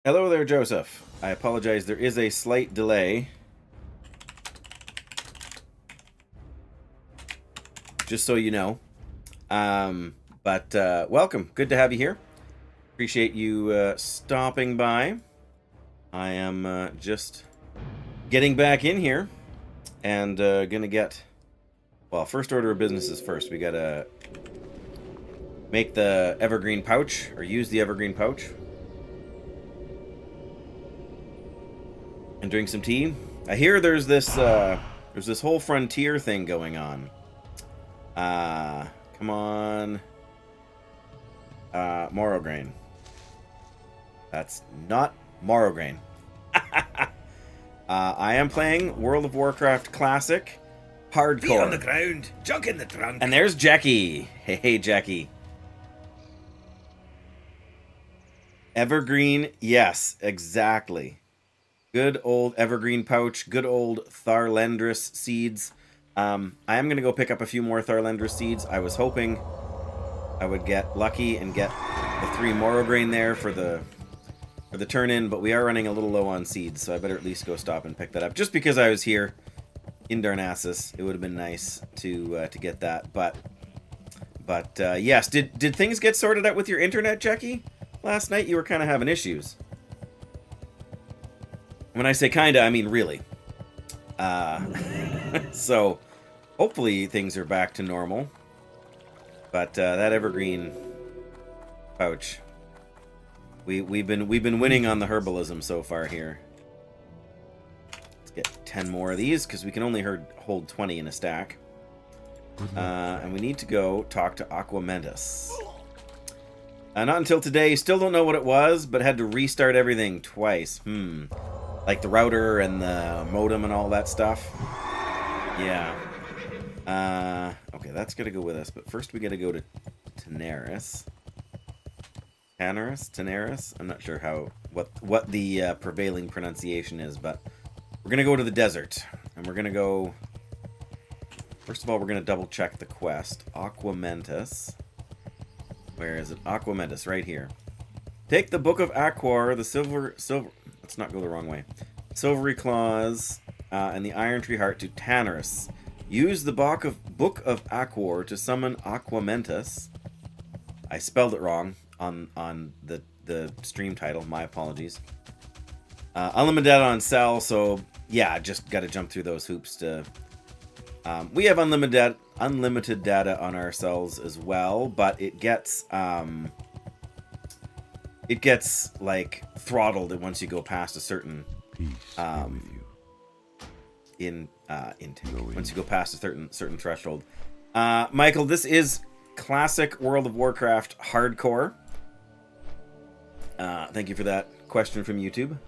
Hello there, Joseph. I apologize, there is a slight delay. Just so you know. But welcome. Good to have you here. Appreciate you stopping by. I am just getting back in here and gonna get... Well, first order of business is first. We gotta make the evergreen pouch, or use the evergreen pouch. And drink some tea. I hear there's this whole frontier thing going on. Come on. Morrograin. That's not Morrograin. I am playing World of Warcraft Classic Hardcore. Feet on the ground, junk in the trunk. And there's Jackie. Hey, Jackie. Evergreen, yes, exactly. Good old evergreen pouch, good old Tharlendrus seeds. I am going to go pick up a few more Tharlendrus seeds. I was hoping I would get lucky and get the 3 Morrograin there for the turn-in, but we are running a little low on seeds, so I better at least go stop and pick that up. Just because I was here in Darnassus, it would have been nice to get that. But yes, did things get sorted out with your internet, Jackie? Last night you were kind of having issues. When I say kinda, I mean really. So, hopefully things are back to normal. But that evergreen pouch, we've been winning on the herbalism so far here. Let's get 10 more of these because we can only hold 20 in a stack. And we need to go talk to Aquamentas. Not until today. Still don't know what it was, but had to restart everything twice. Like the router and the modem and all that stuff. Yeah. Okay, that's gonna go with us, but first we gotta go to Tanaris. Tanaris? I'm not sure what the prevailing pronunciation is, but we're gonna go to the desert. And we're gonna go... First of all, we're gonna double check the quest. Aquamentas. Where is it? Aquamentas, right here. Take the Book of Aquar, the silver... Let's not go the wrong way. Silvery Claws and the Iron Tree Heart to Tanaris. Use the Book of Aquar to summon Aquamentas. I spelled it wrong on the stream title. My apologies. Unlimited data on cell, so yeah, just got to jump through those hoops to... we have unlimited data on our cells as well, but it gets like throttled once you go past a certain intake. Once you go past a certain threshold. Michael, this is classic World of Warcraft hardcore. Thank you for that question from YouTube.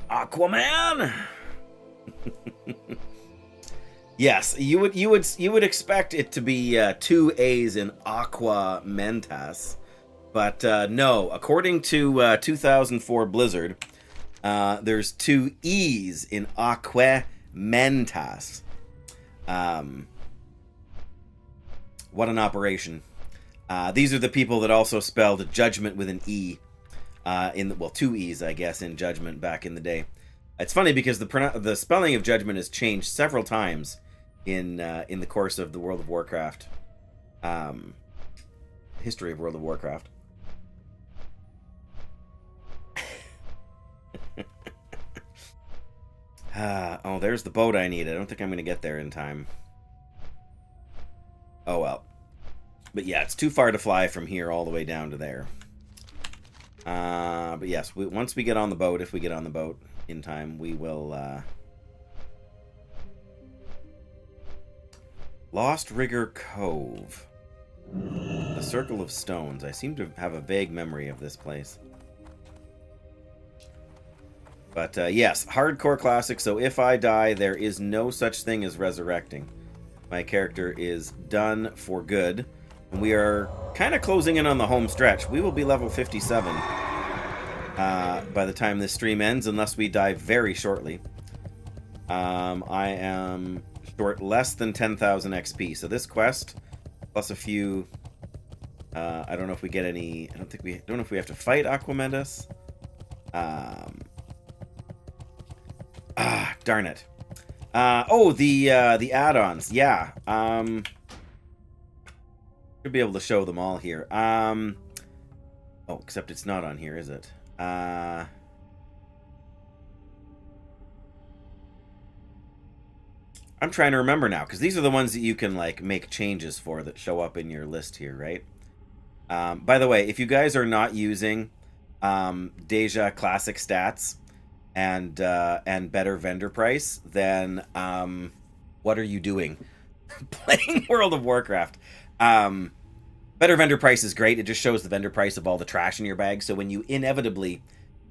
Aquaman. Yes, you would expect it to be 2 A's in Aquamentas, but no. According to 2004 Blizzard, there's 2 E's in Aquamentas. What an operation! These are the people that also spelled judgment with an E. 2 E's, I guess, in judgment back in the day. It's funny because the spelling of judgment has changed several times in the course of the World of Warcraft history of World of Warcraft. Oh, there's the boat I need. I don't think I'm going to get there in time. Oh well. But yeah, it's too far to fly from here all the way down to there. But yes, once we get on the boat, if we get on the boat in time, we will... Lost Rigger Cove. The Circle of Stones. I seem to have a vague memory of this place. But yes, hardcore classic, so if I die, there is no such thing as resurrecting. My character is done for good. And we are kind of closing in on the home stretch. We will be level 57 by the time this stream ends, unless we die very shortly. I am short less than 10,000 XP. So this quest plus a few. I don't know if we get any. Don't know if we have to fight Aquamentas. Darn it. Oh, the add-ons. Yeah. Should be able to show them all here. Oh, except it's not on here, is it? I'm trying to remember now, because these are the ones that you can, like, make changes for that show up in your list here, right? By the way, if you guys are not using Deja Classic Stats and better vendor price, then what are you doing? Playing World of Warcraft. Better vendor price is great. It just shows the vendor price of all the trash in your bag, so when you inevitably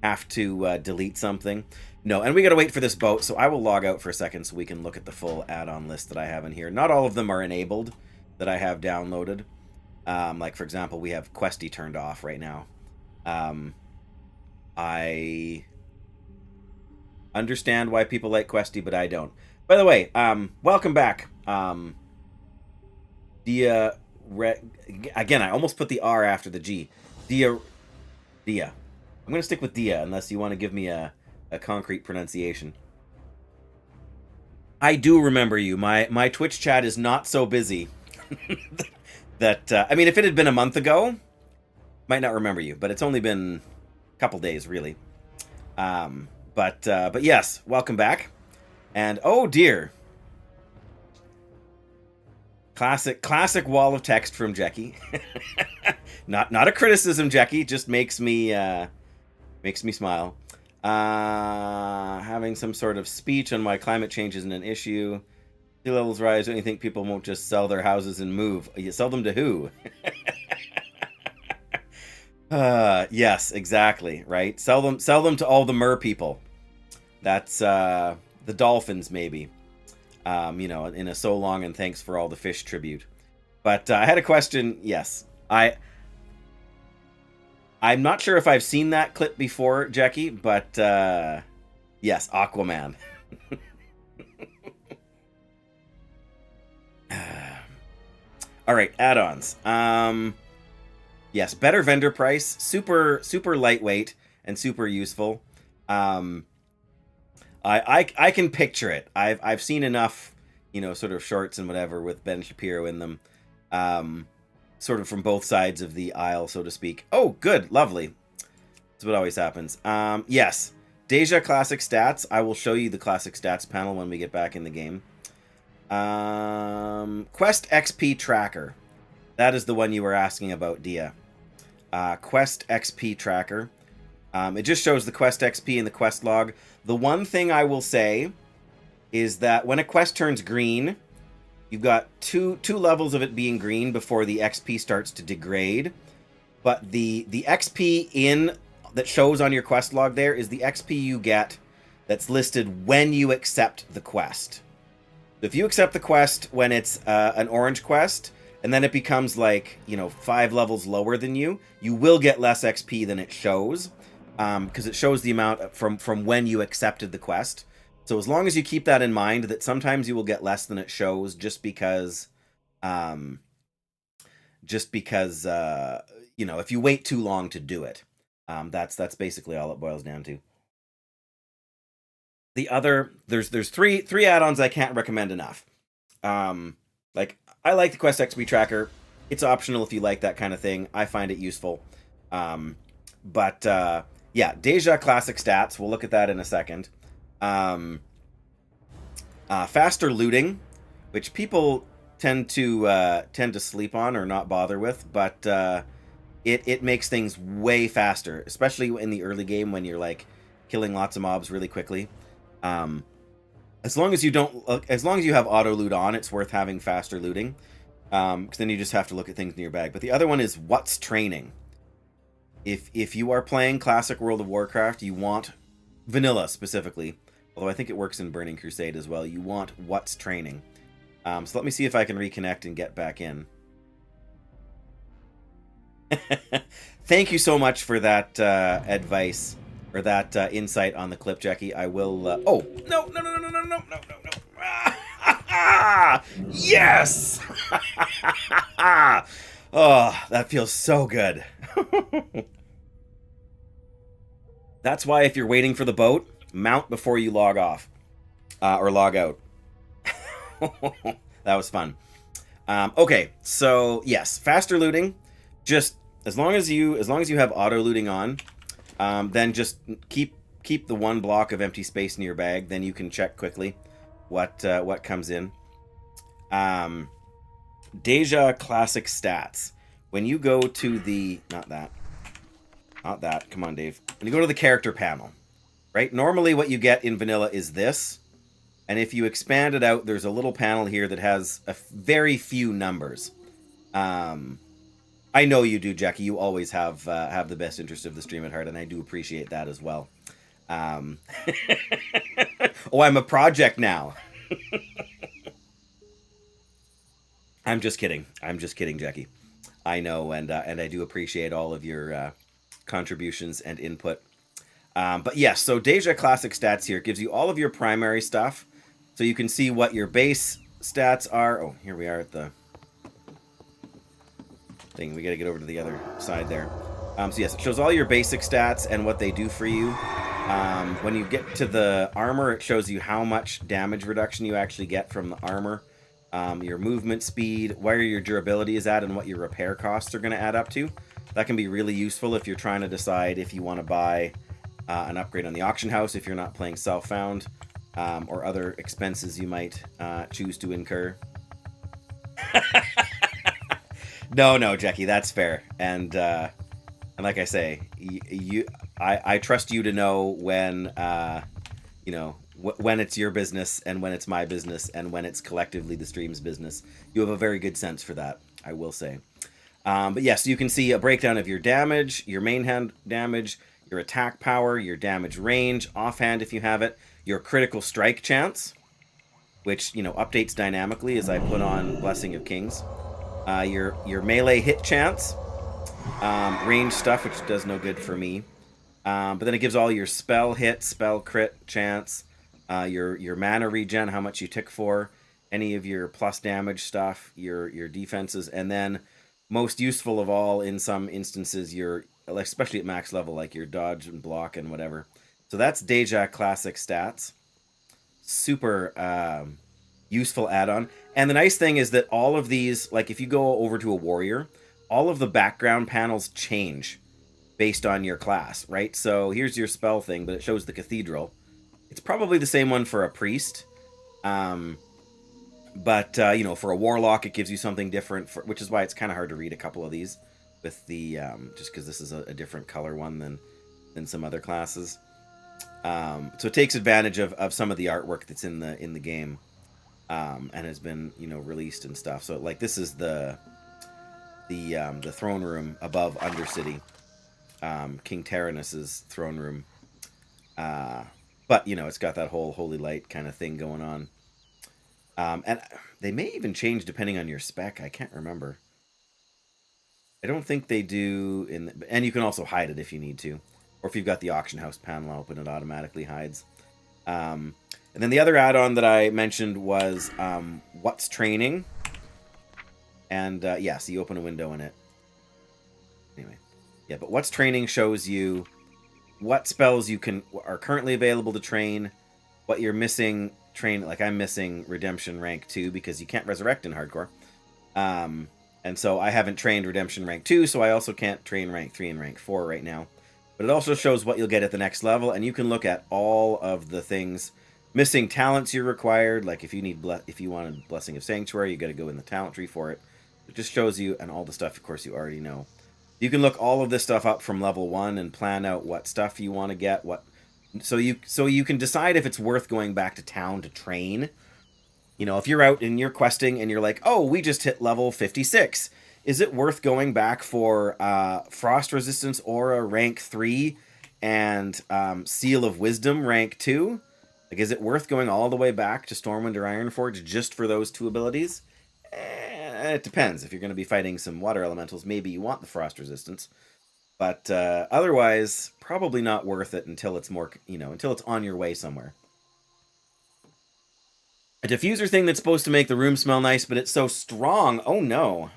have to delete something... No, and we gotta wait for this boat, so I will log out for a second so we can look at the full add-on list that I have in here. Not all of them are enabled that I have downloaded. Like, for example, we have Questy turned off right now. I understand why people like Questy, but I don't. By the way, welcome back. Again, I almost put the R after the G. Dia. I'm going to stick with Dia, unless you want to give me a concrete pronunciation. I do remember you. My Twitch chat is not so busy that I mean, if it had been a month ago, might not remember you, but it's only been a couple days, really. But yes, welcome back. And oh dear, classic wall of text from Jackie. not a criticism, Jackie. Just makes me smile. Having some sort of speech on why climate change isn't an issue. Sea levels rise. Don't you think people won't just sell their houses and move? You sell them to who? Yes, exactly. Right. Sell them to all the mer people. That's the dolphins, maybe. You know, in a so long and thanks for all the fish tribute. But I had a question. Yes, I'm not sure if I've seen that clip before, Jackie, but yes, Aquaman. All right, add-ons. Yes, better vendor price, super lightweight and super useful. I can picture it. I've seen enough, you know, sort of shorts and whatever with Ben Shapiro in them. Sort of from both sides of the aisle, so to speak. Oh, good. Lovely. That's what always happens. Yes. Deja Classic Stats. I will show you the Classic Stats panel when we get back in the game. Quest XP Tracker. That is the one you were asking about, Dia. Quest XP Tracker. It just shows the Quest XP and the quest log. The one thing I will say is that when a quest turns green... You've got two levels of it being green before the XP starts to degrade. But the XP that shows on your quest log there is the XP you get that's listed when you accept the quest. If you accept the quest when it's an orange quest, and then it becomes like, you know, 5 levels lower than you will get less XP than it shows. Because it shows the amount from when you accepted the quest. So as long as you keep that in mind, that sometimes you will get less than it shows just because, you know, if you wait too long to do it. That's basically all it boils down to. The other, there's three add-ons I can't recommend enough. Like, I like the Quest XP Tracker. It's optional if you like that kind of thing. I find it useful. But yeah, Deja Classic Stats. We'll look at that in a second. Faster looting, which people tend to sleep on or not bother with, but it makes things way faster, especially in the early game when you're like killing lots of mobs really quickly. As long as you have auto loot on, it's worth having faster looting, because then you just have to look at things in your bag. But the other one is what's training. If you are playing classic World of Warcraft, you want vanilla specifically. Although I think it works in Burning Crusade as well. You want what's training. So let me see if I can reconnect and get back in. Thank you so much for that advice, or that insight on the clip, Jackie. I will... Oh! No! Yes! Oh, that feels so good. That's why if you're waiting for the boat, mount before you log off or log out. That was fun. Okay, so yes, faster looting. Just as long as you have auto looting on, then just keep the one block of empty space in your bag. Then you can check quickly what comes in. Deja classic stats. When you go to the not that. Come on, Dave. When you go to the character panel, right? Normally, what you get in vanilla is this. And if you expand it out, there's a little panel here that has very few numbers. I know you do, Jackie. You always have the best interest of the stream at heart, and I do appreciate that as well. Oh, I'm a project now. I'm just kidding. Jackie. I know, and I do appreciate all of your contributions and input. But yes, so Deja Classic Stats here gives you all of your primary stuff. So you can see what your base stats are. Oh, here we are at the thing. We got to get over to the other side there. So yes, it shows all your basic stats and what they do for you. When you get to the armor, it shows you how much damage reduction you actually get from the armor. Your movement speed, where your durability is at, and what your repair costs are going to add up to. That can be really useful if you're trying to decide if you want to buy an upgrade on the auction house if you're not playing self-found. Or other expenses you might choose to incur. No, Jackie, that's fair. And like I say, I trust you to know when when it's your business and when it's my business and when it's collectively the stream's business. You have a very good sense for that, I will say. But yes, you can see a breakdown of your damage, your main hand damage, your attack power, your damage range, offhand if you have it, your critical strike chance, which updates dynamically as I put on Blessing of Kings, your melee hit chance, range stuff, which does no good for me, but then it gives all your spell hit, spell crit chance, your mana regen, how much you tick for, any of your plus damage stuff, your defenses, and then most useful of all in some instances, your, especially at max level, like your dodge and block and whatever. So that's Deja Classic Stats. Super useful add-on. And the nice thing is that all of these, like if you go over to a warrior, all of the background panels change based on your class, right? So here's your spell thing, but it shows the cathedral. It's probably the same one for a priest. But for a warlock, it gives you something different, which is why it's kind of hard to read a couple of these with the, just because this is a different color one than some other classes. So it takes advantage of some of the artwork that's in the game, and has been released and stuff. So like this is the throne room above Undercity, King Tyrannus's throne room. But it's got that whole holy light kind of thing going on. And they may even change depending on your spec. I can't remember. I don't think they do and you can also hide it if you need to. Or if you've got the auction house panel open, it automatically hides. And then the other add-on that I mentioned was What's Training. And so you open a window in it. Anyway, yeah, but What's Training shows you what spells are currently available to train, what you're missing like I'm missing Redemption rank 2 because you can't resurrect in hardcore. And so I haven't trained Redemption rank 2, so I also can't train rank 3 and rank 4 right now. But it also shows what you'll get at the next level, and you can look at all of the things, missing talents you're required. Like if you wanted Blessing of Sanctuary, you got to go in the talent tree for it. It just shows you, and all the stuff, of course, you already know. You can look all of this stuff up from level 1 and plan out what stuff you want to get. So you can decide if it's worth going back to town to train. If you're out and you're questing and you're like, oh, we just hit level 56. Is it worth going back for Frost Resistance Aura rank 3 and Seal of Wisdom rank 2? Like, is it worth going all the way back to Stormwind or Ironforge just for those two abilities? It depends. If you're going to be fighting some water elementals, maybe you want the Frost Resistance. But otherwise, probably not worth it until it's more, until it's on your way somewhere. A diffuser thing that's supposed to make the room smell nice, but it's so strong. Oh, no.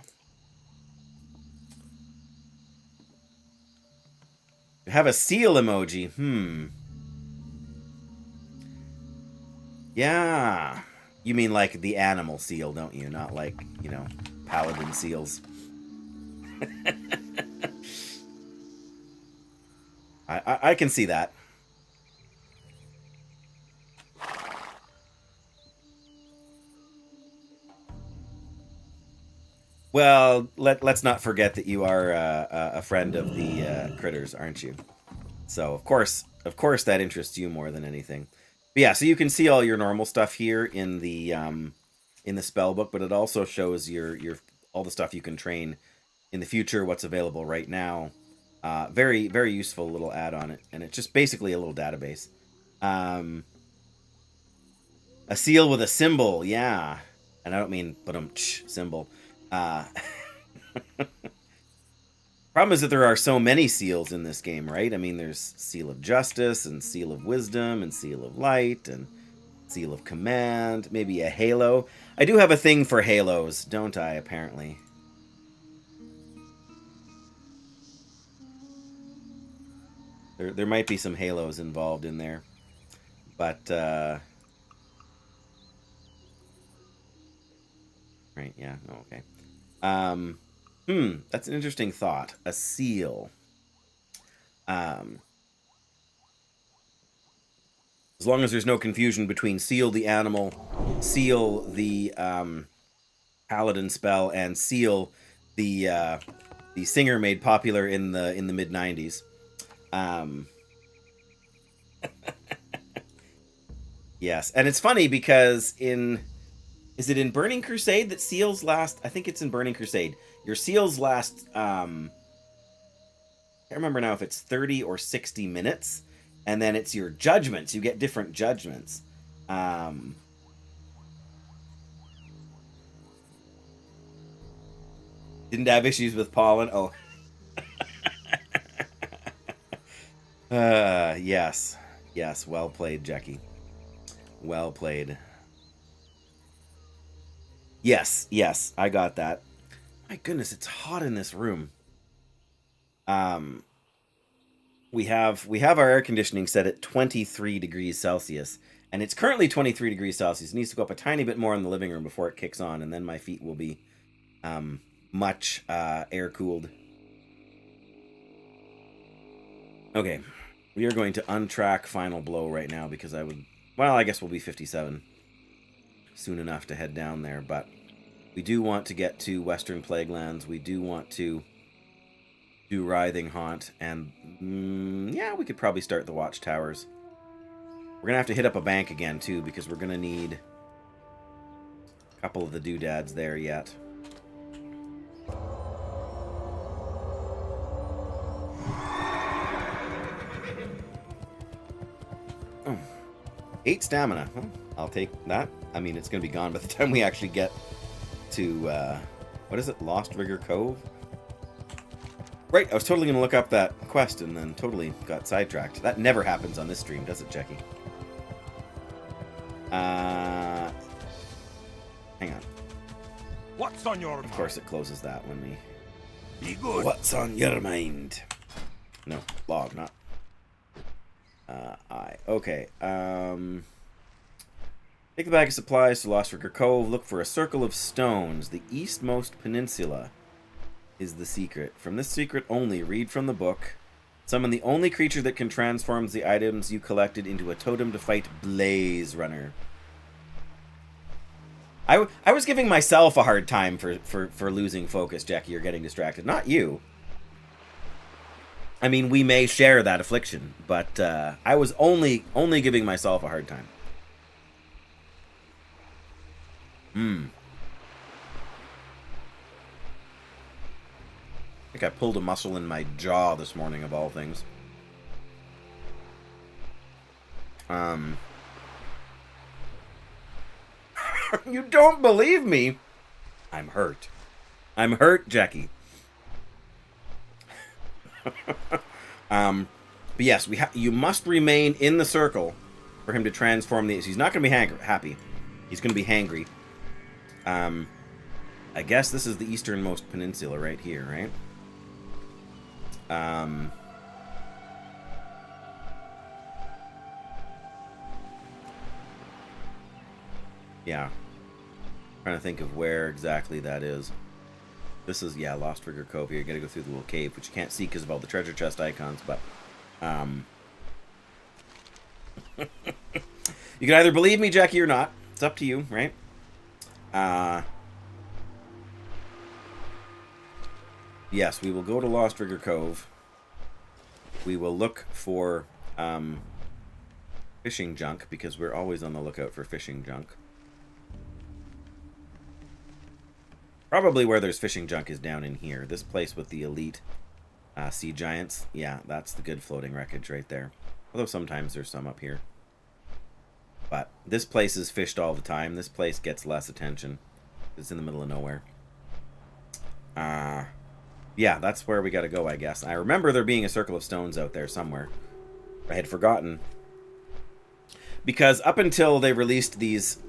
Have a seal emoji. Yeah. You mean like the animal seal, don't you? Not like, you know, Paladin seals. I can see that. Well, let's not forget that you are a friend of the critters, aren't you? So of course that interests you more than anything. But yeah, so you can see all your normal stuff here in the spell book, but it also shows your all the stuff you can train in the future, what's available right now. Very very useful little add-on, and it's just basically a little database. A seal with a symbol, yeah, and I don't mean symbol. Problem is that there are so many seals in this game, right? I mean, there's Seal of Justice, and Seal of Wisdom, and Seal of Light, and Seal of Command, maybe a halo. I do have a thing for halos, don't I, apparently? There might be some halos involved in there. But, right, yeah, okay. That's an interesting thought. A seal. As long as there's no confusion between seal the animal, seal the paladin spell, and seal the singer made popular in the mid-90s. Yes, and it's funny because is it in Burning Crusade that seals last? I think it's in Burning Crusade. Your seals last, I can't remember now if it's 30 or 60 minutes, and then it's your judgments. You get different judgments. Didn't have issues with pollen. Oh. Yes. Yes, well played, Jackie. Well played. Yes, I got that. My goodness, it's hot in this room. We have our air conditioning set at 23 degrees Celsius, and it's currently 23 degrees Celsius. It needs to go up a tiny bit more in the living room before it kicks on, and then my feet will be much air-cooled. Okay, we are going to untrack Final Blow right now because I guess we'll be 57 soon enough to head down there, but we do want to get to Western Plaguelands. We do want to do Writhing Haunt, and yeah, we could probably start the Watchtowers. We're going to have to hit up a bank again, too, because we're going to need a couple of the doodads there yet. Oh, 8 stamina. Well, I'll take that. I mean, it's going to be gone by the time we actually get to, what is it? Lost Rigger Cove? Right, I was totally going to look up that quest and then totally got sidetracked. That never happens on this stream, does it, Jackie? Hang on. What's on your mind? Of course it closes that when we... Be good. What's on your mind? No, log, not... I. Okay, take the bag of supplies to Lost Rigger Cove. Look for a circle of stones. The eastmost peninsula is the secret. From this secret only, read from the book. Summon the only creature that can transform the items you collected into a totem to fight Blaze Runner. I was giving myself a hard time for losing focus, Jackie. You're getting distracted. Not you. I mean, we may share that affliction, but I was only giving myself a hard time. I think I pulled a muscle in my jaw this morning, of all things. You don't believe me? I'm hurt. I'm hurt, Jackie. But yes, you must remain in the circle for him to transform these. He's not going to be happy. He's going to be hangry. I guess this is the easternmost peninsula right here, right? Yeah. Trying to think of where exactly that is. This is, yeah, Lost Rigger Cove here. You gotta go through the little cave, which you can't see because of all the treasure chest icons, but, you can either believe me, Jackie, or not. It's up to you, right? Yes, we will go to Lost Rigger Cove. We will look for, fishing junk, because we're always on the lookout for fishing junk. Probably where there's fishing junk is down in here. This place with the elite sea giants. Yeah, that's the good floating wreckage right there. Although sometimes there's some up here. But this place is fished all the time. This place gets less attention. It's in the middle of nowhere. Yeah, that's where we gotta go, I guess. I remember there being a circle of stones out there somewhere. I had forgotten. Because up until they released these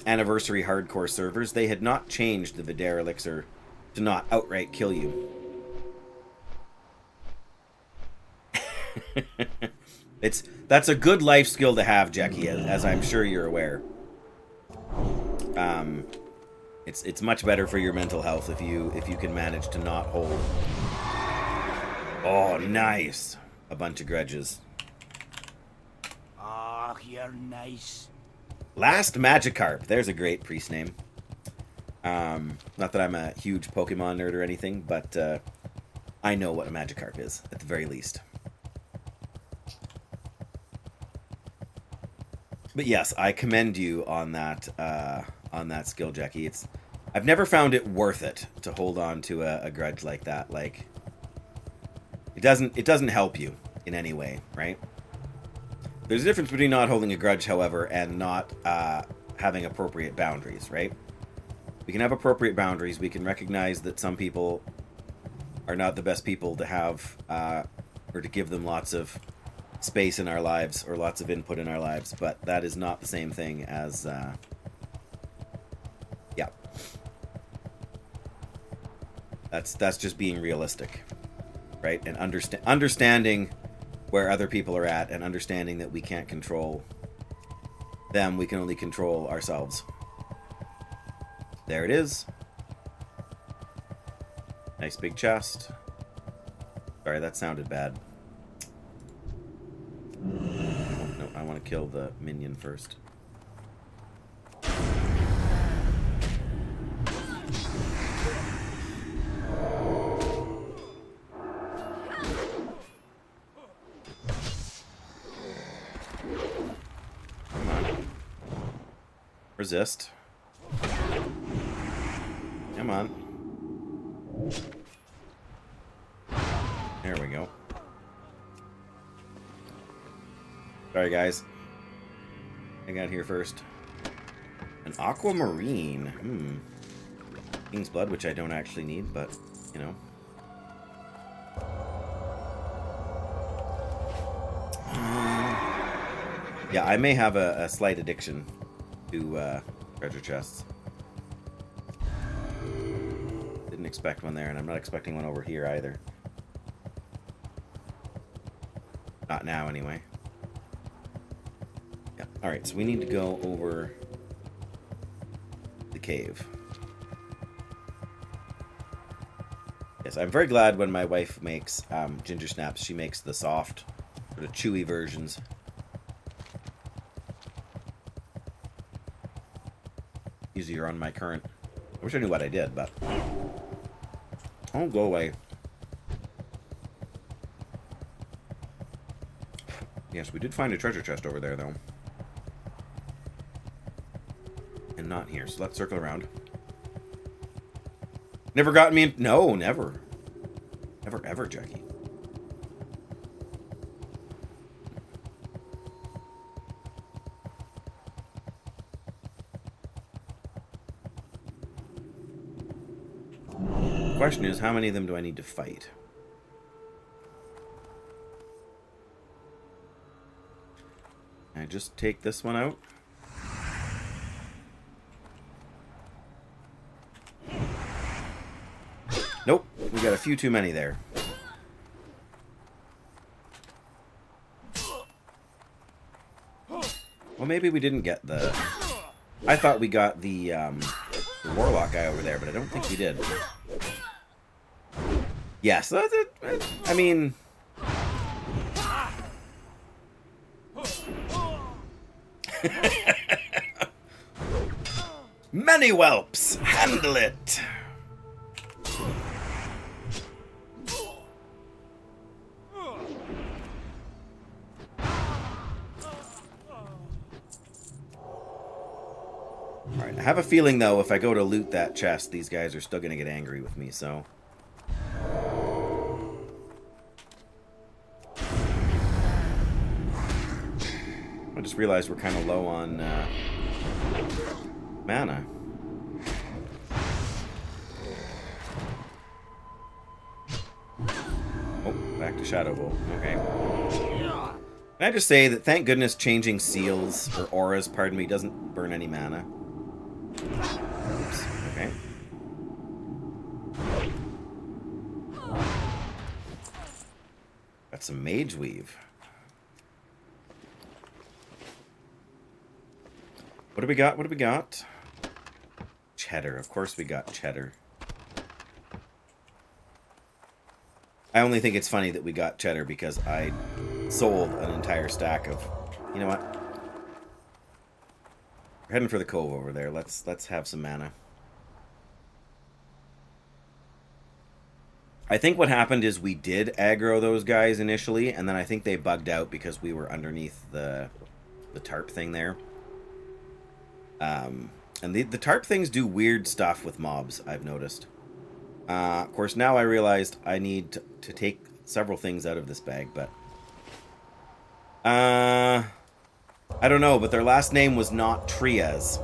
anniversary hardcore servers, they had not changed the Vidaire elixir to not outright kill you. That's a good life skill to have, Jackie, as I'm sure you're aware. It's much better for your mental health if you can manage to not hold. Oh, nice. A bunch of grudges. Ah, you're nice. Last Magikarp. There's a great priest name. Not that I'm a huge Pokemon nerd or anything, but I know what a Magikarp is, at the very least. But yes, I commend you on that skill, Jackie. I've never found it worth it to hold on to a grudge like that. Like, it doesn't help you in any way, right? There's a difference between not holding a grudge, however, and not having appropriate boundaries, right? We can have appropriate boundaries. We can recognize that some people are not the best people to have or to give them lots of space in our lives or lots of input in our lives, but that is not the same thing as yeah, that's just being realistic, right? And understanding where other people are at, and understanding that we can't control them, we can only control ourselves. There it is. Nice big chest. Sorry, that sounded bad. No, I want to kill the minion first. Come on. Resist. Come on. There we go. Sorry, guys. I got here first. An aquamarine. King's blood, which I don't actually need, but, you know. Yeah, I may have a slight addiction to treasure chests. Didn't expect one there, and I'm not expecting one over here either. Not now, anyway. Yeah. Alright, so we need to go over the cave. Yes, I'm very glad when my wife makes ginger snaps, she makes the soft, sort of chewy versions. Easier on my current. I wish I knew what I did, but... Oh, go away. Yes, we did find a treasure chest over there, though. And not here, so let's circle around. Never gotten me in... No, never. Never, ever, Jackie. The question is, how many of them do I need to fight? Can I just take this one out? Nope, we got a few too many there. Well, maybe we didn't get the I thought we got the warlock guy over there, but I don't think we did. Yes, that's it. I mean... Many whelps! Handle it! Alright, I have a feeling, though, if I go to loot that chest, these guys are still going to get angry with me, so... I just realized we're kind of low on mana. Oh, back to Shadow Bolt. Okay. Can I just say that thank goodness changing seals, or auras, pardon me, doesn't burn any mana. Oops. Okay. Got some Mage Weave. What do we got? What do we got? Cheddar. Of course we got cheddar. I only think it's funny that we got cheddar because I sold an entire stack of... You know what? We're heading for the cove over there. Let's have some mana. I think what happened is we did aggro those guys initially, and then I think they bugged out because we were underneath the tarp thing there. And the tarp things do weird stuff with mobs, I've noticed. Of course, now I realized I need to take several things out of this bag, but... I don't know, but their last name was not Trias.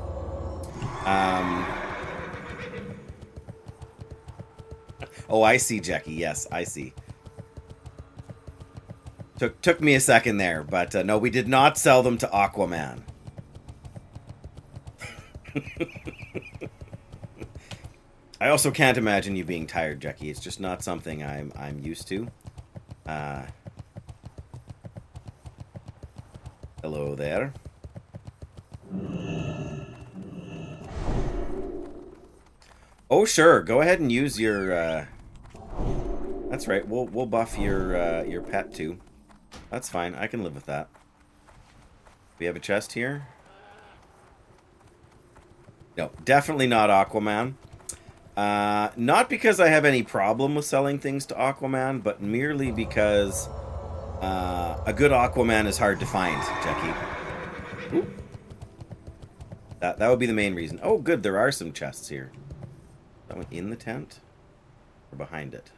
Oh, I see, Jackie. Yes, I see. Took me a second there, but no, we did not sell them to Aquaman. I also can't imagine you being tired, Jackie. It's just not something I'm used to. Hello there. Oh sure, go ahead and use your. That's right. We'll buff your pet too. That's fine. I can live with that. We have a chest here. No, definitely not Aquaman. Not because I have any problem with selling things to Aquaman, but merely because a good Aquaman is hard to find, Jackie. Ooh. That would be the main reason. Oh, good, there are some chests here. That one in the tent? Or behind it?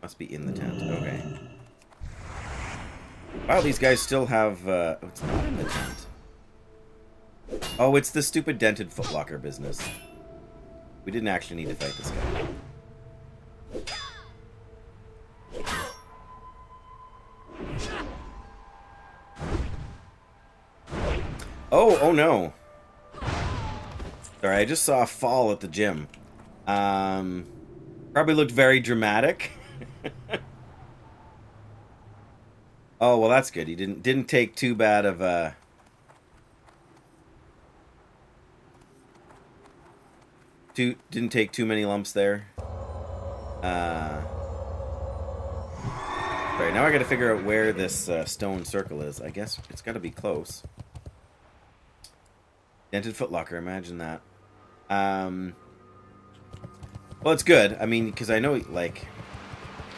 Must be in the tent, okay. Wow, these guys still have... Oh, it's not in the tent. Oh, it's the stupid dented footlocker business. We didn't actually need to fight this guy. Oh no. Sorry, I just saw a fall at the gym. Probably looked very dramatic. Oh, well that's good. He didn't take too bad of a... Didn't take too many lumps there. Right, now I gotta figure out where this stone circle is. I guess it's gotta be close. Dented footlocker, imagine that. Well, it's good. I mean, because I know, like,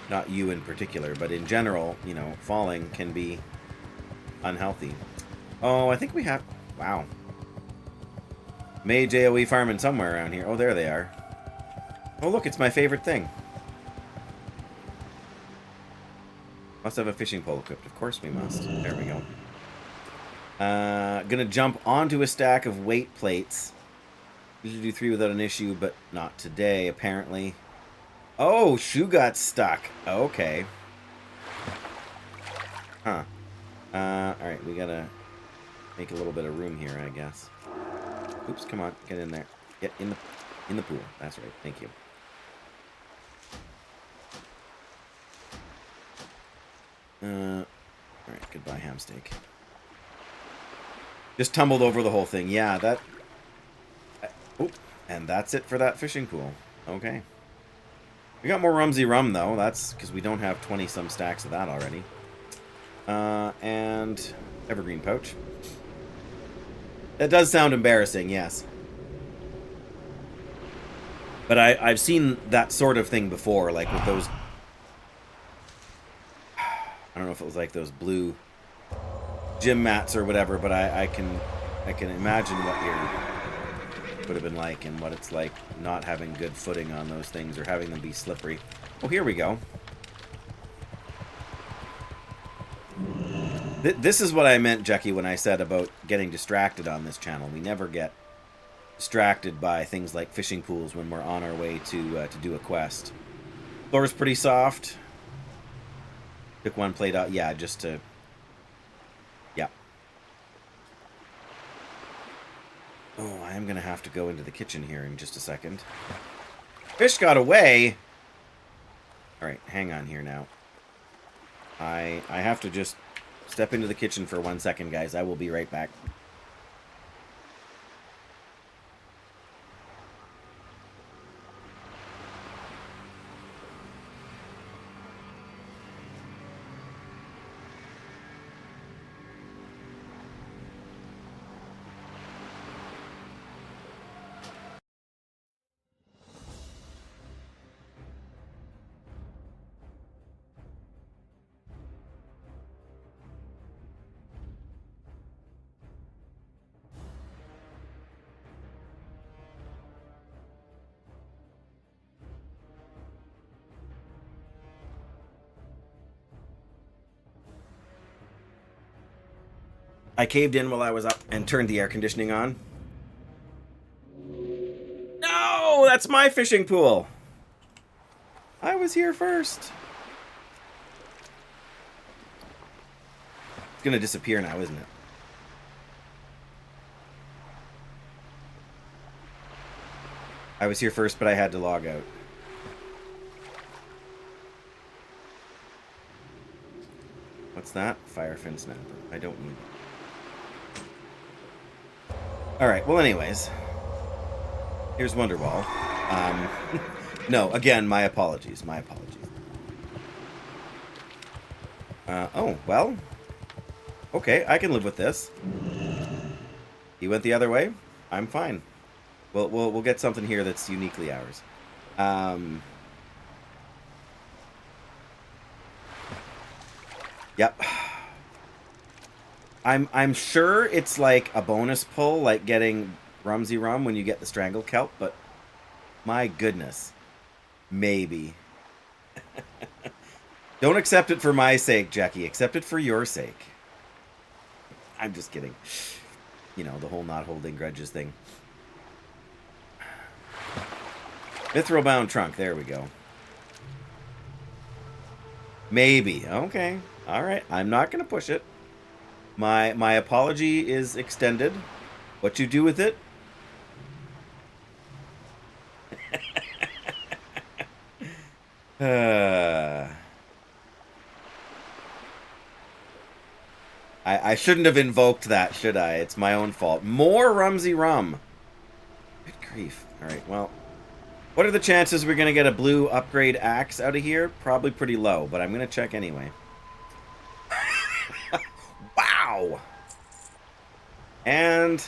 not you in particular, but in general, you know, falling can be unhealthy. Oh, I think we have... Wow. Mage AoE farming somewhere around here. Oh, there they are. Oh, look, it's my favorite thing. Must have a fishing pole equipped. Of course we must. There we go. Gonna jump onto a stack of weight plates. Usually do 3 without an issue, but not today, apparently. Oh, shoe got stuck. Okay. Huh. Alright, we gotta make a little bit of room here, I guess. Oops, come on, get in there. Get in the pool. That's right, thank you. Alright, goodbye, ham steak. Just tumbled over the whole thing. Yeah, that... Oh, and that's it for that fishing pool. Okay. We got more Rumsey Rum, though. That's because we don't have 20-some stacks of that already. And evergreen pouch. That does sound embarrassing, yes. But I've seen that sort of thing before, like with those... I don't know if it was like those blue gym mats or whatever, but I can imagine what your would have been like and what it's like not having good footing on those things or having them be slippery. Oh, here we go. This is what I meant, Jackie, when I said about getting distracted on this channel. We never get distracted by things like fishing pools when we're on our way to do a quest. Floor's pretty soft. Took one plate out, yeah, just to... Yeah. Oh, I am going to have to go into the kitchen here in just a second. Fish got away! Alright, hang on here now. I have to just step into the kitchen for 1 second, guys. I will be right back. I caved in while I was up and turned the air conditioning on. No, that's my fishing pool. I was here first. It's gonna disappear now, isn't it? I was here first, but I had to log out. What's that? Firefin snapper. I don't need it. Alright, well anyways. Here's Wonderwall. No, again, my apologies. My apologies. Oh, well. Okay, I can live with this. He went the other way. I'm fine. We'll get something here that's uniquely ours. Yep. I'm sure it's like a bonus pull, like getting Rumsey Rum when you get the Strangle Kelp, but my goodness. Maybe. Don't accept it for my sake, Jackie. Accept it for your sake. I'm just kidding. You know, the whole not holding grudges thing. Mithril bound trunk. There we go. Maybe. Okay. All right. I'm not going to push it. My apology is extended. What you do with it? I shouldn't have invoked that, should I? It's my own fault. More Rumsey Rum. Good grief. Alright, well. What are the chances we're going to get a blue upgrade axe out of here? Probably pretty low, but I'm going to check anyway. Wow! And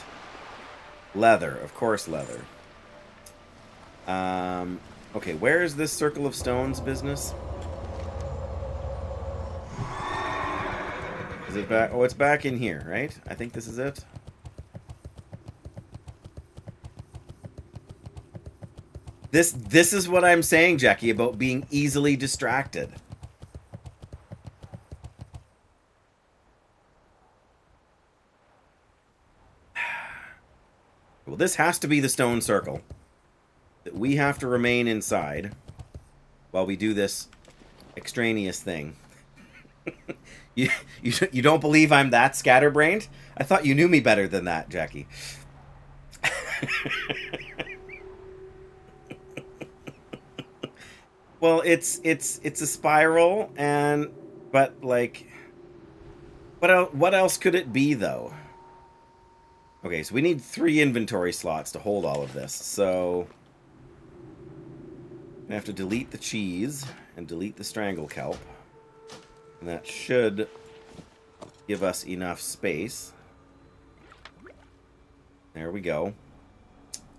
leather. Of course, leather. Okay, where is this Circle of Stones business? Is it back? Oh, it's back in here, right? I think this is it. This is what I'm saying, Jackie, about being easily distracted. Well, this has to be the stone circle. That we have to remain inside while we do this extraneous thing. You don't believe I'm that scatterbrained? I thought you knew me better than that, Jackie. Well, it's a spiral, but like, what else could it be though? Okay, so we need 3 inventory slots to hold all of this. So I have to delete the cheese and delete the strangle kelp. And that should give us enough space. There we go.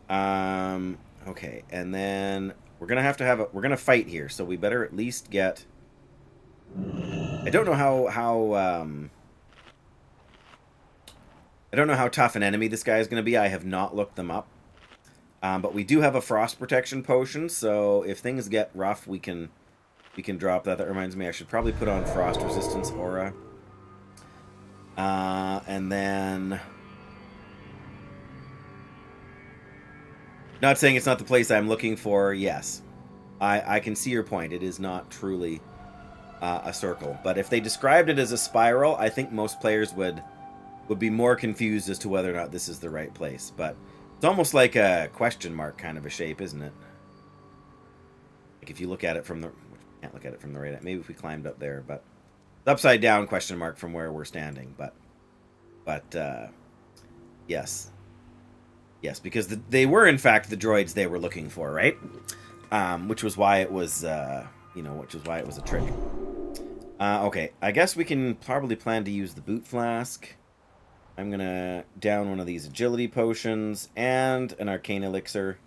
Okay, and then we're gonna have a we're gonna fight here, so we better at least get. I don't know I don't know how tough an enemy this guy is gonna be. I have not looked them up, but we do have a frost protection potion, so if things get rough, we can drop that. That reminds me, I should probably put on frost resistance aura, and then. Not saying it's not the place I'm looking for. Yes, I can see your point. It is not truly a circle. But if they described it as a spiral, I think most players would be more confused as to whether or not this is the right place. But it's almost like a question mark kind of a shape, isn't it? Like if you look at it from the... Can't look at it from the right... Maybe if we climbed up there, but... It's upside down question mark from where we're standing. But yes. Yes, because they were, in fact, the droids they were looking for, right? Which was why it was, which was why it was a trick. Okay, I guess we can probably plan to use the boot flask. I'm going to down one of these agility potions and an arcane elixir.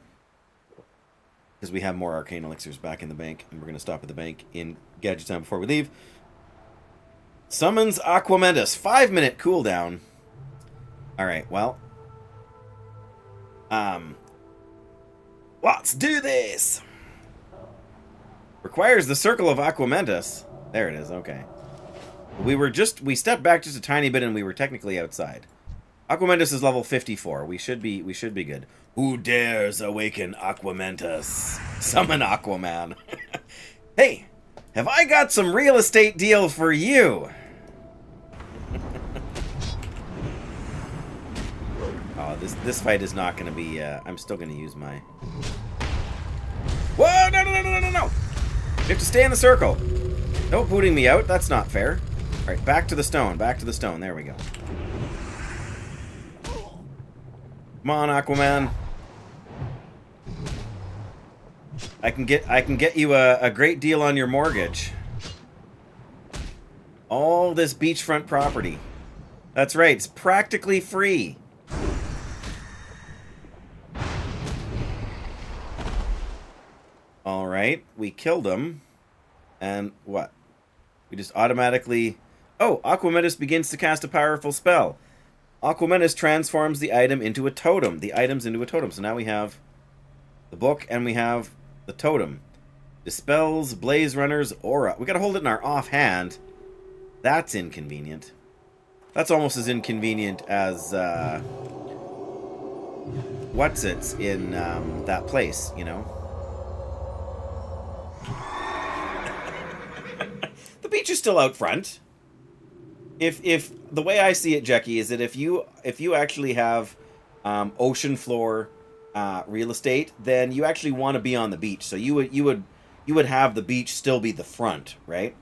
Because we have more arcane elixirs back in the bank, and we're going to stop at the bank in gadget time before we leave. Summons Aquamentas. 5-minute cooldown. Alright, well... let's do this! Requires the Circle of Aquamentas. There it is, okay. We stepped back just a tiny bit and we were technically outside. Aquamentas is level 54. We should be good. Who dares awaken Aquamentas? Summon Aquaman. Hey, have I got some real estate deal for you? Oh, this fight is not going to be... I'm still going to use my... Whoa! No! You have to stay in the circle. No booting me out. That's not fair. Alright, back to the stone. Back to the stone. There we go. Come on, Aquaman. I can get you a great deal on your mortgage. All this beachfront property. That's right. It's practically free. Alright, we killed him. And what? We just automatically... Oh, Aquamentas begins to cast a powerful spell. Aquamentas transforms the item into a totem. The items into a totem. So now we have the book and we have the totem. Dispels Blaze Runner's aura. We gotta hold it in our offhand. That's inconvenient. That's almost as inconvenient as... What's-its in that place, you know? The beach is still out front. If the way I see it, Jackie, is that if you actually have ocean floor real estate, then you actually want to be on the beach. So you would have the beach still be the front, right?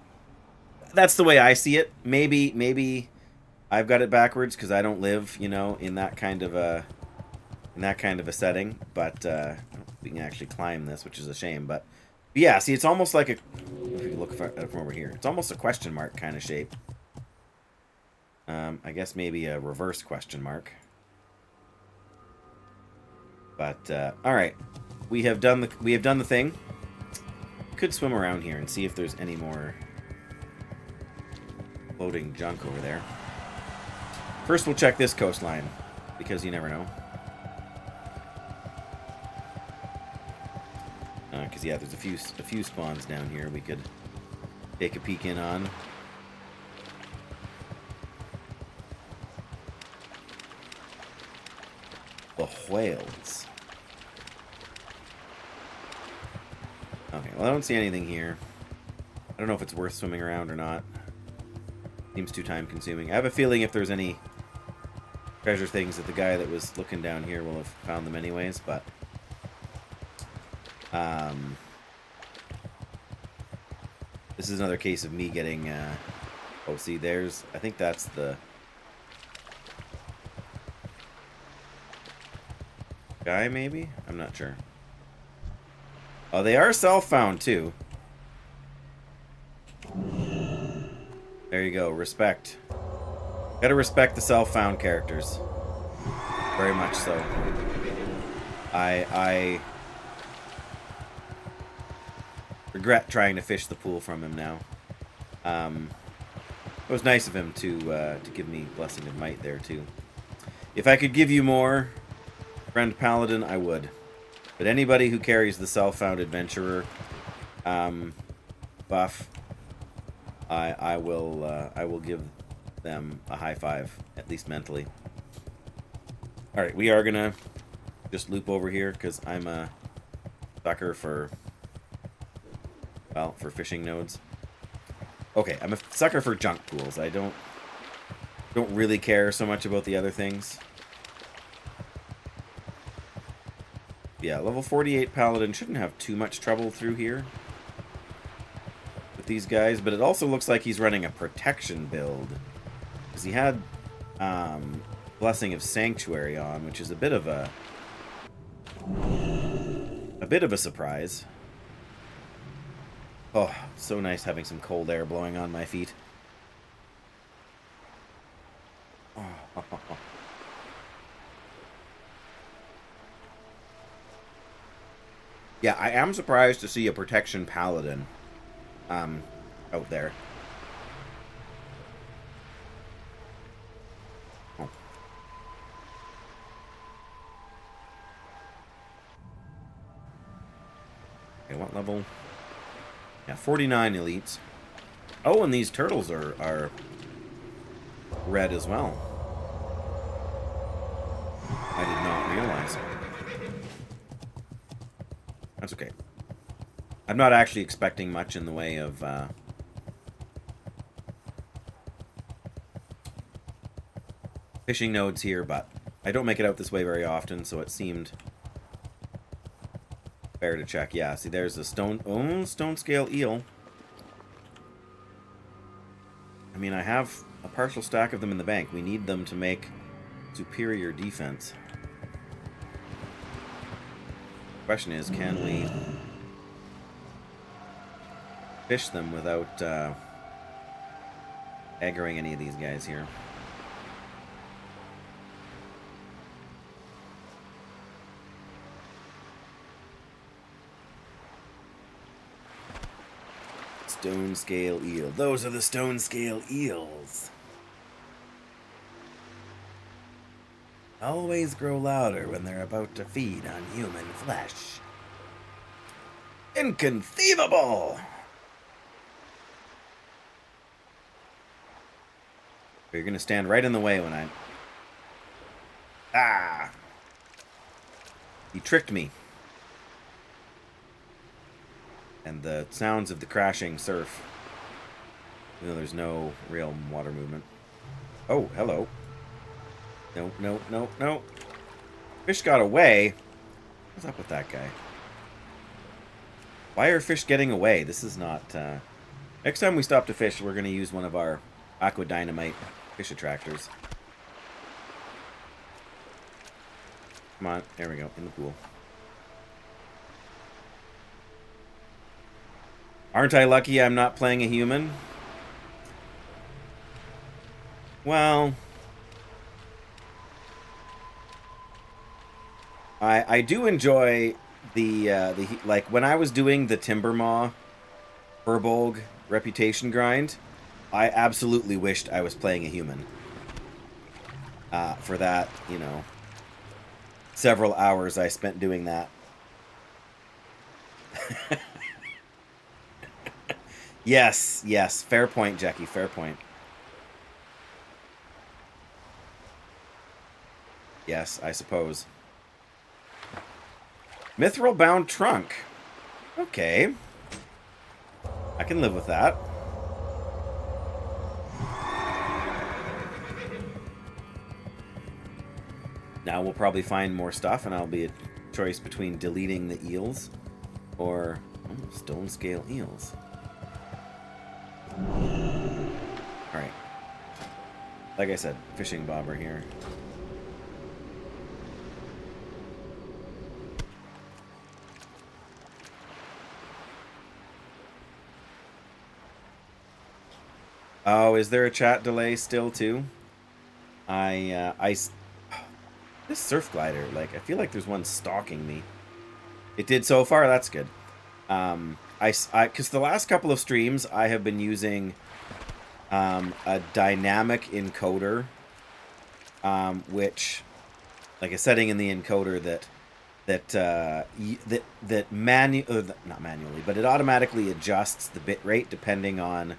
That's the way I see it. Maybe I've got it backwards because I don't live, in that kind of a setting. But we can actually climb this, which is a shame. But yeah, see, it's almost like if you look at it from over here, it's almost a question mark kind of shape. I guess maybe a reverse question mark. But all right, we have done the thing. Could swim around here and see if there's any more floating junk over there. First, we'll check this coastline because you never know. Because yeah, there's a few spawns down here we could take a peek in on. The whales. Okay, well I don't see anything here. I don't know if it's worth swimming around or not. Seems too time consuming. I have a feeling if there's any treasure things that the guy that was looking down here will have found them anyways, but... this is another case of me getting, oh, see, I think that's the... guy, maybe? I'm not sure. Oh, they are self-found, too. There you go. Respect. Gotta respect the self-found characters. Very much so. I regret trying to fish the pool from him now. It was nice of him to give me Blessing of Might there, too. If I could give you more, friend Paladin, I would. But anybody who carries the self-found adventurer buff, I will give them a high five, at least mentally. All right, we are gonna just loop over here because I'm a sucker for, well, for fishing nodes. Okay, I'm a sucker for junk pools. I don't really care so much about the other things. Yeah, level 48 Paladin shouldn't have too much trouble through here with these guys, but it also looks like he's running a protection build. Because he had Blessing of Sanctuary on, which is a bit of a surprise. Oh, so nice having some cold air blowing on my feet. Oh. Yeah, I am surprised to see a protection paladin out there. Oh. Okay, what level? Yeah, 49 elites. Oh, and these turtles are red as well. I did not realize. That's okay. I'm not actually expecting much in the way of fishing nodes here, but I don't make it out this way very often, so it seemed fair to check. Yeah, see, there's a stone scale eel. I mean, I have a partial stack of them in the bank. We need them to make superior defense. Question is, can we fish them without aggroing any of these guys here? Stone scale eel. Those are the stone scale eels. Always grow louder when they're about to feed on human flesh. Inconceivable! You're gonna stand right in the way when I... Ah! He tricked me. And the sounds of the crashing surf. You know, there's no real water movement. Oh, hello. No, no, no, no. Fish got away. What's up with that guy? Why are fish getting away? This is not... Next time we stop to fish, we're going to use one of our Aqua Dynamite fish attractors. Come on. There we go. In the pool. Aren't I lucky I'm not playing a human? Well... I do enjoy the like when I was doing the Timbermaw Furbolg reputation grind, I absolutely wished I was playing a human. For that, you know, several hours I spent doing that. Yes, yes, fair point, Jackie, fair point. Yes, I suppose. Mithril bound trunk. Okay. I can live with that. Now we'll probably find more stuff, and I'll be a choice between deleting the eels or stone scale eels. Alright. Like I said, fishing bobber here. Oh, is there a chat delay still too? This surf glider, like, I feel like there's one stalking me. It did so far, that's good. Because the last couple of streams, I have been using a dynamic encoder, which, like a setting in the encoder not manually, but it automatically adjusts the bit rate depending on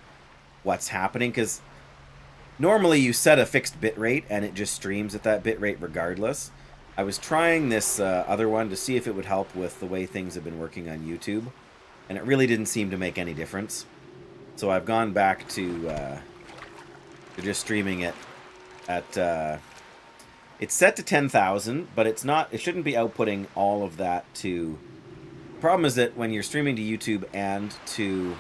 what's happening. Because normally you set a fixed bit rate and it just streams at that bit rate regardless. I was trying this other one to see if it would help with the way things have been working on YouTube, and it really didn't seem to make any difference. So I've gone back to just streaming it at... it's set to 10,000, but it's not. It shouldn't be outputting all of that to... The problem is that when you're streaming to YouTube and to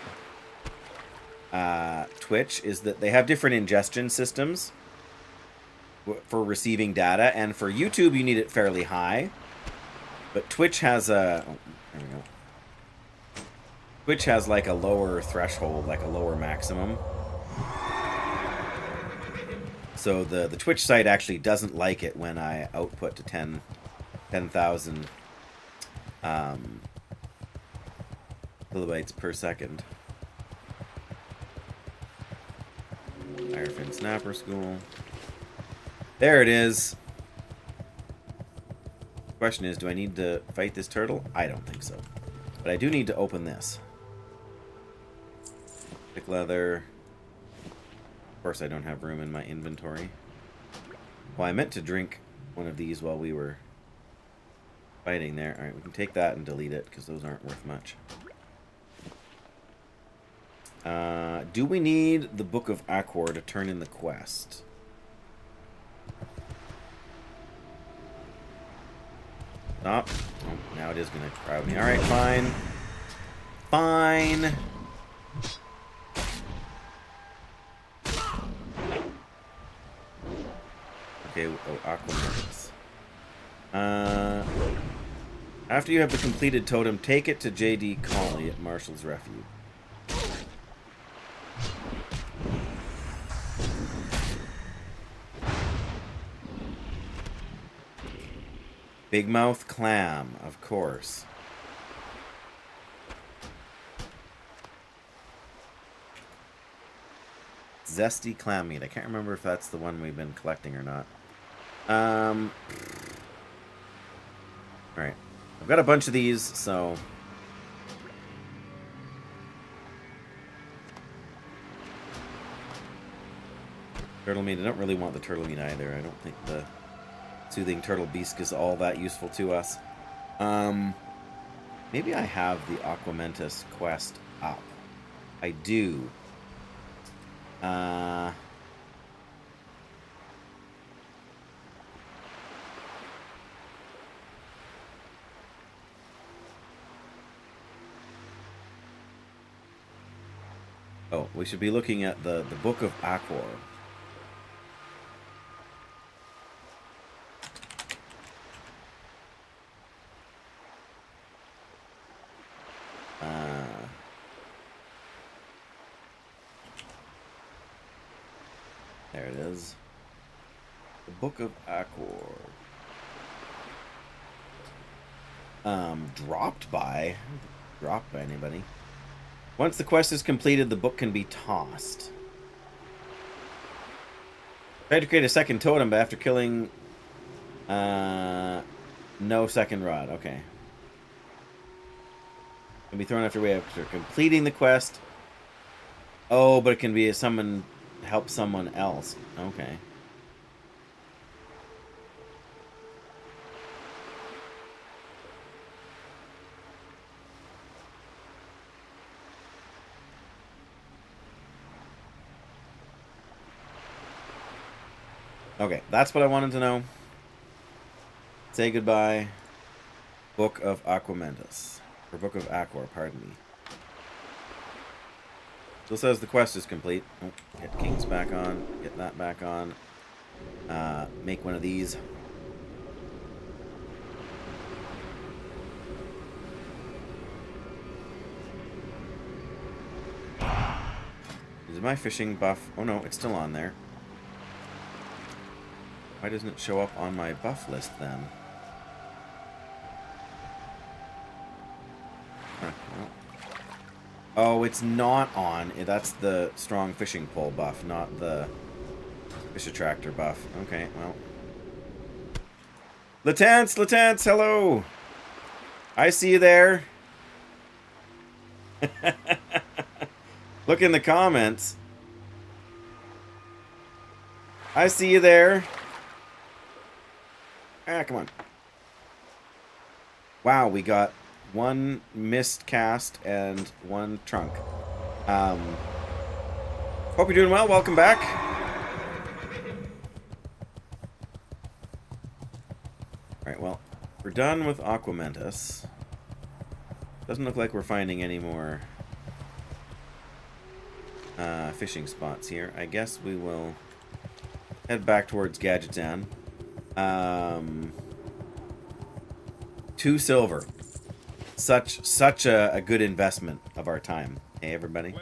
Twitch, is that they have different ingestion systems for receiving data, and for YouTube you need it fairly high, but Twitch has a... Oh, there we go. Twitch has like a lower threshold, like a lower maximum. So the Twitch site actually doesn't like it when I output to 10,000 kilobytes per second. Firefin Snapper School. There it is. The question is, do I need to fight this turtle? I don't think so. But I do need to open this. Thick leather. Of course I don't have room in my inventory. Well, I meant to drink one of these while we were fighting there. Alright, we can take that and delete it, because those aren't worth much. Do we need the Book of Aquor to turn in the quest? Stop. Oh, now it is going to crowd me. Alright, fine. Fine. Okay, oh, Aquamentas. After you have the completed totem, take it to J.D. Colley at Marshall's Refuge. Big mouth clam, of course. Zesty clam meat. I can't remember if that's the one we've been collecting or not. Alright. I've got a bunch of these, so... Turtle meat. I don't really want the turtle meat either. I don't think the soothing turtle beast is all that useful to us. Maybe I have the Aquamentas quest up. I do. Oh, we should be looking at the Book of Aquor. There it is. The Book of Aquor. Dropped by anybody. Once the quest is completed, the book can be tossed. Tried to create a second totem, but after killing... no second rod. Okay. Can be thrown after way after completing the quest. Oh, but it can be someone... help someone else. Okay. Okay, that's what I wanted to know. Say goodbye. Book of Aquamentas. Or Book of Aquor, pardon me. Still says the quest is complete. Oh, get Kings back on. Get that back on. Make one of these. Is my fishing buff... Oh no, it's still on there. Why doesn't it show up on my buff list then? Huh, well. Oh, it's not on. That's the strong fishing pole buff, not the fish attractor buff. Okay, well. Latance, hello! I see you there. Look in the comments. I see you there. Ah, come on. Wow, we got one missed cast and one trunk. Hope you're doing well. Welcome back. Alright, well, we're done with Aquamentas. Doesn't look like we're finding any more fishing spots here. I guess we will head back towards Gadgetan. 2 silver. Such a good investment of our time. Hey, everybody.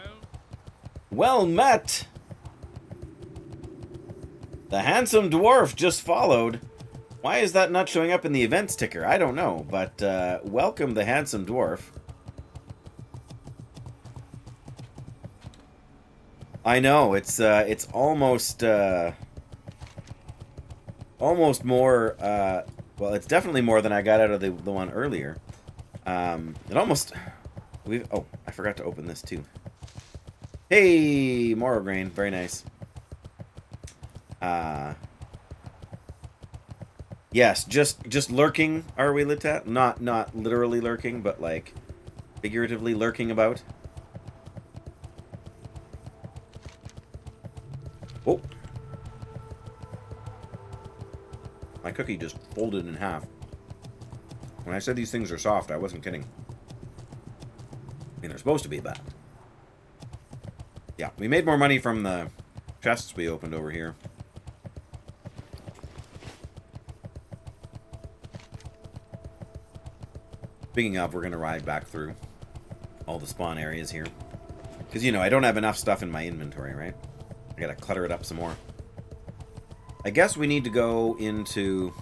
Well met! The handsome dwarf just followed. Why is that not showing up in the events ticker? I don't know, but welcome the handsome dwarf. I know, it's almost more, well, it's definitely more than I got out of the one earlier. It almost, oh, I forgot to open this too. Hey, Morrow Grain, very nice. Yes, just lurking, are we, Litat? Not literally lurking, but like figuratively lurking about. Oh. My cookie just folded in half. When I said these things are soft, I wasn't kidding. I mean, they're supposed to be bad. Yeah, we made more money from the chests we opened over here. Speaking of, we're going to ride back through all the spawn areas here. Because, you know, I don't have enough stuff in my inventory, right? I got to clutter it up some more. I guess we need to go into...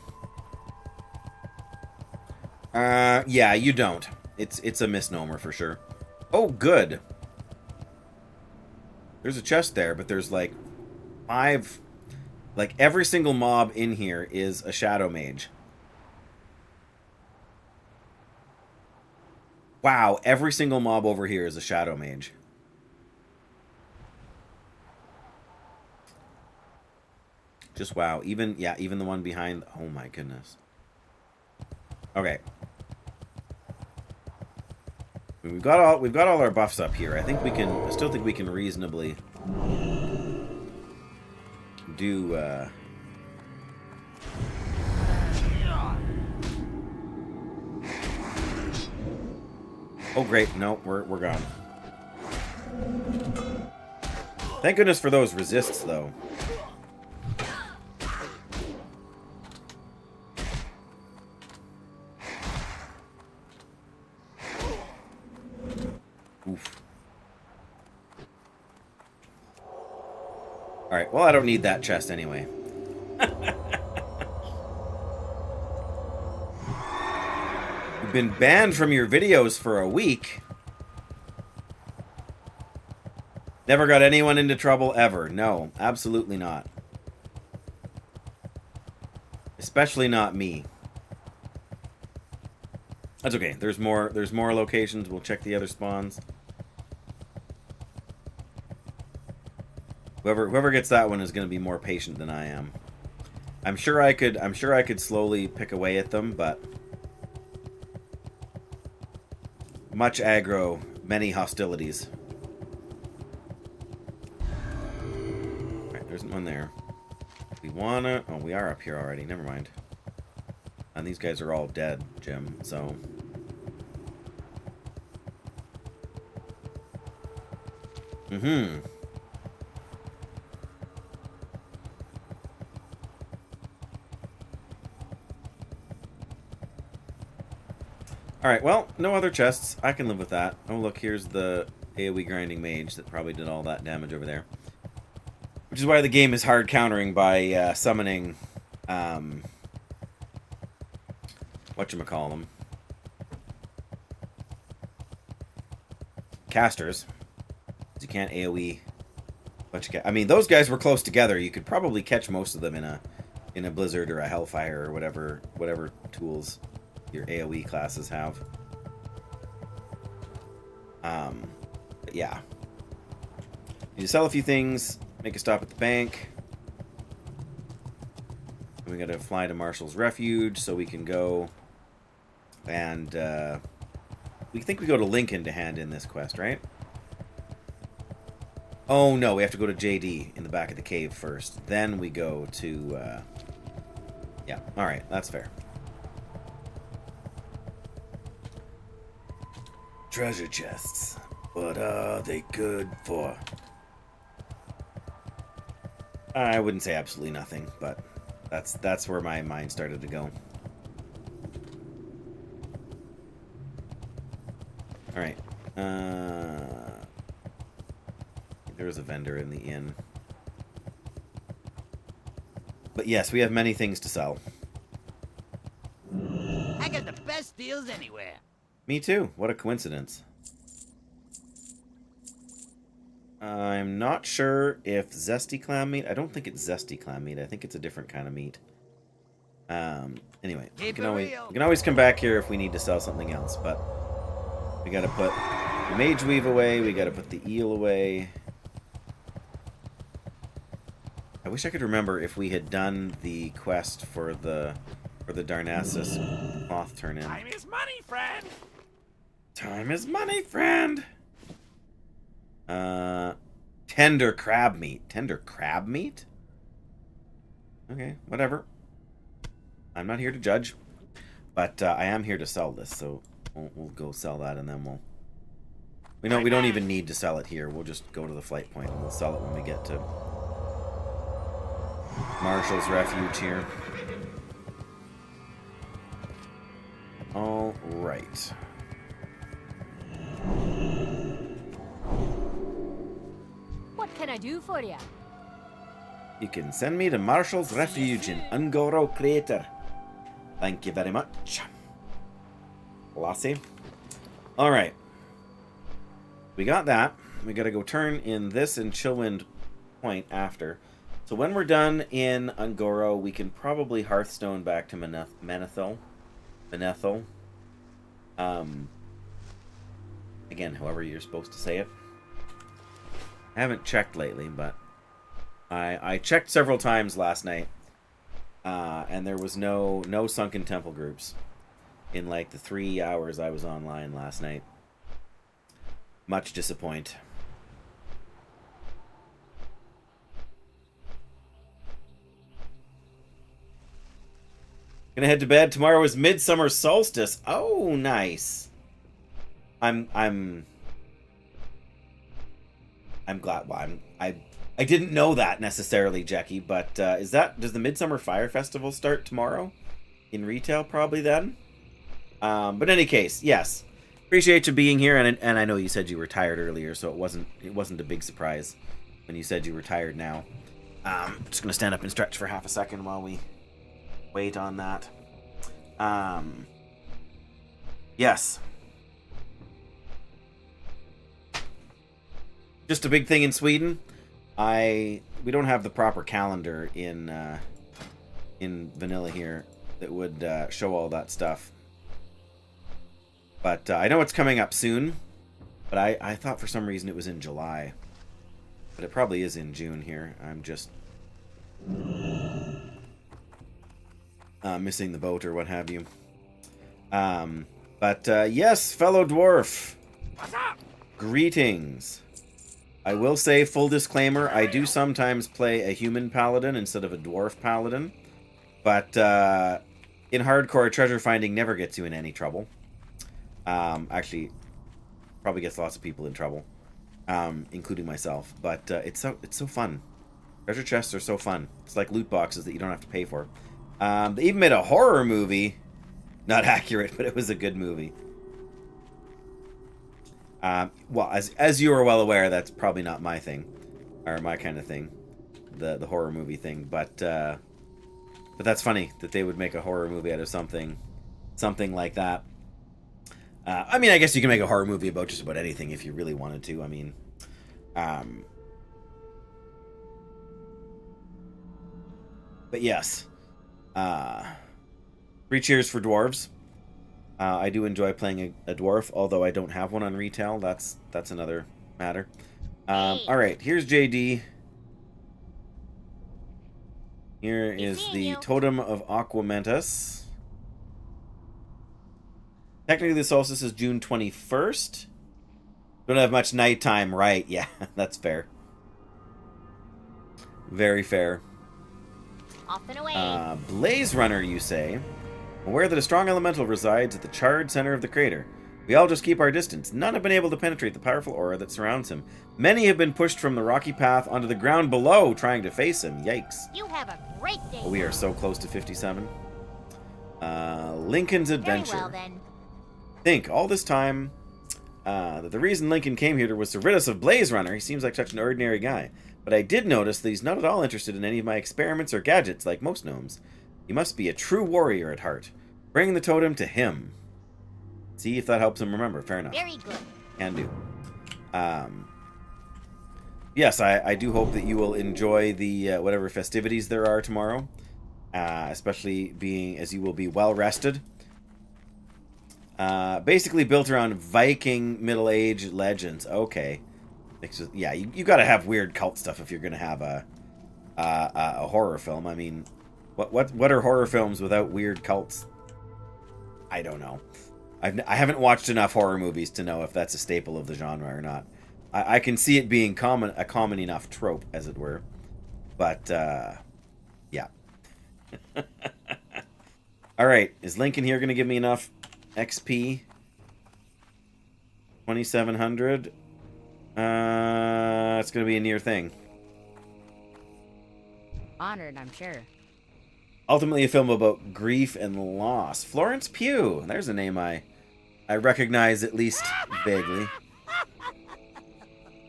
yeah, you don't. It's a misnomer for sure. Oh, good. There's a chest there, but there's like 5... Like, every single mob in here is a shadow mage. Wow, every single mob over here is a shadow mage. Just wow. Even, yeah, even the one behind... Oh my goodness. Okay. We've got all our buffs up here. I still think we can reasonably do Oh great, no, we're gone. Thank goodness for those resists though. Oof. Alright, well I don't need that chest anyway. You've been banned from your videos for a week. Never got anyone into trouble ever. No, absolutely not. Especially not me. That's okay. There's more locations. We'll check the other spawns. Whoever gets that one is going to be more patient than I am. I'm sure I could slowly pick away at them, but much aggro, many hostilities. Alright, there isn't one there. We wanna... Oh, we are up here already. Never mind. And these guys are all dead, Jim, so... Mm-hmm. Alright, well, no other chests. I can live with that. Oh, look, here's the AoE grinding mage that probably did all that damage over there. Which is why the game is hard countering by summoning, whatchamacallem, casters. You can't AoE. I mean, those guys were close together. You could probably catch most of them in a blizzard or a hellfire or whatever tools your AoE classes have. But yeah. You sell a few things, make a stop at the bank. We gotta fly to Marshall's Refuge so we can go and we think we go to Lincoln to hand in this quest, right? Oh no, we have to go to JD in the back of the cave first. Then we go to yeah, alright, that's fair. Treasure chests. What are they good for? I wouldn't say absolutely nothing, but that's where my mind started to go. Alright. There was a vendor in the inn. But yes, we have many things to sell. I got the best deals anywhere. Me too. What a coincidence. I'm not sure if zesty clam meat... I don't think it's zesty clam meat. I think it's a different kind of meat. Anyway, we can always come back here if we need to sell something else, but we gotta put the mage weave away, we gotta put the eel away. I wish I could remember if we had done the quest for the Darnassus cloth turn-in. Time is money, friend! Time is money, friend! Tender crab meat. Tender crab meat? Okay, whatever. I'm not here to judge. But I am here to sell this, so we'll go sell that and then we don't even need to sell it here. We'll just go to the flight point and we'll sell it when we get to Marshall's Refuge here. All right. What can I do for you? You can send me to Marshall's Refuge in Ungoro Crater. Thank you very much. Lassie. Alright. We got that. We gotta go turn in this in Chillwind Point after. So when we're done in Ungoro, we can probably Hearthstone back to Menethil. Again, however you're supposed to say it. I haven't checked lately, but I checked several times last night, and there was no Sunken Temple groups in like the 3 hours I was online last night. Much disappoint. Gonna head to bed. Tomorrow is Midsummer Solstice. Oh, nice. I'm glad. Well, I didn't know that necessarily, Jackie, but does the Midsummer Fire Festival start tomorrow? In retail, probably then. But in any case, yes. Appreciate you being here, and I know you said you were tired earlier, so it wasn't a big surprise when you said you were tired now. Just gonna stand up and stretch for half a second while we wait on that. Yes. Just a big thing in Sweden. We don't have the proper calendar in vanilla here that would show all that stuff. But I know it's coming up soon. But I thought for some reason it was in July. But it probably is in June here. I'm just missing the boat or what have you. But yes, fellow dwarf. What's up? Greetings. I will say, full disclaimer, I do sometimes play a human paladin instead of a dwarf paladin. But in hardcore, treasure finding never gets you in any trouble. Actually, probably gets lots of people in trouble, including myself. But it's so fun. Treasure chests are so fun. It's like loot boxes that you don't have to pay for. They even made a horror movie. Not accurate, but it was a good movie. Well, as you are well aware, that's probably not my thing, or my kind of thing, the horror movie thing. But that's funny that they would make a horror movie out of something like that. I mean, I guess you can make a horror movie about just about anything if you really wanted to. I mean, but yes, 3 cheers for dwarves. I do enjoy playing a dwarf, although I don't have one on retail. That's another matter. All right, here's JD. Here is the Totem of Aquamentas. Technically, the solstice is June 21st. Don't have much nighttime, right? Yeah, that's fair. Very fair. Off and away. Blaze Runner, you say? Aware that a strong elemental resides at the charred center of the crater. We all just keep our distance. None have been able to penetrate the powerful aura that surrounds him. Many have been pushed from the rocky path onto the ground below, trying to face him. Yikes. You have a great day. We are so close to 57. Lincoln's Adventure. Very well, then. Think, all this time, that the reason Lincoln came here was to rid us of Blaze Runner. He seems like such an ordinary guy. But I did notice that he's not at all interested in any of my experiments or gadgets like most gnomes. He must be a true warrior at heart. Bring the totem to him. See if that helps him remember. Fair enough. Very good. Can do. Yes, I do hope that you will enjoy the whatever festivities there are tomorrow. Especially being as you will be well rested. Basically built around Viking Middle Age legends. Okay. Yeah, you got to have weird cult stuff if you're going to have a horror film. I mean, what are horror films without weird cults? I don't know. I haven't watched enough horror movies to know if that's a staple of the genre or not. I can see it being a common enough trope, as it were. But, yeah. Alright, is Lincoln here going to give me enough XP? 2,700. It's going to be a near thing. Honored, I'm sure. Ultimately a film about grief and loss. Florence Pugh. There's a name I recognize at least vaguely.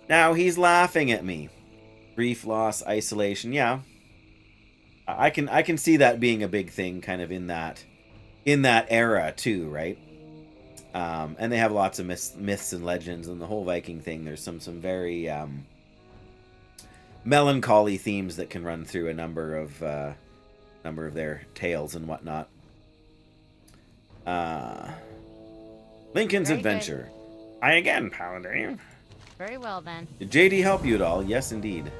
Now he's laughing at me. Grief, loss, isolation. Yeah. I can see that being a big thing kind of in that era too, right? And they have lots of myths and legends, and the whole Viking thing. There's some very melancholy themes that can run through a number of their tales and whatnot. Lincoln's Very Adventure. I again, Paladin. Very well, then. Did JD help you at all? Yes, indeed.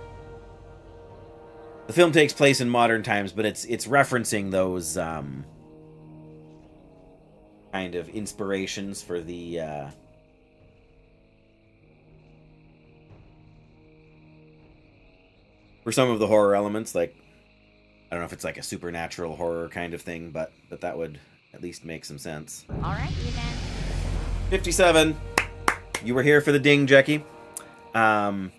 The film takes place in modern times, but it's referencing those kind of inspirations for the for some of the horror elements. Like, I don't know if it's like a supernatural horror kind of thing, but that would at least make some sense. All right, you then. 57. You were here for the ding, Jackie. So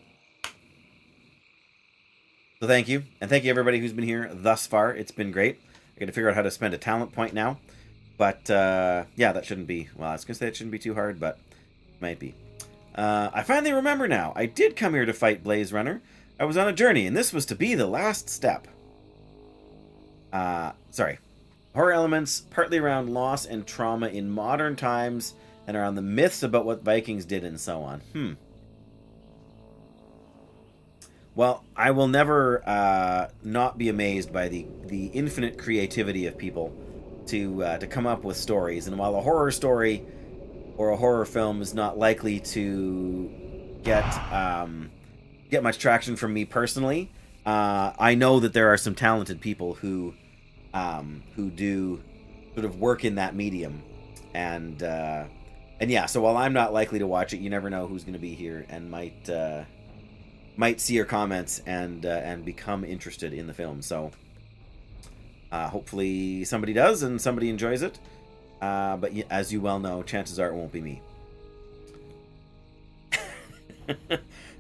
thank you. And thank you everybody who's been here thus far. It's been great. I got to figure out how to spend a talent point now. But, yeah, that shouldn't be... Well, I was going to say it shouldn't be too hard, but it might be. I finally remember now. I did come here to fight Blaze Runner. I was on a journey, and this was to be the last step. Sorry. Horror elements, partly around loss and trauma in modern times, and around the myths about what Vikings did and so on. Well, I will never not be amazed by the infinite creativity of people to come up with stories. And while a horror story or a horror film is not likely to get much traction from me personally, I know that there are some talented people who do sort of work in that medium, and yeah. So while I'm not likely to watch it, you never know who's going to be here and might see your comments and become interested in the film. So hopefully somebody does and somebody enjoys it. But as you well know, chances are it won't be me.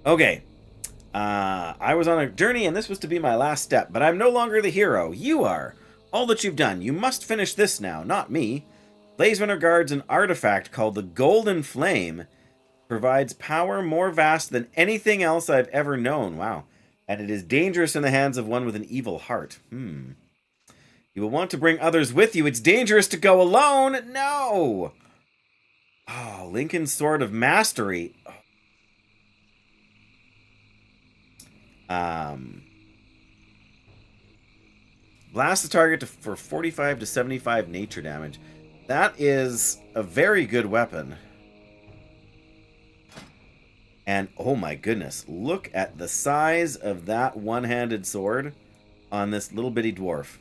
Okay. I was on a journey and this was to be my last step, but I'm no longer the hero. You are. All that you've done. You must finish this now, not me. Blaze Runner guards an artifact called the Golden Flame, Provides power more vast than anything else I've ever known. Wow. And it is dangerous in the hands of one with an evil heart. You will want to bring others with you. It's dangerous to go alone. No. Oh, Lincoln's Sword of Mastery. Blast the target for 45 to 75 nature damage. That is a very good weapon. And oh my goodness, look at the size of that one-handed sword on this little bitty dwarf.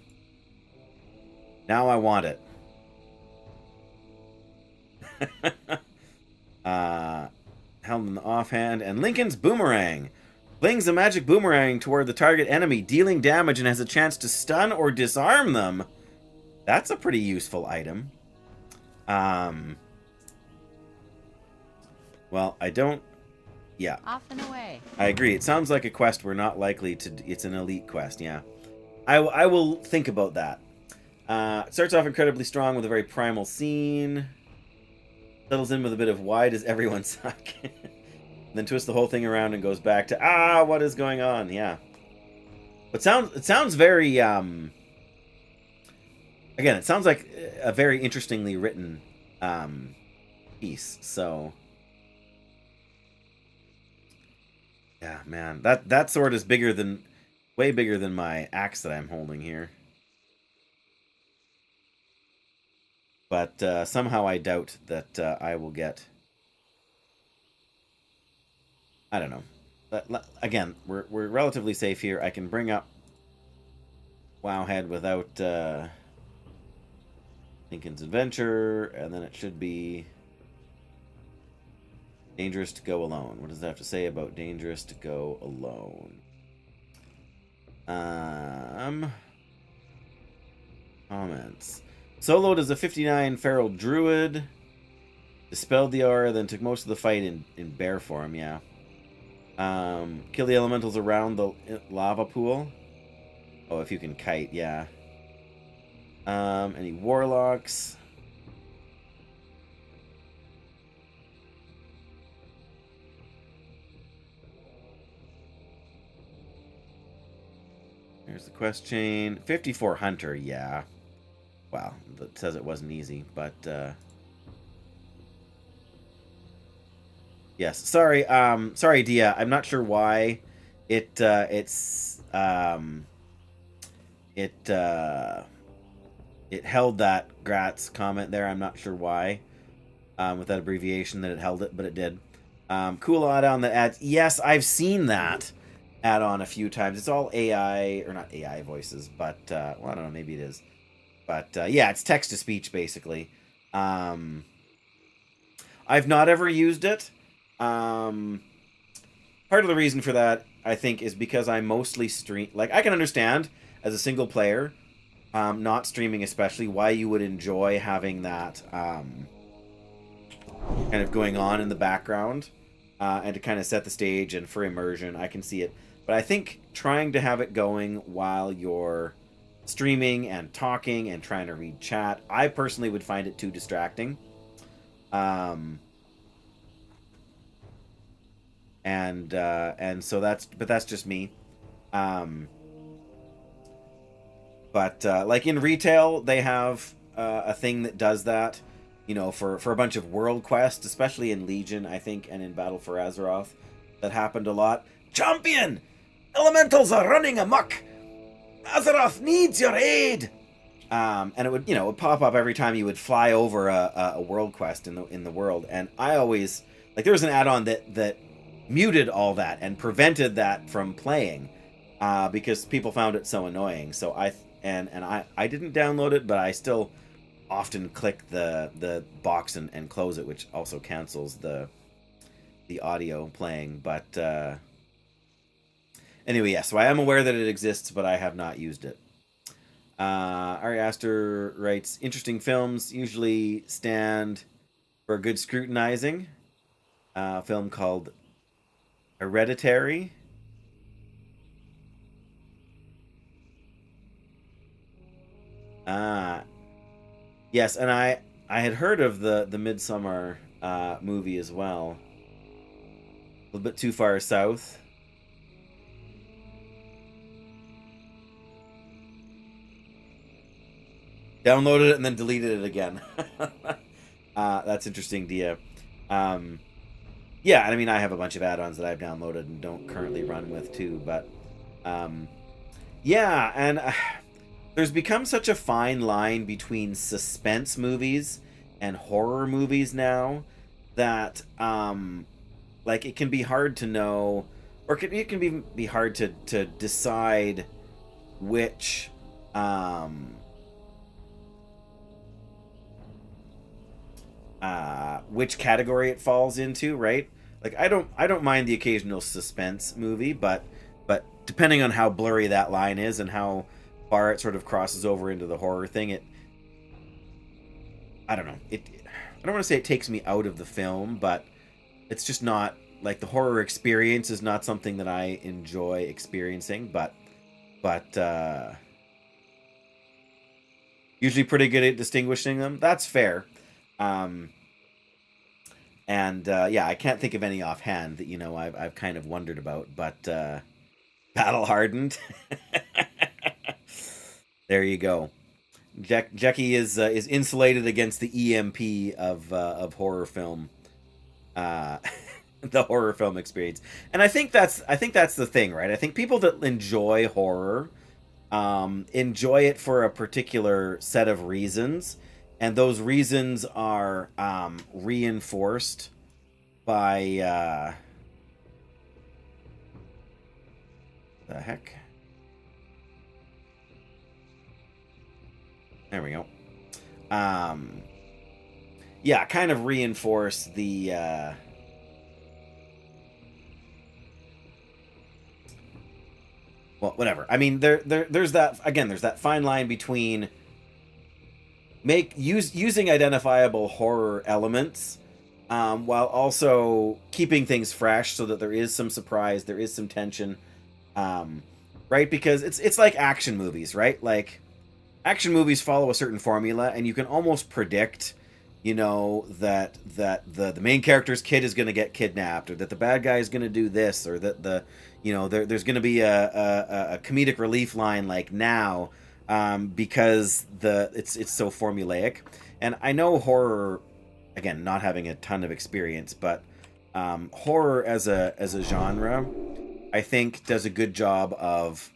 Now I want it. Held in the offhand. And Lincoln's Boomerang. Flings a magic boomerang toward the target enemy, dealing damage and has a chance to stun or disarm them. That's a pretty useful item. Well, I don't... Yeah. Off and away. I agree. It sounds like a quest we're not likely to... It's an elite quest, yeah. I will think about that. It starts off incredibly strong with a very primal scene. Settles in with a bit of why does everyone suck? Then twists the whole thing around and goes back to, what is going on? Yeah. But it sounds very, again, it sounds like a very interestingly written piece. So, yeah, man, that sword is way bigger than my axe that I'm holding here. But somehow I doubt that I will get... I don't know. Again, we're relatively safe here. I can bring up Wowhead without Lincoln's Adventure, and then it should be dangerous to go alone. What does that have to say about dangerous to go alone? Comments. Soloed as a 59 feral druid. Dispelled the aura, then took most of the fight in bear form, yeah. Kill the elementals around the lava pool. Oh, if you can kite, yeah. Any warlocks? There's the quest chain. 54 hunter, yeah. Wow, that says it wasn't easy, but yes. Sorry, sorry, Dia. I'm not sure why it held that Gratz comment there. I'm not sure why. With that abbreviation that it held it, but it did. Cool add-on that adds. Yes, I've seen that add-on a few times. It's all AI, or not AI voices, but well, I don't know. Maybe it is. But yeah, it's text-to-speech basically. I've not ever used it. Part of the reason for that, I think, is because I mostly stream. Like, I can understand as a single player, not streaming especially, why you would enjoy having that kind of going on in the background, and to kind of set the stage and for immersion. I can see it, but I think trying to have it going while you're streaming and talking and trying to read chat, I personally would find it too distracting. And so that's just me. Like in retail, they have a thing that does that, you know, for a bunch of world quests, especially in Legion, I think, and in Battle for Azeroth, that happened a lot. Champion! Elementals are running amok! Azeroth needs your aid! And it would, you know, it would pop up every time you would fly over a world quest in the world. And I always, like, there was an add-on that muted all that and prevented that from playing, because people found it so annoying. So I didn't download it, but I still often click the box and close it, which also cancels the audio playing. But anyway, yeah, so I am aware that it exists, but I have not used it. Ari Aster writes, interesting films usually stand for a good scrutinizing. A film called Hereditary. Yes, and I had heard of the Midsummer movie as well. little bit too far south. Downloaded it and then deleted it again. That's interesting, Dia. Yeah, I mean, I have a bunch of add-ons that I've downloaded and don't currently run with too, but yeah, and there's become such a fine line between suspense movies and horror movies now that like it can be hard to know, or it can be hard to decide which which category it falls into, right? Like I don't mind the occasional suspense movie, but depending on how blurry that line is and how far it sort of crosses over into the horror thing, I don't know. I don't want to say it takes me out of the film, but it's just not like the horror experience is not something that I enjoy experiencing, but usually pretty good at distinguishing them. That's fair. Yeah, I can't think of any offhand that, I've kind of wondered about, but Battle Hardened. There you go. Jackie is insulated against the EMP of horror film, the horror film experience, and I think that's the thing, right? I think people that enjoy horror enjoy it for a particular set of reasons, and those reasons are reinforced by the heck. There we go. Yeah, kind of reinforce the well, whatever. I mean, there's that fine line between using identifiable horror elements while also keeping things fresh so that there is some surprise, there is some tension, right? Because it's like action movies, right? Like action movies follow a certain formula, and you can almost predict, that the main character's kid is going to get kidnapped, or that the bad guy is going to do this, or that there's going to be a comedic relief line like now, because it's so formulaic. And I know horror, again, not having a ton of experience, but horror as a genre, I think does a good job of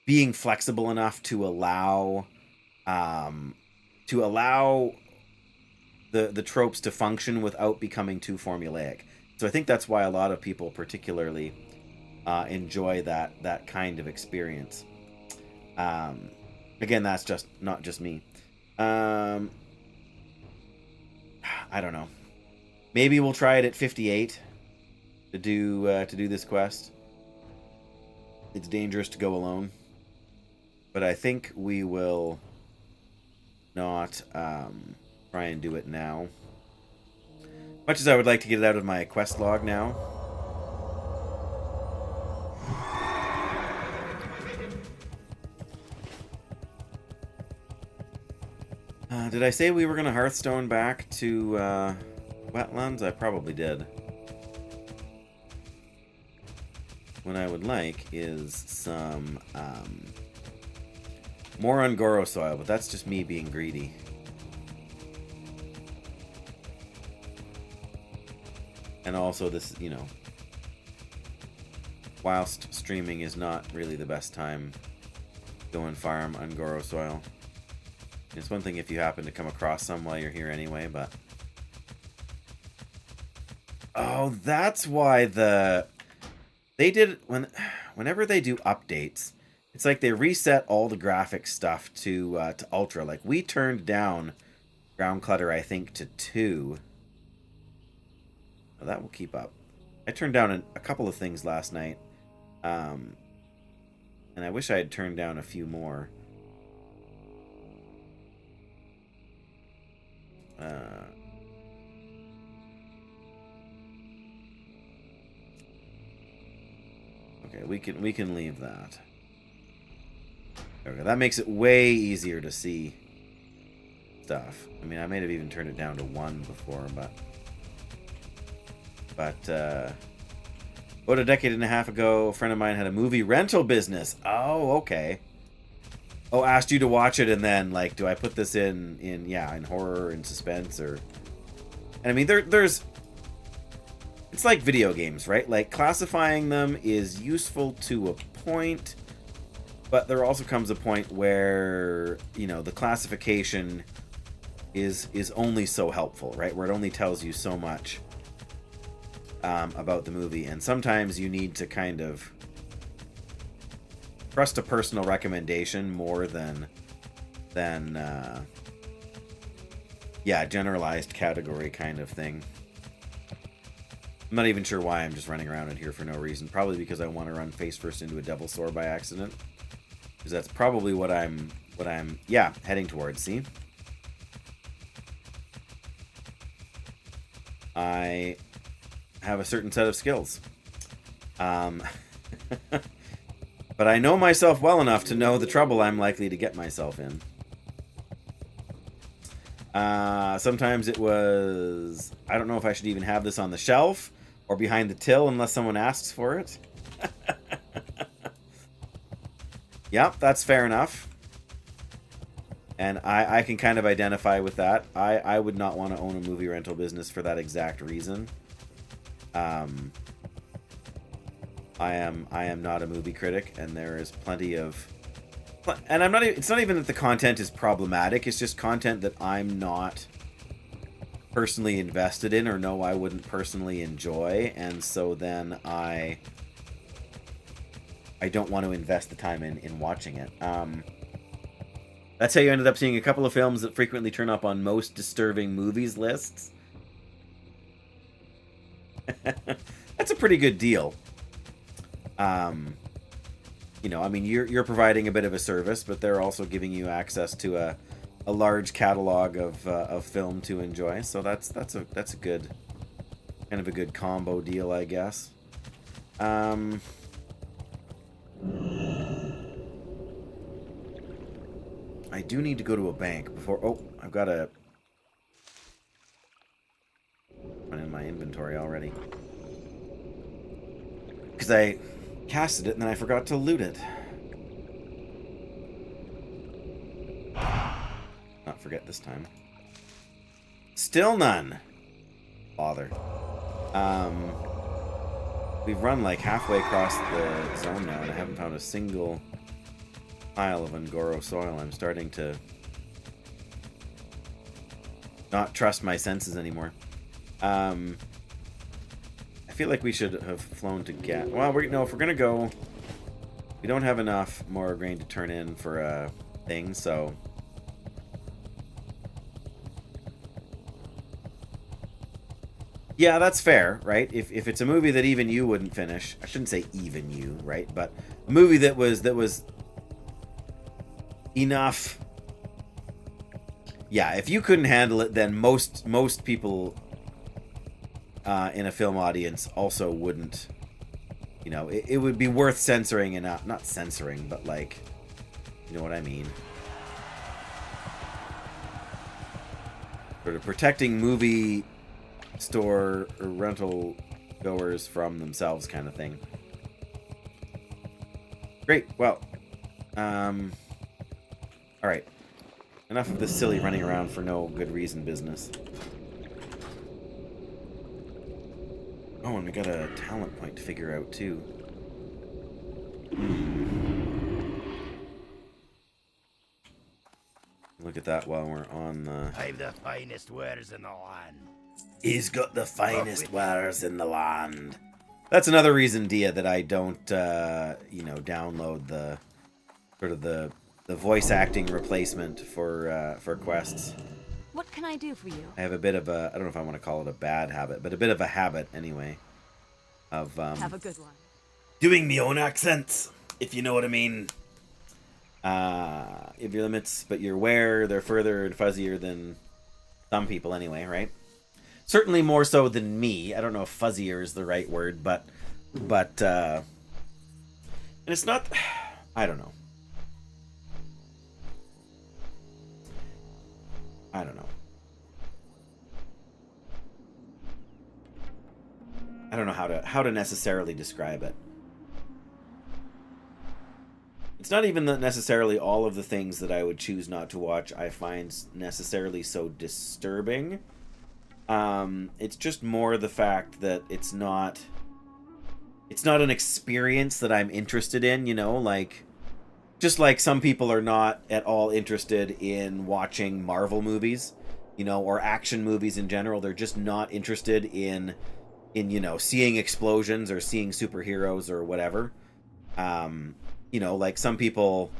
being flexible enough to allow the tropes to function without becoming too formulaic. So I think that's why a lot of people particularly enjoy that kind of experience. Again, that's just not just me. I don't know. Maybe we'll try it at 58 to do this quest. It's dangerous to go alone, but I think we will not try and do it now. Much as I would like to get it out of my quest log now. Did I say we were going to Hearthstone back to Wetlands? I probably did. What I would like is some more Ungoro soil, but that's just me being greedy. And also this, whilst streaming is not really the best time to go and farm Ungoro soil. It's one thing if you happen to come across some while you're here anyway, but... Oh, that's why they did... Whenever they do updates, it's like they reset all the graphic stuff to Ultra. Like, we turned down ground clutter, I think, to 2. Oh, that will keep up. I turned down a couple of things last night. And I wish I had turned down a few more. Okay, we can leave that. Okay, that makes it way easier to see stuff. I mean, I may have even turned it down to 1 before, but About a decade and a half ago, a friend of mine had a movie rental business. Oh, okay. Oh, asked you to watch it, and then, like, do I put this in horror and suspense, or... And I mean, there's... It's like video games, right? Like, classifying them is useful to a point, but there also comes a point where, you know, the classification is only so helpful, right? Where it only tells you so much about the movie, and sometimes you need to kind of trust a personal recommendation more than generalized category kind of thing. I'm not even sure why I'm just running around in here for no reason. Probably because I want to run face first into a devil sword by accident. Because that's probably what I'm heading towards. See? I have a certain set of skills. But I know myself well enough to know the trouble I'm likely to get myself in. Sometimes it was... I don't know if I should even have this on the shelf or behind the till unless someone asks for it. Yep, that's fair enough. And I can kind of identify with that. I would not want to own a movie rental business for that exact reason. I am not a movie critic, and there is plenty of... And I'm not. It's not even that the content is problematic. It's just content that I'm not personally invested in, or know I wouldn't personally enjoy, and so then I don't want to invest the time in watching it. That's how you ended up seeing a couple of films that frequently turn up on most disturbing movies lists. That's a pretty good deal. You know, I mean, you're providing a bit of a service, but they're also giving you access to a large catalog of film to enjoy. So that's a good, kind of a good combo deal, I guess. I do need to go to a bank before... Oh, I've got one in my inventory already. Because I casted it and then I forgot to loot it. Not forget this time. Still none. Bother. We've run like halfway across the zone now and I haven't found a single pile of Ngoro soil. I'm starting to not trust my senses anymore. I feel like we should have flown to get... Well, if we're gonna go, we don't have enough more grain to turn in for a thing, so... Yeah, that's fair, right? If it's a movie that even you wouldn't finish, I shouldn't say even you, right? But a movie that was enough. Yeah, if you couldn't handle it, then most people in a film audience also wouldn't. You know, it would be worth censoring and not censoring, but like, you know what I mean. Sort of protecting movie store or rental goers from themselves, kind of thing. Great. Well, all right. Enough of this silly running around for no good reason business. Oh, and we got a talent point to figure out too. Look at that while we're on the... I've the finest wares in the land. He's got the finest wares in the land. That's another reason, Dia, that I don't, you know, download the sort of the voice acting replacement for quests. What can I do for you? I have a bit of a, I don't know if I want to call it a bad habit, but a bit of a habit anyway, of Have a good one. doing my own accents, if you know what I mean. If your limits, but you're aware they're further and fuzzier than some people anyway, right? Certainly more so than me. I don't know if fuzzier is the right word, but and it's not, I don't know. I don't know how to necessarily describe it. It's not even that necessarily all of the things that I would choose not to watch I find necessarily so disturbing. It's just more the fact that it's not an experience that I'm interested in, you know, like, just like some people are not at all interested in watching Marvel movies, you know, or action movies in general. They're just not interested in you know, seeing explosions or seeing superheroes or whatever. You know, like some people,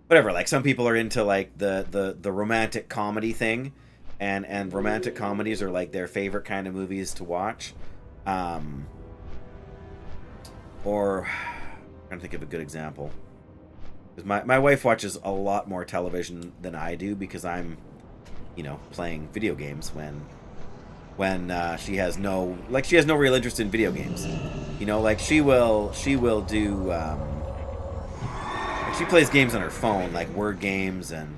whatever, like some people are into like the romantic comedy thing, and romantic comedies are like their favorite kind of movies to watch. Or I'm trying to think of a good example. Because my wife watches a lot more television than I do because I'm, you know, playing video games when she has no real interest in video games. You know, like she will do she plays games on her phone, like word games and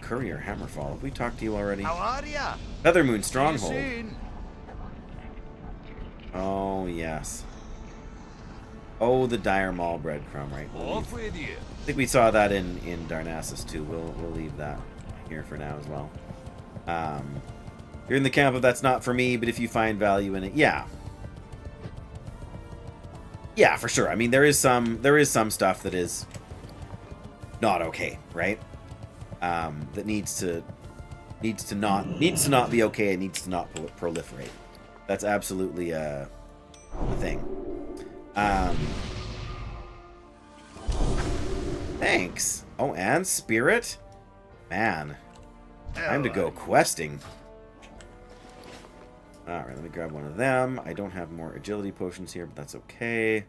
Courier Hammerfall. Have we talked to you already? How are ya? Feathermoon See you Stronghold. soon. Oh yes. Oh, the Dire Maul breadcrumb, right? Off with you. I think we saw that in Darnassus too. We'll leave that here for now as well. You're in the camp of that's not for me, but if you find value in it, yeah. Yeah, for sure. I mean, there is some stuff that is not okay, right? That needs to not be okay. It needs to not proliferate. That's absolutely a thing. Thanks. Oh, and Spirit? Man. Time to go questing. Alright, let me grab one of them. I don't have more agility potions here, but that's okay.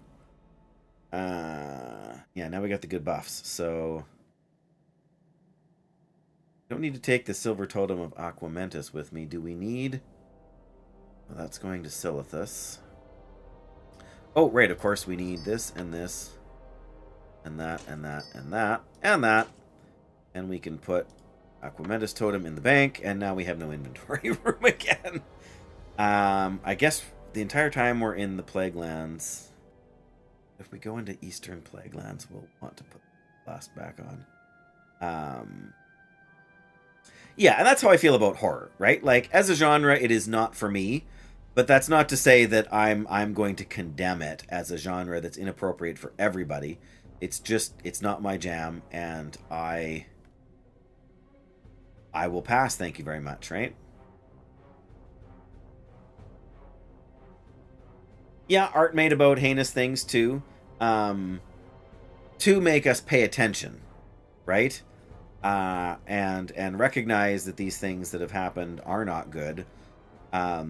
Yeah, now we got the good buffs, so... Don't need to take the Silver Totem of Aquamentas with me. Do we need... Well, that's going to Silithus. Oh, right, of course we need this and this. And that, and that, and that, and that. And we can put Aquamentas Totem in the bank, and now we have no inventory room again. I guess the entire time we're in the Plaguelands, if we go into Eastern Plaguelands, we'll want to put the blast back on. Yeah, and that's how I feel about horror, right? Like, as a genre, it is not for me, but that's not to say that I'm going to condemn it as a genre that's inappropriate for everybody. It's just, it's not my jam, and I will pass, thank you very much, right? Yeah, art made about heinous things too, to make us pay attention, right? And recognize that these things that have happened are not good. Yeah,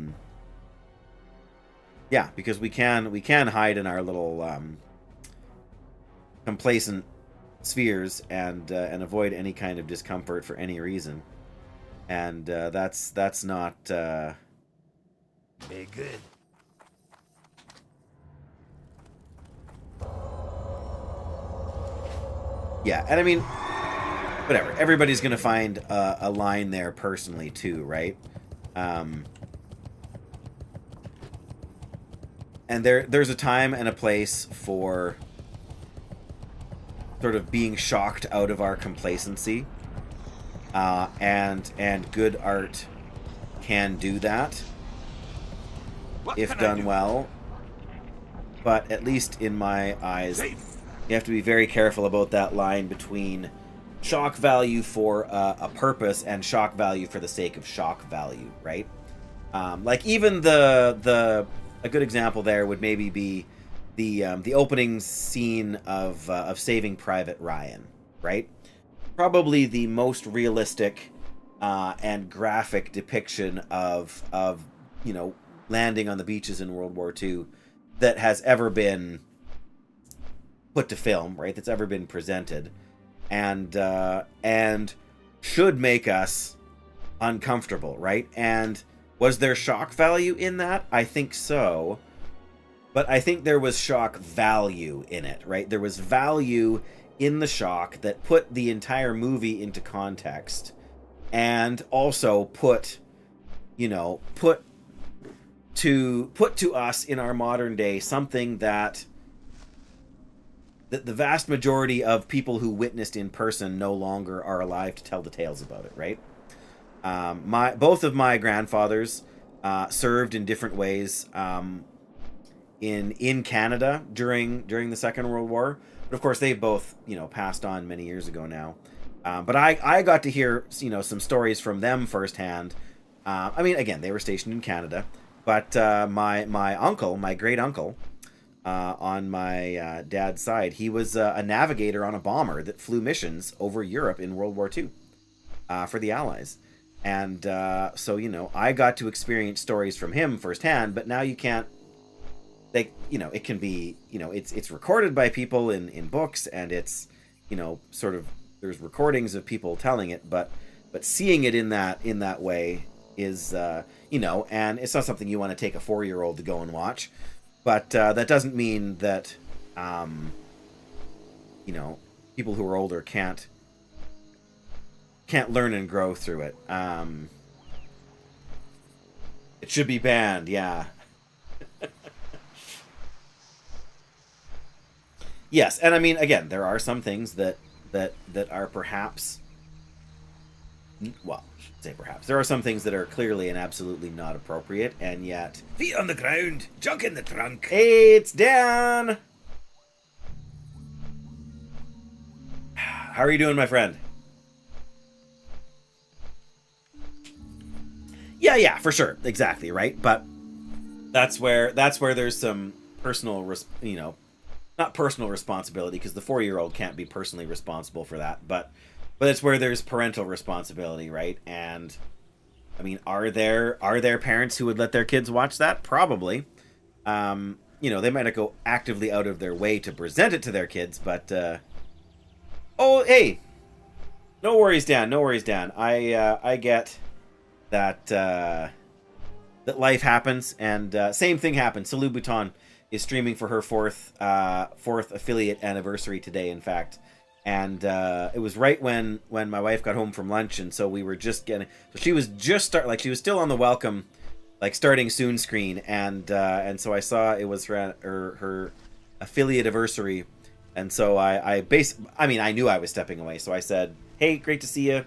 because we can hide in our little complacent spheres and avoid any kind of discomfort for any reason, and that's not Be good. Yeah, and I mean, whatever. Everybody's gonna find a line there personally too, right? And there's a time and a place for sort of being shocked out of our complacency, and good art can do that if done well. But at least in my eyes, you have to be very careful about that line between shock value for a purpose and shock value for the sake of shock value, right? Like even a good example there would maybe be the opening scene of Saving Private Ryan, right? Probably the most realistic and graphic depiction of you know, landing on the beaches in World War II that has ever been put to film, right? That's ever been presented, and should make us uncomfortable, right? And was there shock value in that? I think so, but I think there was shock value in it, right? There was value in the shock that put the entire movie into context, and also put to put to us in our modern day something that the vast majority of people who witnessed in person no longer are alive to tell the tales about it, right? Both of my grandfathers served in different ways in Canada during the Second World War. But of course, they've both, passed on many years ago now. But I got to hear, some stories from them firsthand. I mean, again, they were stationed in Canada. But my uncle, my great uncle, on my dad's side, he was a navigator on a bomber that flew missions over Europe in World War II for the Allies. And so, I got to experience stories from him firsthand, but now you can't, it can be, it's recorded by people in books, and it's, sort of, there's recordings of people telling it, but seeing it in that way is, and it's not something you want to take a 4-year-old to go and watch, but that doesn't mean that, people who are older can't learn and grow through it. It should be banned, yeah. Yes, and I mean, again, there are some things that are perhaps, well, I should say perhaps, there are some things that are clearly and absolutely not appropriate, and yet... Feet on the ground, junk in the trunk. Hey, it's Dan! How are you doing, my friend? Yeah, for sure, exactly, right? But that's where there's some personal, not personal responsibility, because the 4-year-old can't be personally responsible for that, but it's where there's parental responsibility, right? And I mean, are there parents who would let their kids watch that? Probably. They might not go actively out of their way to present it to their kids, but oh, hey, no worries, Dan. I get that that life happens, and same thing happened. Salut Bouton is streaming for her fourth affiliate anniversary today, in fact, and it was right when my wife got home from lunch, and so we were just getting. So she was just she was still on the welcome, starting soon screen, and so I saw it was her affiliate anniversary, and so I knew I was stepping away, so I said, "Hey, great to see you.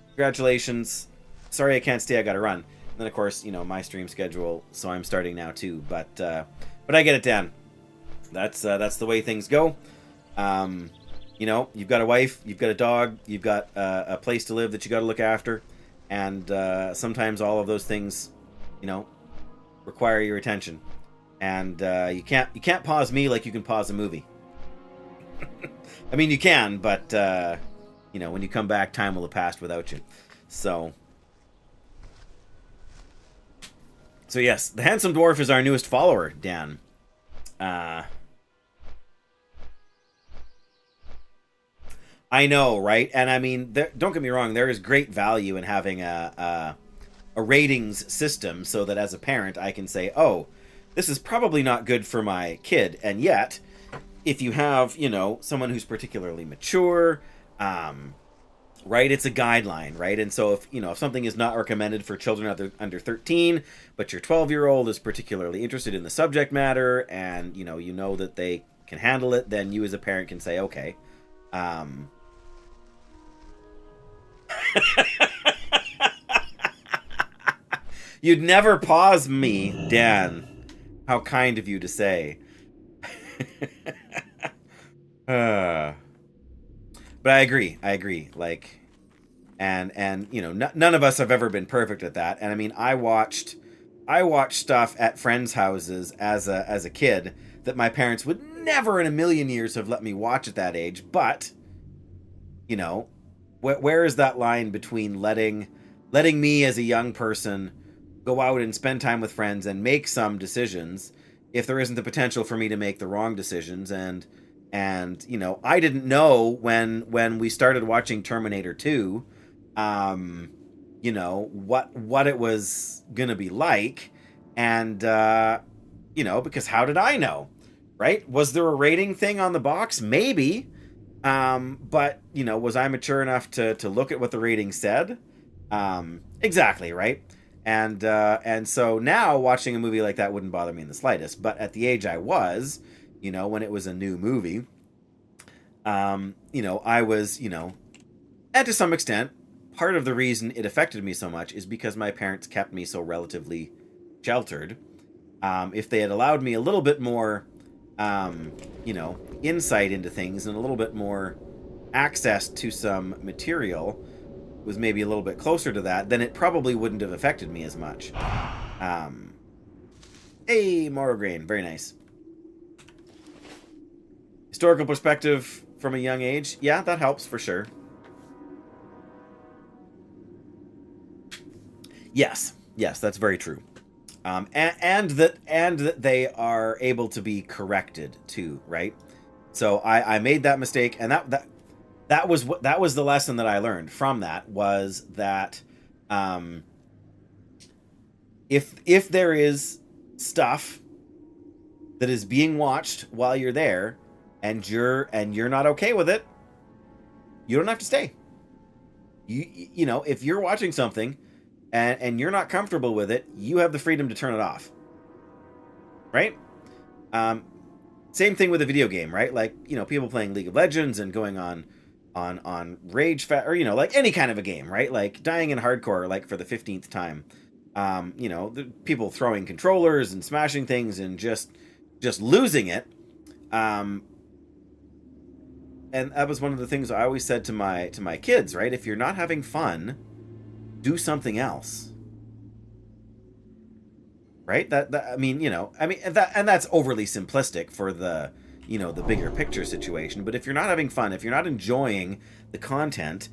Congratulations. Sorry I can't stay. I got to run." And then of course, my stream schedule, so I'm starting now too, but I get it, Dan. That's the way things go. You've got a wife, you've got a dog, you've got a place to live that you got to look after, and sometimes all of those things, require your attention. And you can't pause me like you can pause a movie. I mean, you can, but when you come back, time will have passed without you. So yes, the Handsome Dwarf is our newest follower, Dan. I know, right? And I mean, don't get me wrong, there is great value in having a ratings system so that as a parent I can say, oh, this is probably not good for my kid. And yet, if you have, someone who's particularly mature, right, it's a guideline, right? And so if something is not recommended for children under 13, but your 12-year-old is particularly interested in the subject matter, and you know that they can handle it, then you as a parent can say, okay. You'd never pause me, Dan. How kind of you to say. But I agree. And none of us have ever been perfect at that. And I mean, I watched stuff at friends' houses as a kid that my parents would never in a million years have let me watch at that age. But where is that line between letting me as a young person go out and spend time with friends and make some decisions if there isn't the potential for me to make the wrong decisions? And I didn't know when we started watching Terminator 2, what it was gonna be like, and because how did I know, right? Was there a rating thing on the box? Maybe, but was I mature enough to look at what the rating said? Exactly, right? And so now watching a movie like that wouldn't bother me in the slightest. But at the age I was, when it was a new movie, I was, and to some extent, part of the reason it affected me so much is because my parents kept me so relatively sheltered. If they had allowed me a little bit more, insight into things and a little bit more access to some material, was maybe a little bit closer to that, then it probably wouldn't have affected me as much. Hey, Morrograin, very nice. Historical perspective from a young age, yeah, that helps for sure. Yes, that's very true. And that they are able to be corrected too, right? So I made that mistake, and that was the lesson that I learned from that, was that if there is stuff that is being watched while you're there, and you're not okay with it, you don't have to stay. If you're watching something and you're not comfortable with it, you have the freedom to turn it off. Right? Same thing with a video game, right? Like, people playing League of Legends and going on Rage or like any kind of a game, right? Like dying in hardcore, like for the 15th time. The people throwing controllers and smashing things and just losing it. And that was one of the things I always said to my kids, right? If you're not having fun, do something else. Right? That's overly simplistic for the bigger picture situation. But if you're not having fun, if you're not enjoying the content,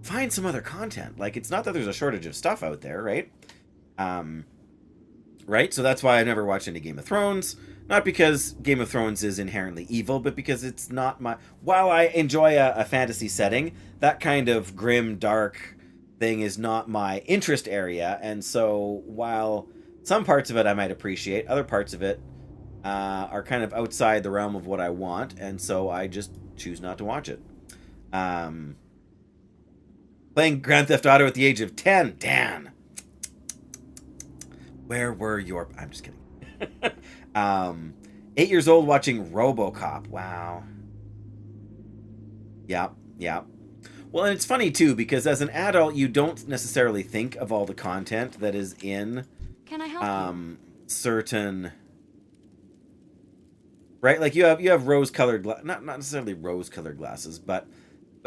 find some other content. Like, it's not that there's a shortage of stuff out there, right? Right? So that's why I've never watched any Game of Thrones. Not because Game of Thrones is inherently evil, but because it's not my... While I enjoy a fantasy setting, that kind of grim, dark thing is not my interest area. And so while some parts of it I might appreciate, other parts of it are kind of outside the realm of what I want, and so I just choose not to watch it. Playing Grand Theft Auto at the age of 10. Dan! Where were your... I'm just kidding. 8 years old watching RoboCop. Wow. Yeah. Well, and it's funny too, because as an adult, you don't necessarily think of all the content that is in Can I help you? certain... Right? Like you have rose-colored not necessarily rose-colored glasses, but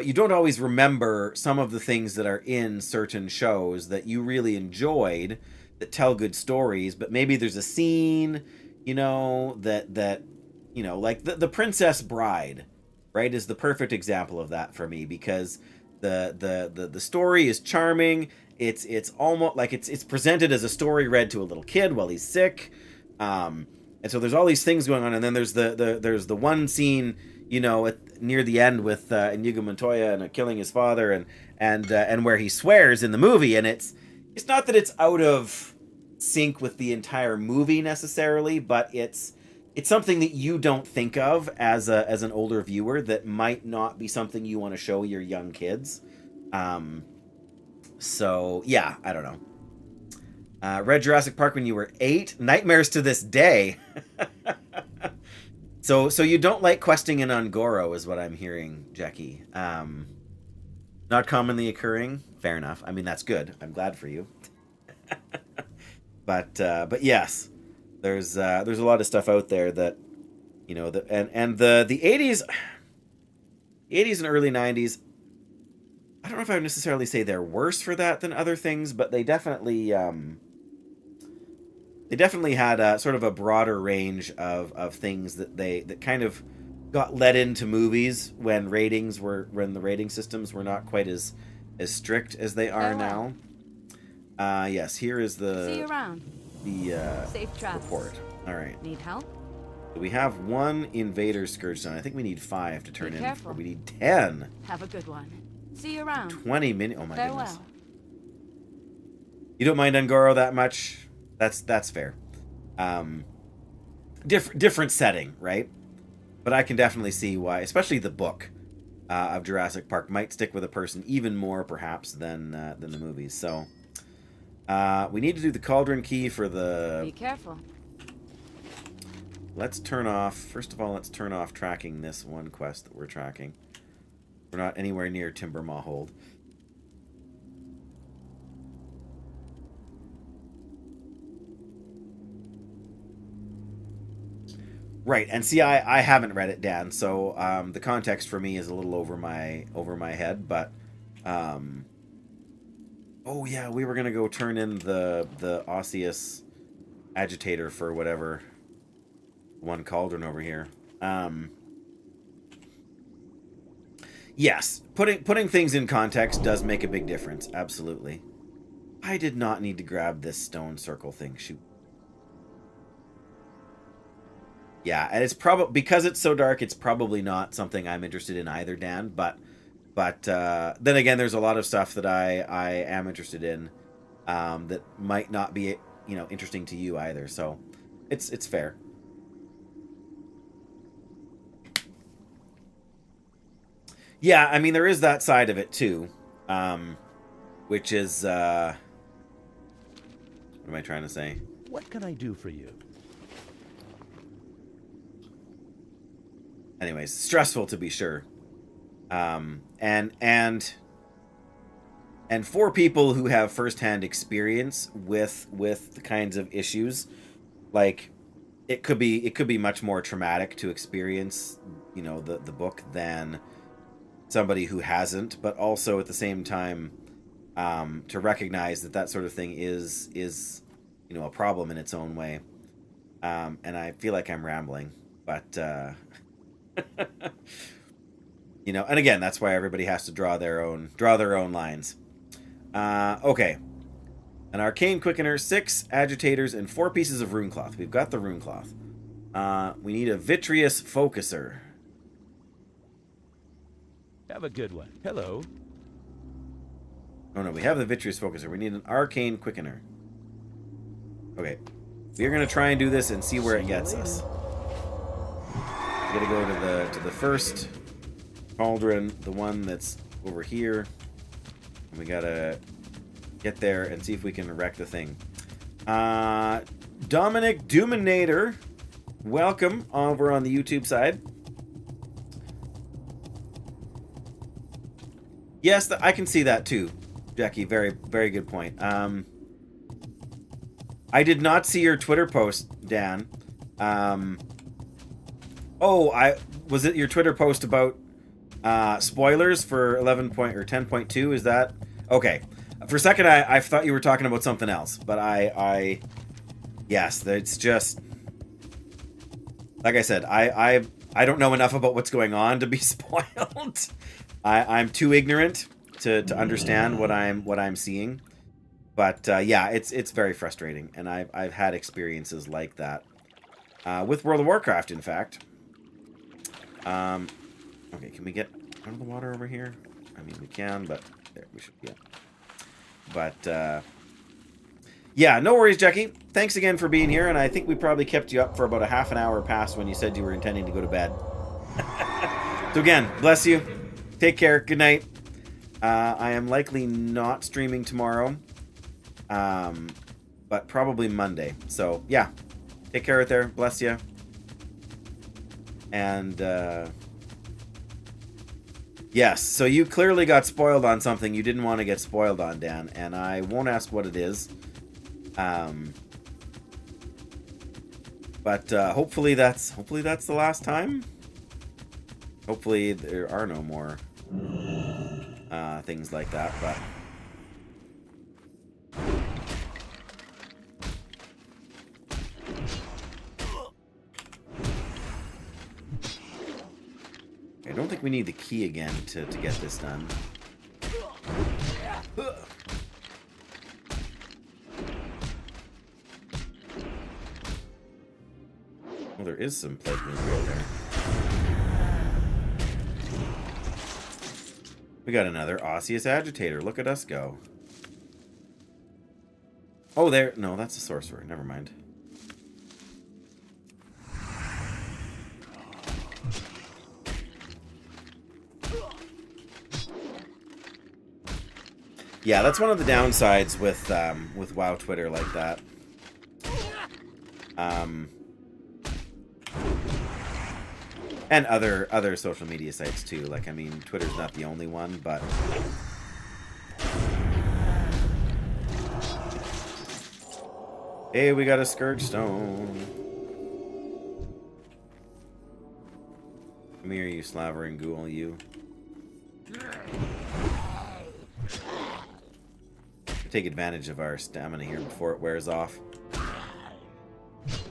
you don't always remember some of the things that are in certain shows that you really enjoyed, that tell good stories, but maybe there's a scene, that like the Princess Bride, right, is the perfect example of that for me, because the story is charming. It's almost like it's presented as a story read to a little kid while he's sick, and so there's all these things going on, and then there's the one scene, near the end with Inigo Montoya and killing his father, and where he swears in the movie, and it's not that it's out of sync with the entire movie necessarily, but it's something that you don't think of as an older viewer, that might not be something you want to show your young kids. So yeah, I don't know. Read Jurassic Park when you were 8. Nightmares to this day. So you don't like questing in Ungoro, is what I'm hearing, Jackie. Not commonly occurring. Fair enough. I mean, that's good. I'm glad for you. But yes, there's a lot of stuff out there that, the 80s, and early 90s. I don't know if I would necessarily say they're worse for that than other things, but they definitely had a sort of a broader range of things that kind of got let into movies when the rating systems were not quite as strict as they are now. Yes, here is See you around. the Safe travels. report. All right. Need help? We have 1 Invader Scourge Zone. I think we need 5 to turn Be in. careful. Or we need 10. Have a good one. See you around. 20 minutes. Oh my Farewell. goodness. You don't mind Ungoro that much? That's fair. Different setting, right? But I can definitely see why, especially the book of Jurassic Park might stick with a person even more, perhaps, than the movies. So, We need to do the cauldron key for Be the... careful. Let's turn off... First of all, let's turn off tracking this one quest that we're tracking. We're not anywhere near Timber Mahold. Right, and see, I haven't read it, Dan, so the context for me is a little over my head, but oh yeah, we were gonna go turn in the osseous agitator for whatever one cauldron over here. Yes, putting things in context does make a big difference, absolutely. I did not need to grab this stone circle thing, shoot. Yeah, and it's probably because it's so dark. It's probably not something I'm interested in either, Dan. But then again, there's a lot of stuff that I am interested in that might not be interesting to you either. So it's fair. Yeah, I mean there is that side of it too, which is what am I trying to say? What can I do for you? Anyways, stressful to be sure. And for people who have firsthand experience with the kinds of issues, like it could be much more traumatic to experience, the book than somebody who hasn't, but also at the same time to recognize that sort of thing is a problem in its own way. And I feel like I'm rambling, but and again, that's why everybody has to draw their own lines. Okay. An arcane quickener, 6 agitators, and 4 pieces of rune cloth. We've got the rune cloth. We need a vitreous focuser. Have a good one. Hello. Oh no, we have the vitreous focuser. We need an arcane quickener. Okay. We're gonna try and do this and see where it gets us. We gotta go to the first cauldron, the one that's over here, and we gotta get there and see if we can wreck the thing. Dominic Duminator, welcome over on the YouTube side. Yes, I can see that too, Jackie. Very, very good point. I did not see your Twitter post, Dan. Was it your Twitter post about spoilers for 11 point or 10.2? Is that okay? For a second, I thought you were talking about something else, but yes, it's just like I said. I don't know enough about what's going on to be spoiled. I'm too ignorant to understand what I'm seeing. But yeah, it's very frustrating, and I've had experiences like that with World of Warcraft, in fact. Okay, can we get out of the water over here? I mean, we can, but there we should be. But yeah, no worries, Jackie. Thanks again for being here, and I think we probably kept you up for about a half an hour past when you said you were intending to go to bed. So again, bless you. Take care. Good night. I am likely not streaming tomorrow. But probably Monday. So, yeah. Take care out there. Bless you. And, yes. So you clearly got spoiled on something you didn't want to get spoiled on, Dan. And I won't ask what it is. But, hopefully that's the last time. Hopefully there are no more, things like that, but... I don't think we need the key again to get this done. Well, there is some plague misery there. We got another osseous agitator. Look at us go. Oh, there. No, that's a sorcerer. Never mind. Yeah, that's one of the downsides with WoW Twitter like that. And other social media sites too. Like, I mean, Twitter's not the only one, but hey, we got a Scourge Stone. Come here, you slavering ghoul, you. Take advantage of our stamina here before it wears off.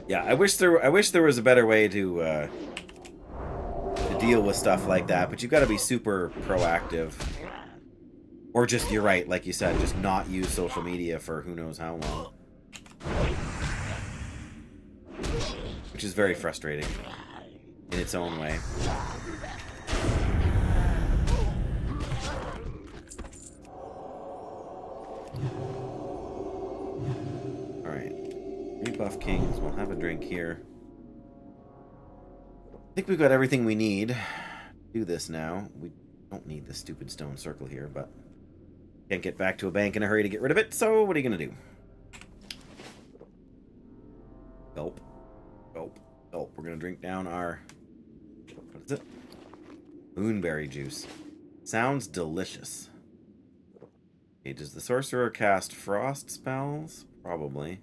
Yeah, I wish there was a better way to deal with stuff like that, but you've got to be super proactive. Or just, you're right, like you said, just not use social media for who knows how long. Which is very frustrating in its own way. Alright. Rebuff Kings. We'll have a drink here. I think we've got everything we need to do this now. We don't need this stupid stone circle here, but can't get back to a bank in a hurry to get rid of it, so what are you going to do? Gulp. Gulp. Gulp. We're going to drink down our... What is it? Moonberry juice. Sounds delicious. Okay, does the sorcerer cast frost spells? Probably.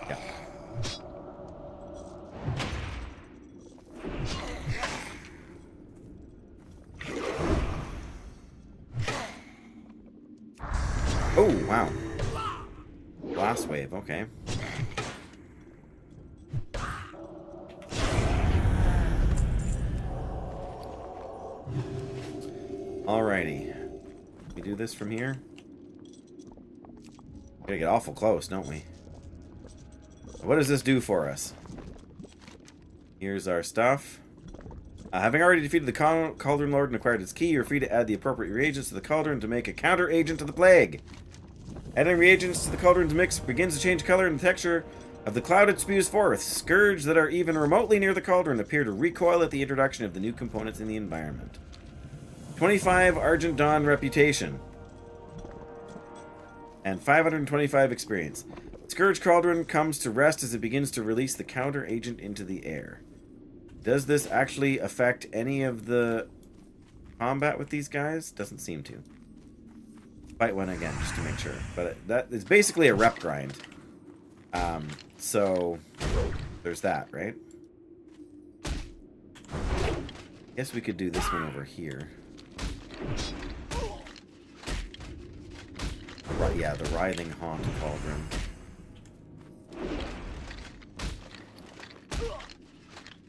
Yeah. Oh, wow. Blast wave, okay. Alrighty. We do this from here? Gotta get awful close, don't we? What does this do for us? Here's our stuff. Having already defeated the Cauldron Lord and acquired its key, you're free to add the appropriate reagents to the cauldron to make a counter agent to the plague. Adding reagents to the cauldron's mix begins to change color and the texture of the cloud it spews forth. Scourge that are even remotely near the cauldron appear to recoil at the introduction of the new components in the environment. 25 Argent Dawn reputation. And 525 experience. Scourge Cauldron comes to rest as it begins to release the counter agent into the air. Does this actually affect any of the combat with these guys? Doesn't seem to. Fight one again, just to make sure. But that is basically a rep grind. So, there's that, right? Guess we could do this one over here. Yeah, the Writhing Haunt Cauldron.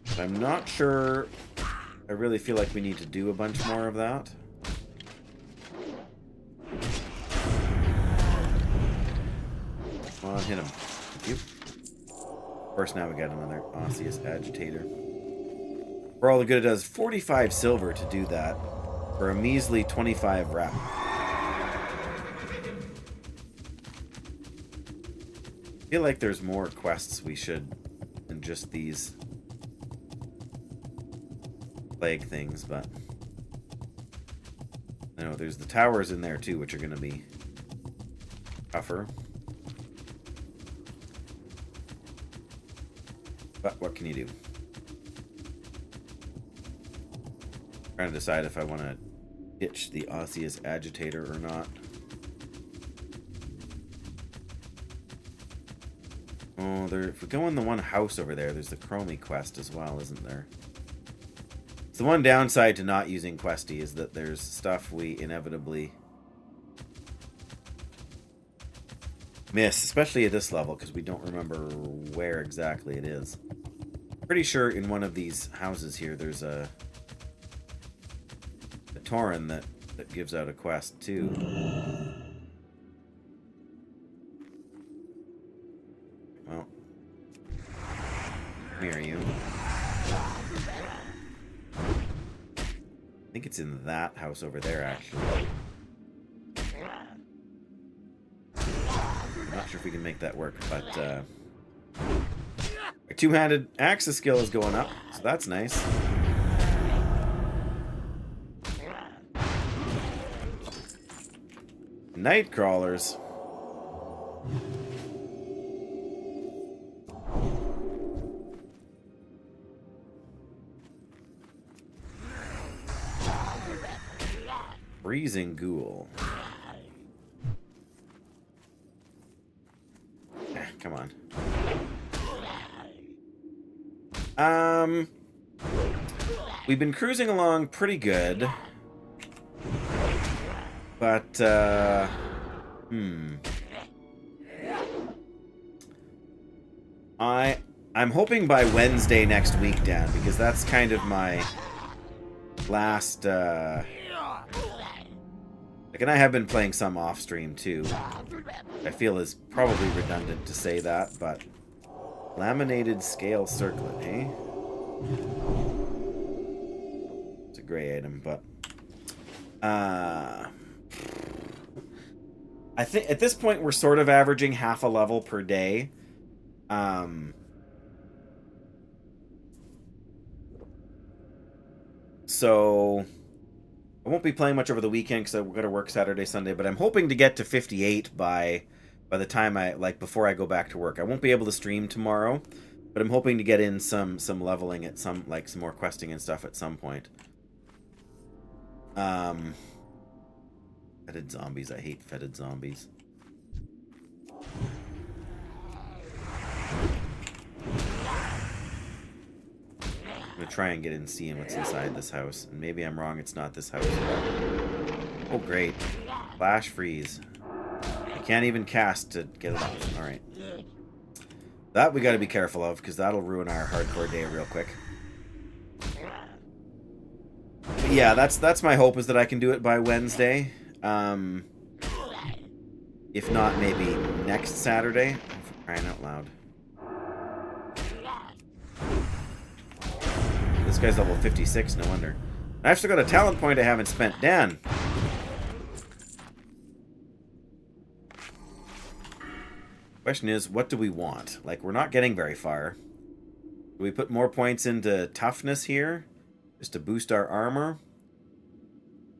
But I'm not sure. I really feel like we need to do a bunch more of that. Come on, hit him. Thank you. Of course, now we got another Osseous Agitator. For all the good it does, 45 silver to do that for a measly 25 rep. I feel like there's more quests we should than just these plague things, but I know there's the towers in there too, which are going to be tougher. But what can you do? I'm trying to decide if I want to ditch the Osseous Agitator or not. Oh, if we go in the one house over there, there's the Chromie quest as well, isn't there? It's the one downside to not using Questy is that there's stuff we inevitably miss, especially at this level, because we don't remember where exactly it is. Pretty sure in one of these houses here there's a Tauren that gives out a quest too. Well, come here, you. I think it's in that house over there, actually. I'm not sure if we can make that work, but our two-handed axis skill is going up, so that's nice. Night crawlers. Freezing ghoul. Come on. We've been cruising along pretty good. But, I'm hoping by Wednesday next week, Dan, because that's kind of my last, like, and I have been playing some off-stream, too. I feel is probably redundant to say that, but laminated scale circlet, eh? It's a gray item, but I think at this point we're sort of averaging half a level per day. So I won't be playing much over the weekend because I've got to work Saturday, Sunday, but I'm hoping to get to 58 by the time before I go back to work. I won't be able to stream tomorrow, but I'm hoping to get in some leveling at some more questing and stuff at some point. Fetid zombies. I hate fetid zombies. I'm gonna try and get in seeing what's inside this house. And maybe I'm wrong, it's not this house. Oh, great. Flash freeze. I can't even cast to get it off. Alright. That we gotta be careful of, because that'll ruin our hardcore day real quick. But yeah, that's my hope, is that I can do it by Wednesday. If not, maybe next Saturday. For crying out loud. This guy's level 56, no wonder. I've still got a talent point I haven't spent. Dan! Question is, what do we want? Like, we're not getting very far. Do we put more points into toughness here? Just to boost our armor?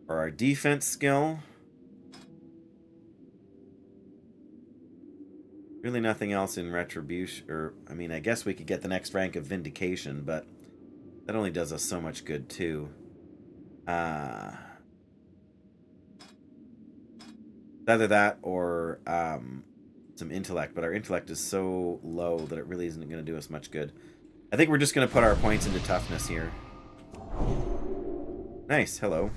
Or our defense skill? Really nothing else in retribution. Or, I mean, I guess we could get the next rank of vindication, but that only does us so much good, too. Either that or some intellect, but our intellect is so low that it really isn't going to do us much good. I think we're just going to put our points into toughness here. Nice, hello.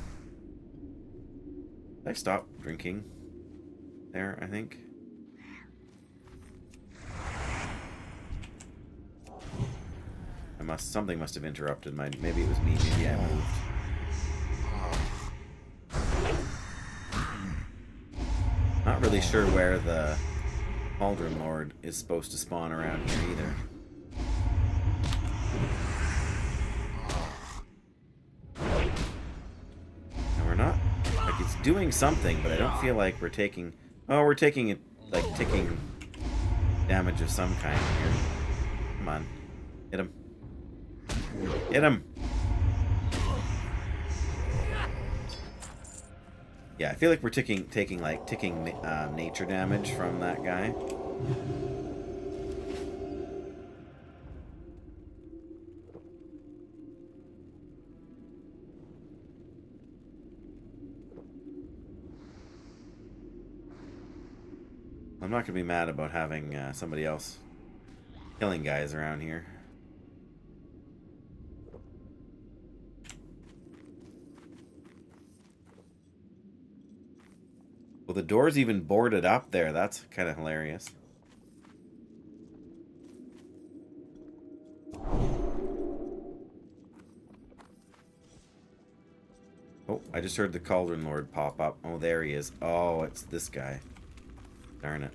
Did I stop drinking there, I think? Something must have interrupted my... Maybe it was me. Maybe I moved. Not really sure where the Cauldron Lord is supposed to spawn around here either. And we're not... Like, it's doing something, but I don't feel like we're taking... Oh, we're taking it... Like, taking damage of some kind here. Come on. Hit him. Hit him! Yeah, I feel like we're taking nature damage from that guy. I'm not gonna be mad about having somebody else killing guys around here. Well, the door's even boarded up there. That's kind of hilarious. Oh, I just heard the Cauldron Lord pop up. Oh, there he is. Oh, it's this guy. Darn it.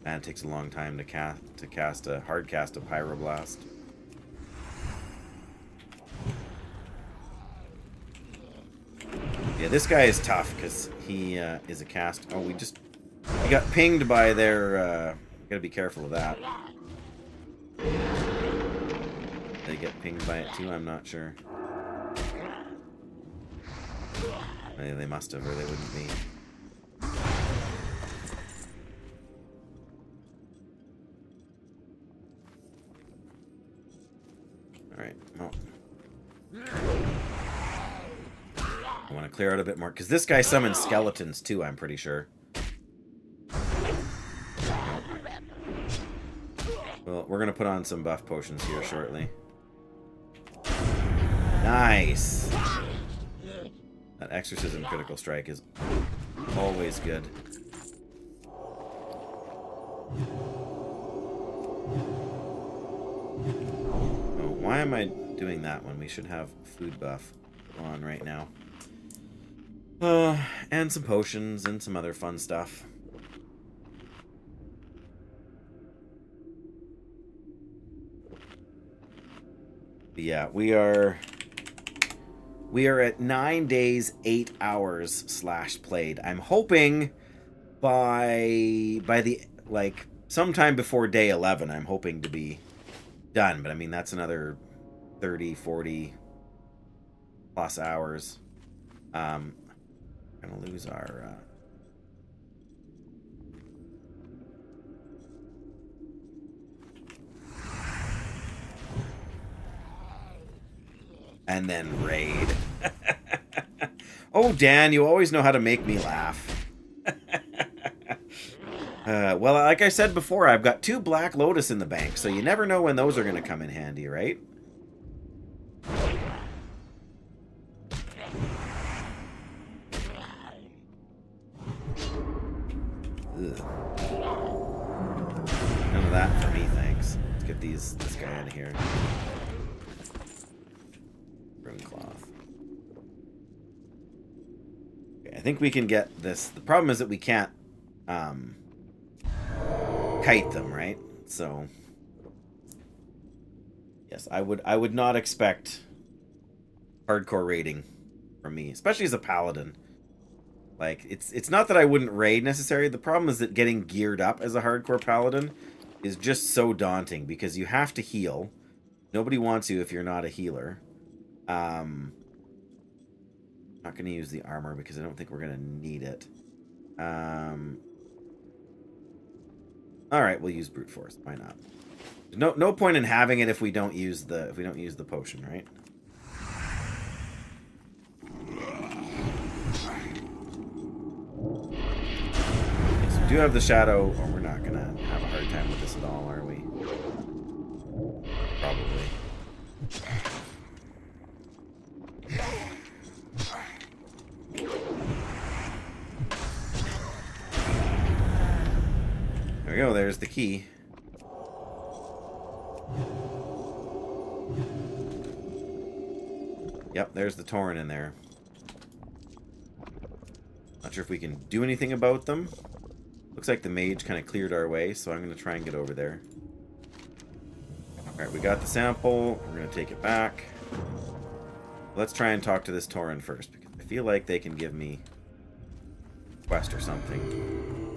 Man, it takes a long time to cast a hard cast of Pyroblast. Yeah, this guy is tough because he is a cast. Oh, we got pinged by their. Gotta be careful of that. Did they get pinged by it too? I'm not sure. They must have, or they wouldn't be. Alright, well. I want to clear out a bit more, because this guy summons skeletons too, I'm pretty sure. Well, we're going to put on some buff potions here shortly. Nice! That Exorcism Critical Strike is always good. Oh, why am I doing that when we should have food buff on right now? And some potions and some other fun stuff. But yeah, we are at 9 days, 8 hours / played. I'm hoping by the, like, sometime before day 11, I'm hoping to be done. But I mean, that's another 30, 40 plus hours. Gonna lose our and then raid. Oh, Dan, you always know how to make me laugh. Well, like I said before, I've got 2 Black Lotus in the bank, so you never know when those are going to come in handy, right? Ugh. None of that for me, thanks. Let's get this guy out of here. Rune cloth. Okay, I think we can get this. The problem is that we can't kite them, right? So yes, I would not expect hardcore raiding from me, especially as a paladin. Like, it's not that I wouldn't raid necessarily. The problem is that getting geared up as a hardcore paladin is just so daunting because you have to heal. Nobody wants you if you're not a healer. Not going to use the armor because I don't think we're going to need it. All right, we'll use brute force. Why not? No point in having it if we don't use the potion, right? Do have the shadow. Oh, we're not gonna have a hard time with this at all, are we? Probably. There we go. There's the key. Yep, there's the Tauren in there. Not sure if we can do anything about them. Looks like the mage kind of cleared our way, so I'm going to try and get over there. Alright, we got the sample. We're going to take it back. Let's try and talk to this Tauren first, because I feel like they can give me a quest or something.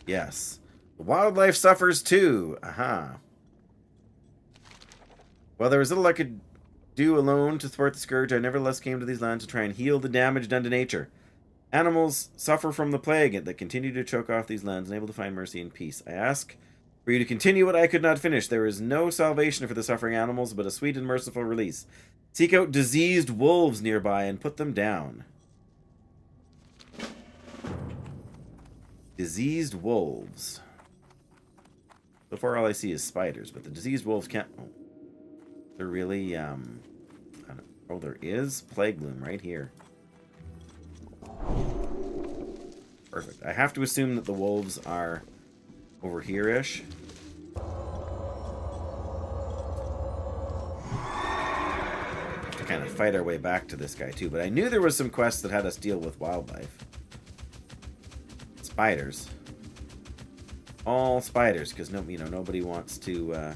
Yes. The wildlife suffers too. Aha. While there was little I could do alone to thwart the scourge, I nevertheless came to these lands to try and heal the damage done to nature. Animals suffer from the plague that continue to choke off these lands, unable to find mercy and peace. I ask for you to continue what I could not finish. There is no salvation for the suffering animals, but a sweet and merciful release. Seek out diseased wolves nearby and put them down. Diseased wolves. So far all I see is spiders, but the diseased wolves can't... Oh, they're really... I don't... Oh, there is plague loom right here. Perfect. I have to assume that the wolves are over here-ish. Have to kind of fight our way back to this guy too, but I knew there was some quests that had us deal with wildlife. Spiders. All spiders, because nobody wants to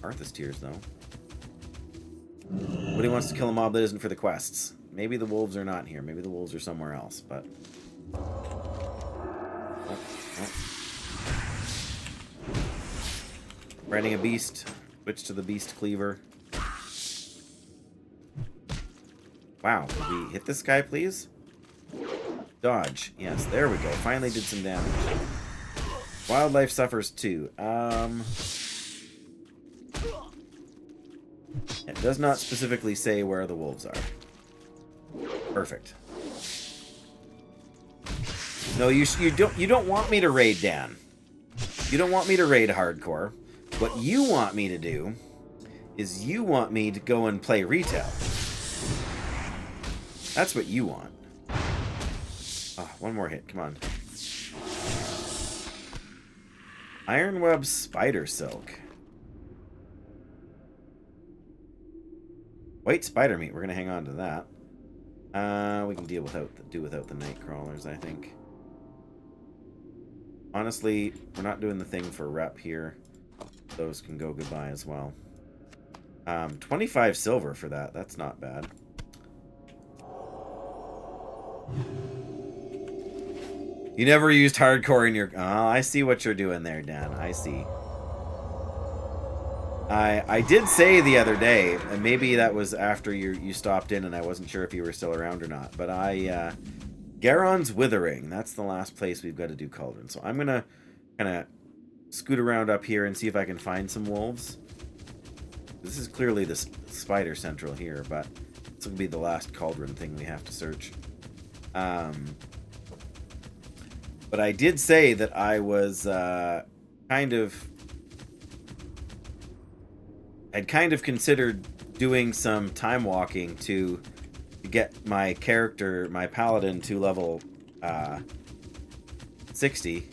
Arthas tears though. Nobody wants to kill a mob that isn't for the quests. Maybe the wolves are not here. Maybe the wolves are somewhere else, but... Oh. Riding a beast. Switch to the beast cleaver. Wow, did we hit this guy, please? Dodge. Yes, there we go. Finally did some damage. Wildlife suffers too. It does not specifically say where the wolves are. Perfect. No, you don't want me to raid Dan. You don't want me to raid hardcore. What you want me to do is you want me to go and play retail. That's what you want. Oh, one more hit. Come on. Ironweb Spider Silk. White spider meat. We're gonna hang on to that. We can do without the night crawlers, I think. Honestly, we're not doing the thing for rep here. Those can go goodbye as well. 25 silver for that. That's not bad. You never used hardcore in your... Oh, I see what you're doing there, Dan. I see. I did say the other day, and maybe that was after you stopped in and I wasn't sure if you were still around or not, but Garon's Withering, that's the last place we've got to do Cauldron. So I'm going to kind of scoot around up here and see if I can find some wolves. This is clearly the spider central here, but this will be the last Cauldron thing we have to search. But I did say that I was I'd kind of considered doing some time walking to get my character, my Paladin, to level 60.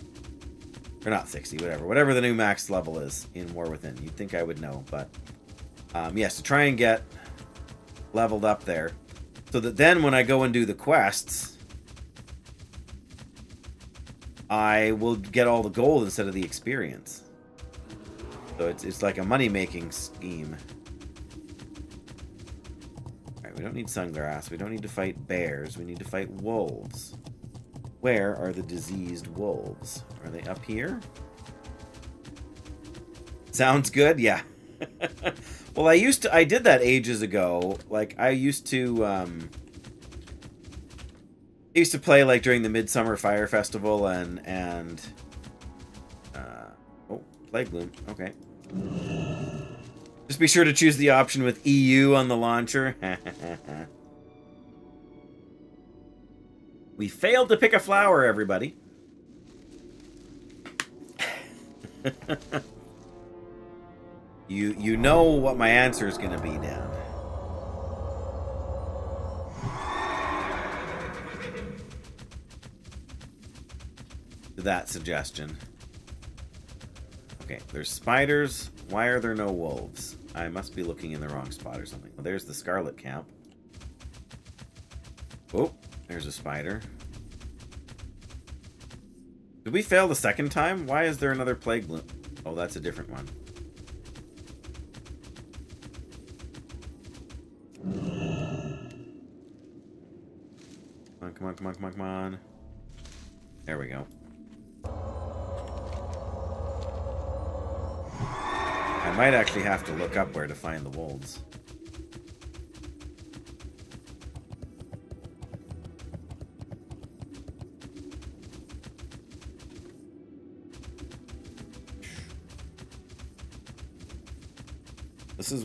Or not 60, whatever the new max level is in War Within. You'd think I would know, but yes, to try and get leveled up there, so that then when I go and do the quests, I will get all the gold instead of the experience. So it's like a money-making scheme. Alright, we don't need sungrass. We don't need to fight bears. We need to fight wolves. Where are the diseased wolves? Are they up here? Sounds good? Yeah. Well, I did that ages ago. Like, I used to play, like, during the Midsummer Fire Festival and oh, Plague Bloom. Okay. Just be sure to choose the option with EU on the launcher. We failed to pick a flower, everybody. You know what my answer is going to be, Dan. To that suggestion. Okay, there's spiders. Why are there no wolves? I must be looking in the wrong spot or something. Well, there's the Scarlet Camp. Oh, there's a spider. Did we fail the second time? Why is there another Plague Bloom? Oh, that's a different one. Come on. There we go. I might actually have to look up where to find the wolves.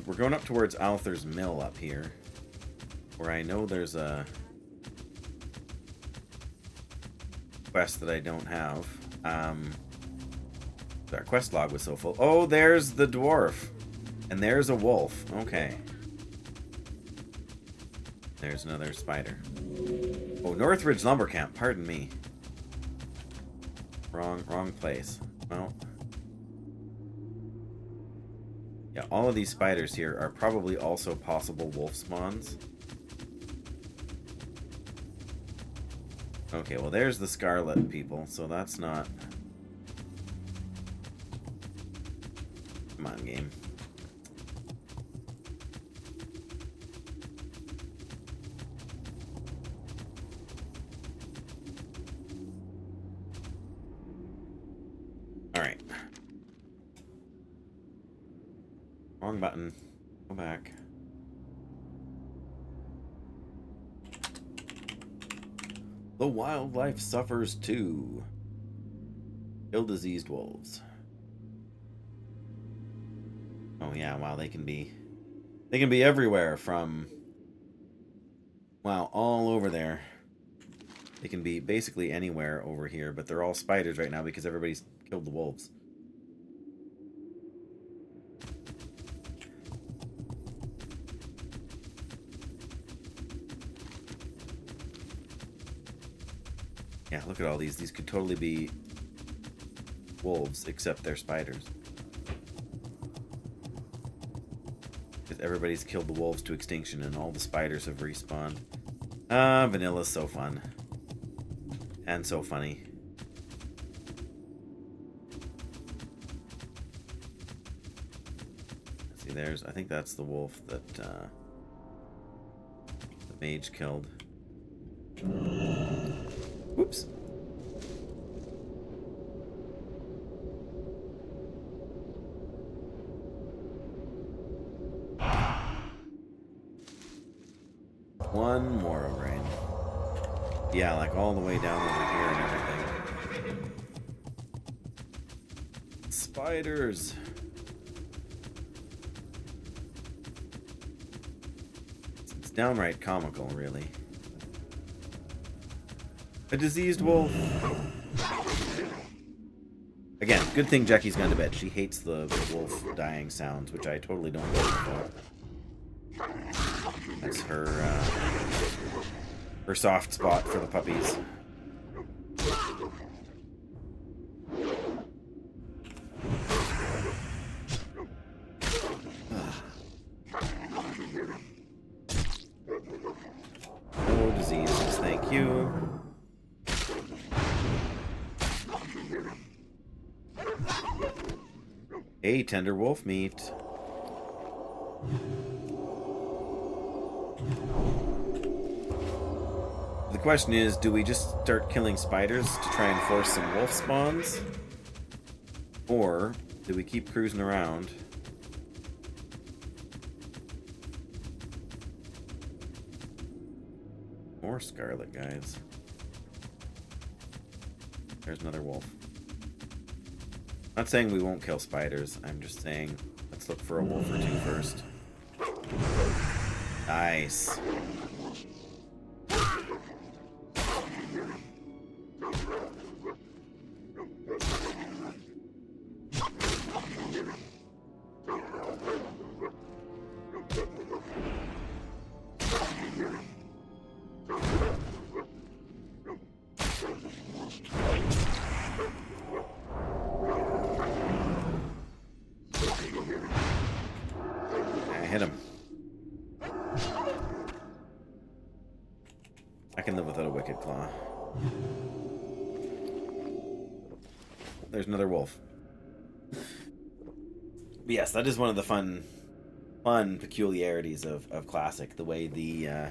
We're going up towards Alther's Mill up here, where I know there's a quest that I don't have. Our quest log was so full. Oh, there's the dwarf. And there's a wolf. Okay. There's another spider. Oh, Northridge Lumber Camp. Pardon me. Wrong place. Well. Yeah, all of these spiders here are probably also possible wolf spawns. Okay, well there's the Scarlet people, so that's not... Come on, game. Alright. Wrong button. Go back. The wildlife suffers too. Kill diseased wolves. Oh yeah, wow, they can be everywhere from, wow, all over there. They can be basically anywhere over here, but they're all spiders right now because everybody's killed the wolves. Yeah, look at all these. These could totally be wolves, except they're spiders. Because everybody's killed the wolves to extinction and all the spiders have respawned. Vanilla's so fun. And so funny. See, there's... I think that's the wolf that the mage killed. Whoops. One more rain. Yeah, like all the way down over here and everything. Spiders. It's downright comical, really. A diseased wolf. Again, good thing Jackie's gone to bed. She hates the wolf dying sounds, which I totally don't go for. That's her soft spot for the puppies. No diseases, thank you. Hey, tender wolf meat. The question is, do we just start killing spiders to try and force some wolf spawns? Or do we keep cruising around? More scarlet guys. There's another wolf. Not saying we won't kill spiders, I'm just saying let's look for a wolf or two first. Nice. Hit him. I can live without a wicked claw. There's another wolf. But yes, that is one of the fun peculiarities of Classic. The way the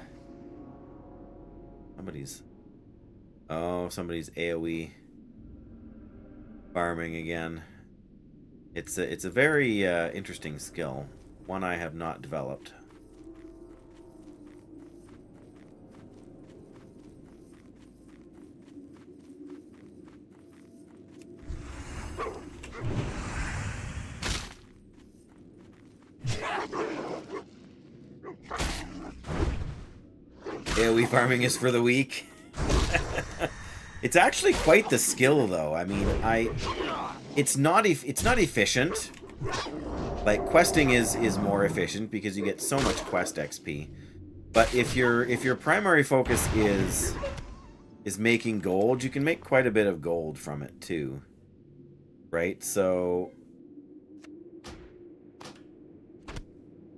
somebody's AoE farming again. It's a very interesting skill. One I have not developed. AoE farming is for the weak. It's actually quite the skill, though. I mean, it's not efficient. Like, questing is more efficient because you get so much quest XP. But if your primary focus is making gold, you can make quite a bit of gold from it too. Right? So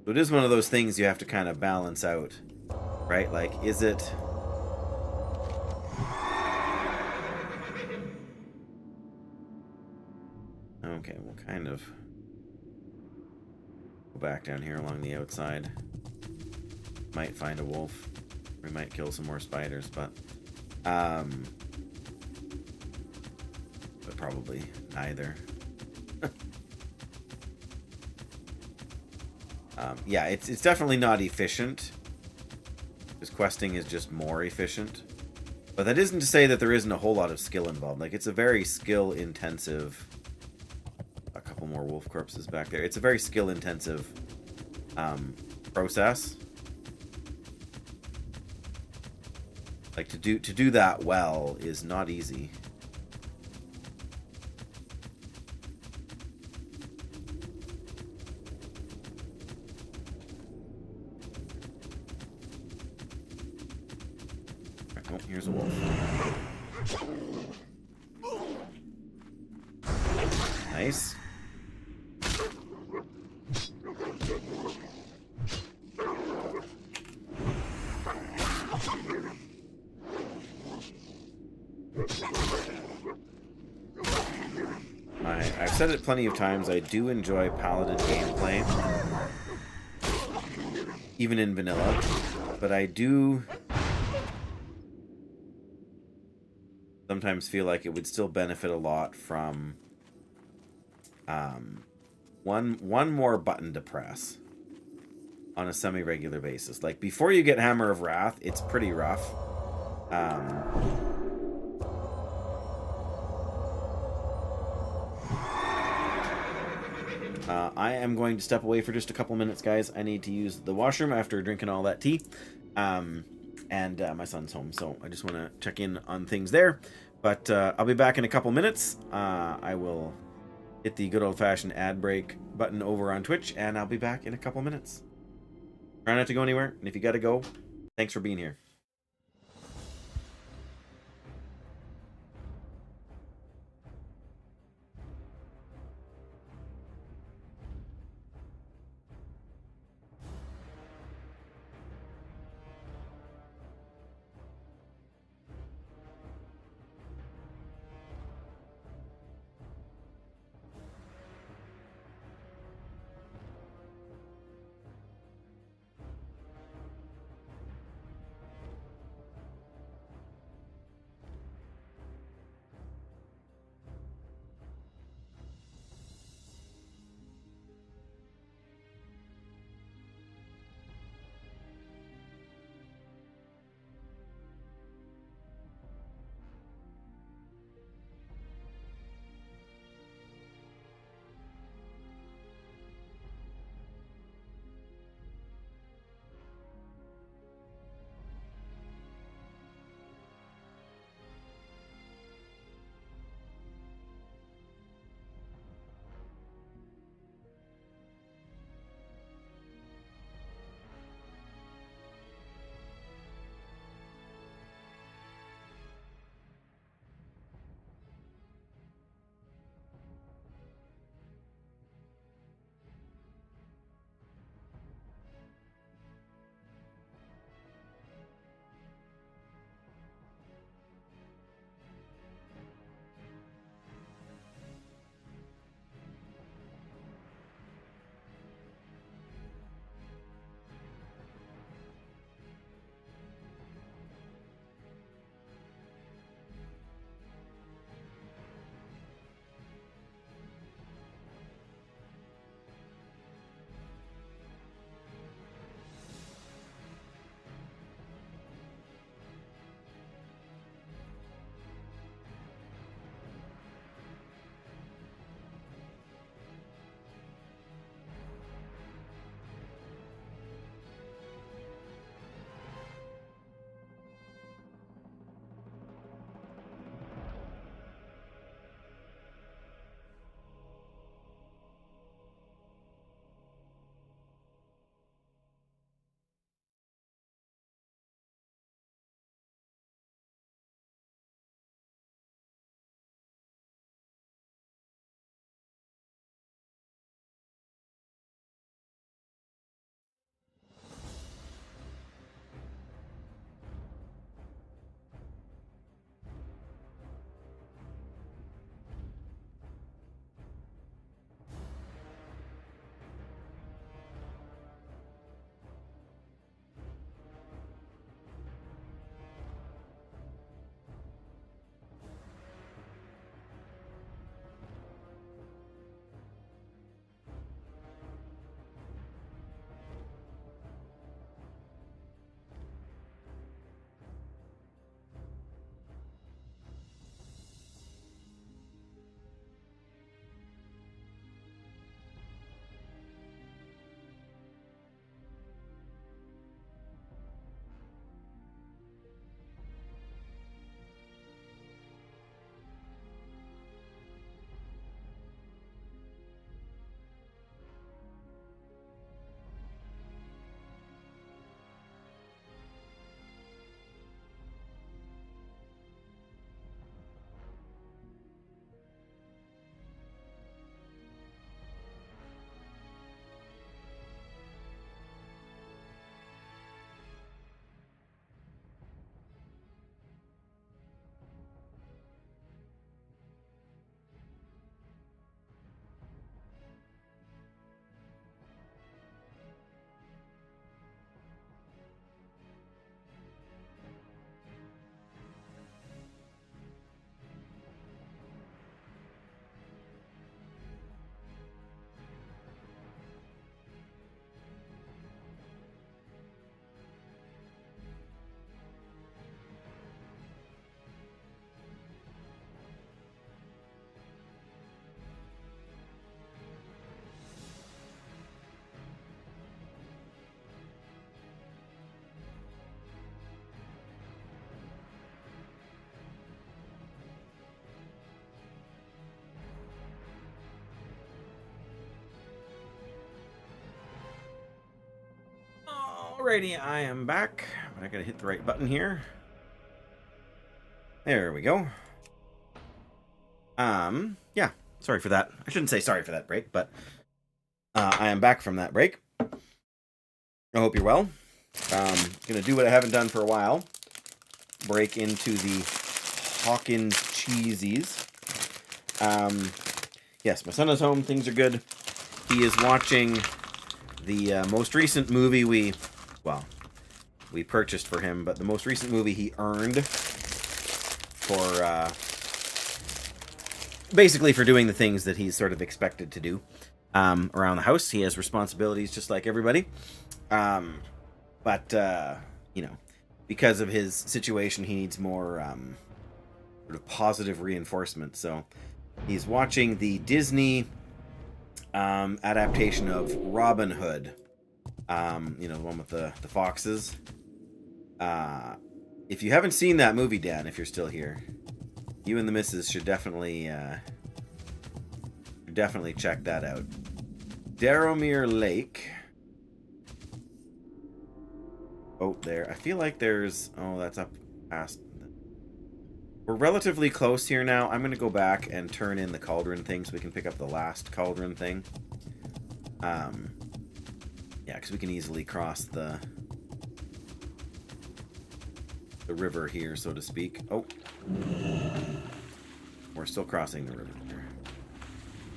it is one of those things you have to kind of balance out. Right? Like, is it... Okay, we'll kind of go back down here along the outside. Might find a wolf. We might kill some more spiders, but probably neither. Yeah, it's definitely not efficient. Because questing is just more efficient. But that isn't to say that there isn't a whole lot of skill involved. Like, it's a very skill-intensive... A couple more wolf corpses back there. It's a very skill-intensive process. Like, to do that well is not easy. Oh, here's a wolf. Nice. I've said it plenty of times, I do enjoy Paladin gameplay. Even in vanilla. But I do sometimes feel like it would still benefit a lot from one more button to press on a semi-regular basis. Like, before you get Hammer of Wrath, it's pretty rough. I am going to step away for just a couple minutes, guys. I need to use the washroom after drinking all that tea. And my son's home, so I just want to check in on things there. But I'll be back in a couple minutes. I will hit the good old-fashioned ad break button over on Twitch, and I'll be back in a couple minutes. Try not to go anywhere, and if you gotta go, thanks for being here. Alrighty, I am back. But I gotta hit the right button here. There we go. Yeah. Sorry for that. I shouldn't say sorry for that break, but I am back from that break. I hope you're well. Gonna do what I haven't done for a while. Break into the Hawkins cheesies. Yes, my son is home. Things are good. He is watching the most recent movie we purchased for him, but the most recent movie he earned for basically for doing the things that he's sort of expected to do around the house. He has responsibilities just like everybody. But you know, because of his situation, he needs more sort of positive reinforcement. So he's watching the Disney adaptation of Robin Hood. You know, the one with the foxes. If you haven't seen that movie, Dan, if you're still here, you and the missus should definitely check that out. Darrowmere Lake. Oh, there. I feel like there's... Oh, that's up past... We're relatively close here now. I'm going to go back and turn in the cauldron thing so we can pick up the last cauldron thing. Yeah, because we can easily cross the river here, so to speak. Oh. We're still crossing the river here.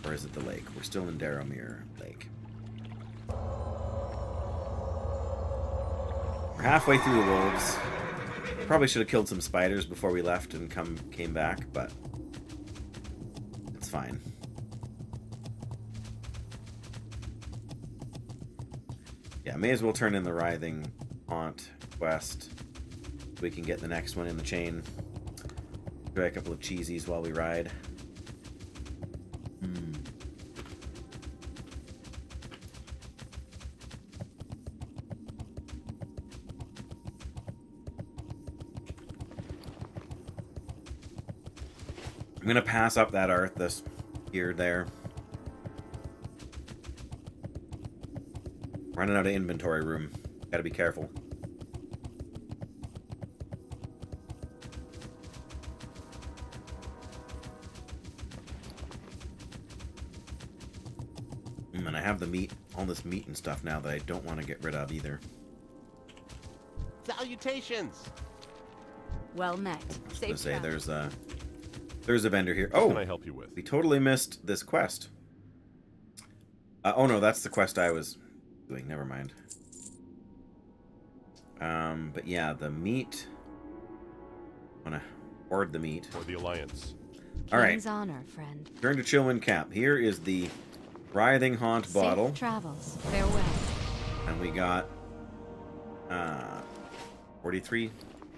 Or is it the lake? We're still in Darrowmere Lake. We're halfway through the wolves. Probably should have killed some spiders before we left and came back, but it's fine. Yeah, may as well turn in the Writhing Haunt quest so we can get the next one in the chain. Try a couple of cheesies while we ride. I'm gonna pass up that Arthas here, there. Running out of inventory room. Gotta be careful. And I have the meat, all this meat and stuff now that I don't want to get rid of either. Salutations! Well met. I was Safe gonna say travel. there's a vendor here. What Oh, can I help you with? we totally missed this quest. Oh no, that's the quest I was doing. Never mind. But yeah, the meat. I wanna hoard the meat. For the Alliance. All right. King's honor, friend. Turn to Chillwind Camp. Here is the Writhing Haunt bottle. Safe travels. Farewell. And we got 43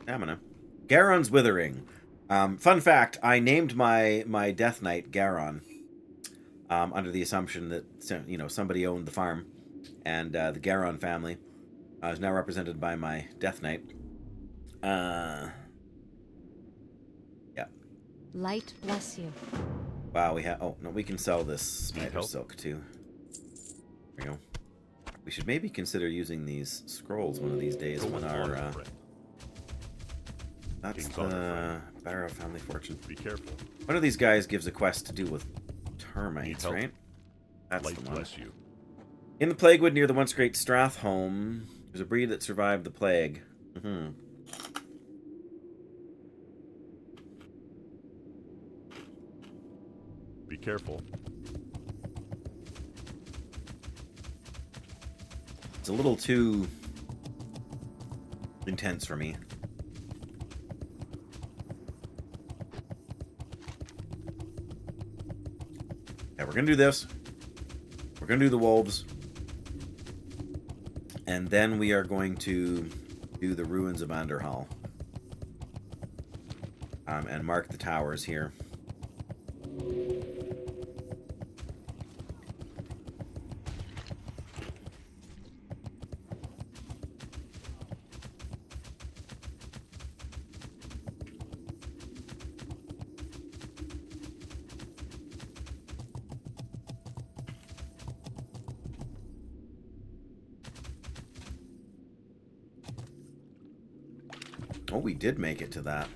stamina. Garon's Withering. Fun fact, I named my Death Knight Garon under the assumption that, you know, somebody owned the farm, and the Garon family is now represented by my Death Knight. Yeah. Light bless you. Wow, we have... Oh, no, we can sell this spider help? silk, too. There we go. We should maybe consider using these scrolls one of these days Go when with our... honor, friend. That's King's honor, the Barrow Family Fortune. Be careful. One of these guys gives a quest to do with termites, help? right? That's Light the one. bless you. In the Plaguewood near the once great Strathholm, there's a breed that survived the plague. Be careful. It's a little too intense for me. Yeah, we're gonna do this. We're gonna do the wolves. And then we are going to do the ruins of Anderhall. And mark the towers here. Oh, we did make it to that.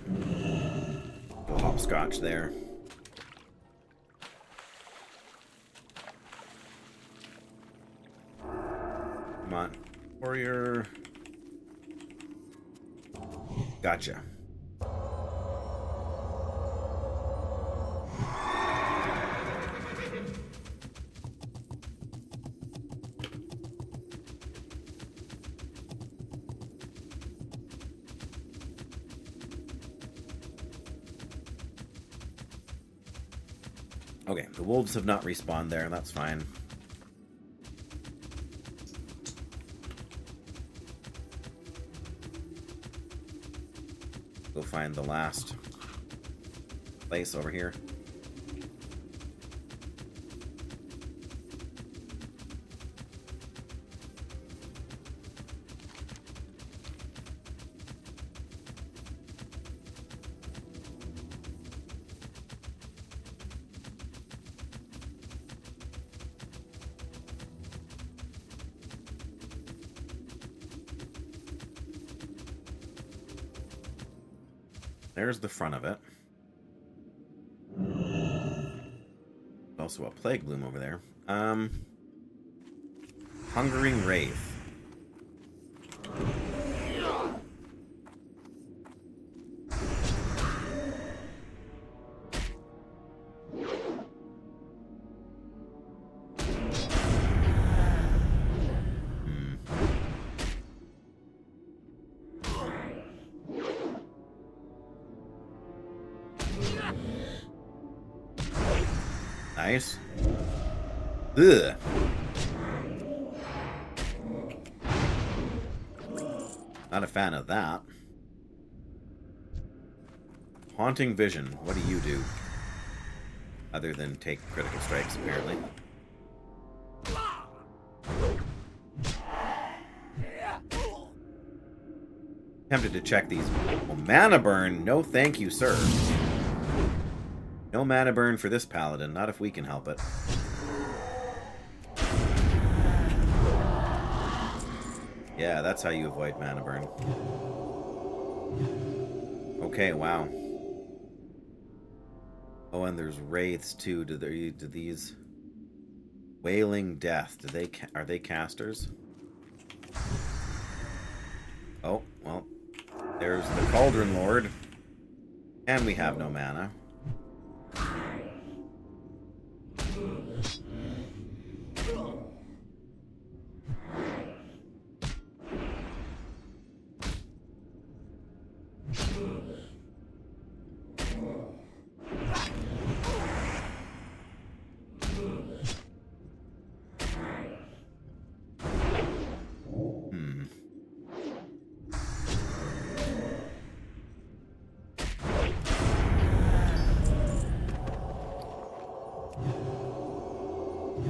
Little hopscotch there. Come on. Warrior. Gotcha. Okay, the wolves have not respawned there, that's fine. Go find the last place over here. There's the front of it. Also a plague bloom over there. Hungering Wraith. Nice. Ugh. Not a fan of that. Haunting Vision. What do you do? Other than take critical strikes, apparently. Tempted to check these. Oh, mana burn? No thank you, sir. No mana burn for this paladin, not if we can help it. Yeah, that's how you avoid mana burn. Okay, wow. Oh, and there's wraiths too. Do these Wailing Death? Are they casters? Oh, well, there's the Cauldron Lord, and we have no mana.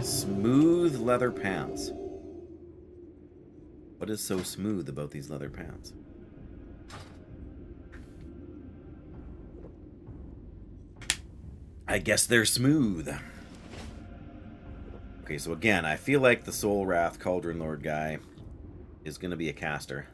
Smooth leather pants. What is so smooth about these leather pants? I guess they're smooth. Okay, so again, I feel like the Soul Wrath Cauldron Lord guy is going to be a caster.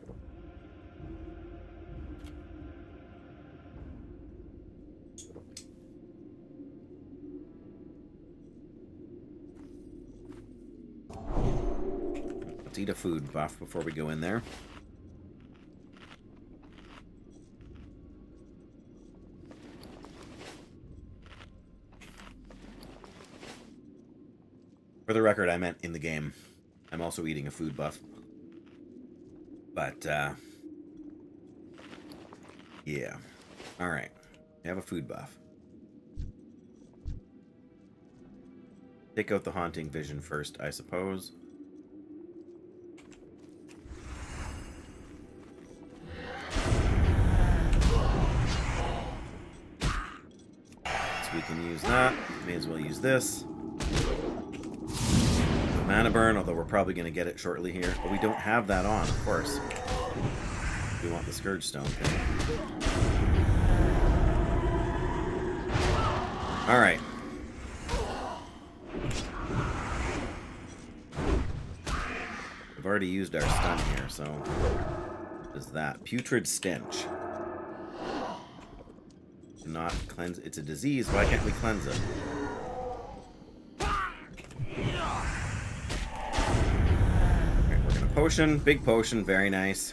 Let's eat a food buff before we go in there. For the record, I meant in the game. I'm also eating a food buff. But, yeah. Alright. We have a food buff. Take out the Haunting Vision first, I suppose. So we can use that. May as well use this. Mana burn, although we're probably going to get it shortly here. But we don't have that on, of course. We want the Scourge Stone thing. Alright. We've already used our stun here, so... What is that? Putrid Stench. Not cleanse. It's a disease. Why can't we cleanse it? Okay, we're gonna potion. Big potion. Very nice.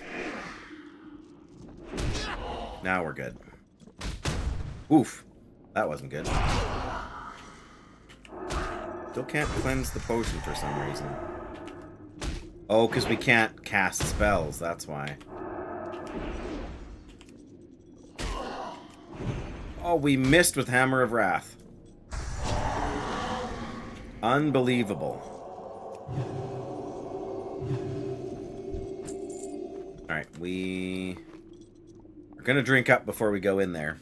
Now we're good. Oof. That wasn't good. Still can't cleanse the potion for some reason. Oh, because we can't cast spells. That's why. Oh, we missed with Hammer of Wrath. Unbelievable. Alright, we're gonna drink up before we go in there.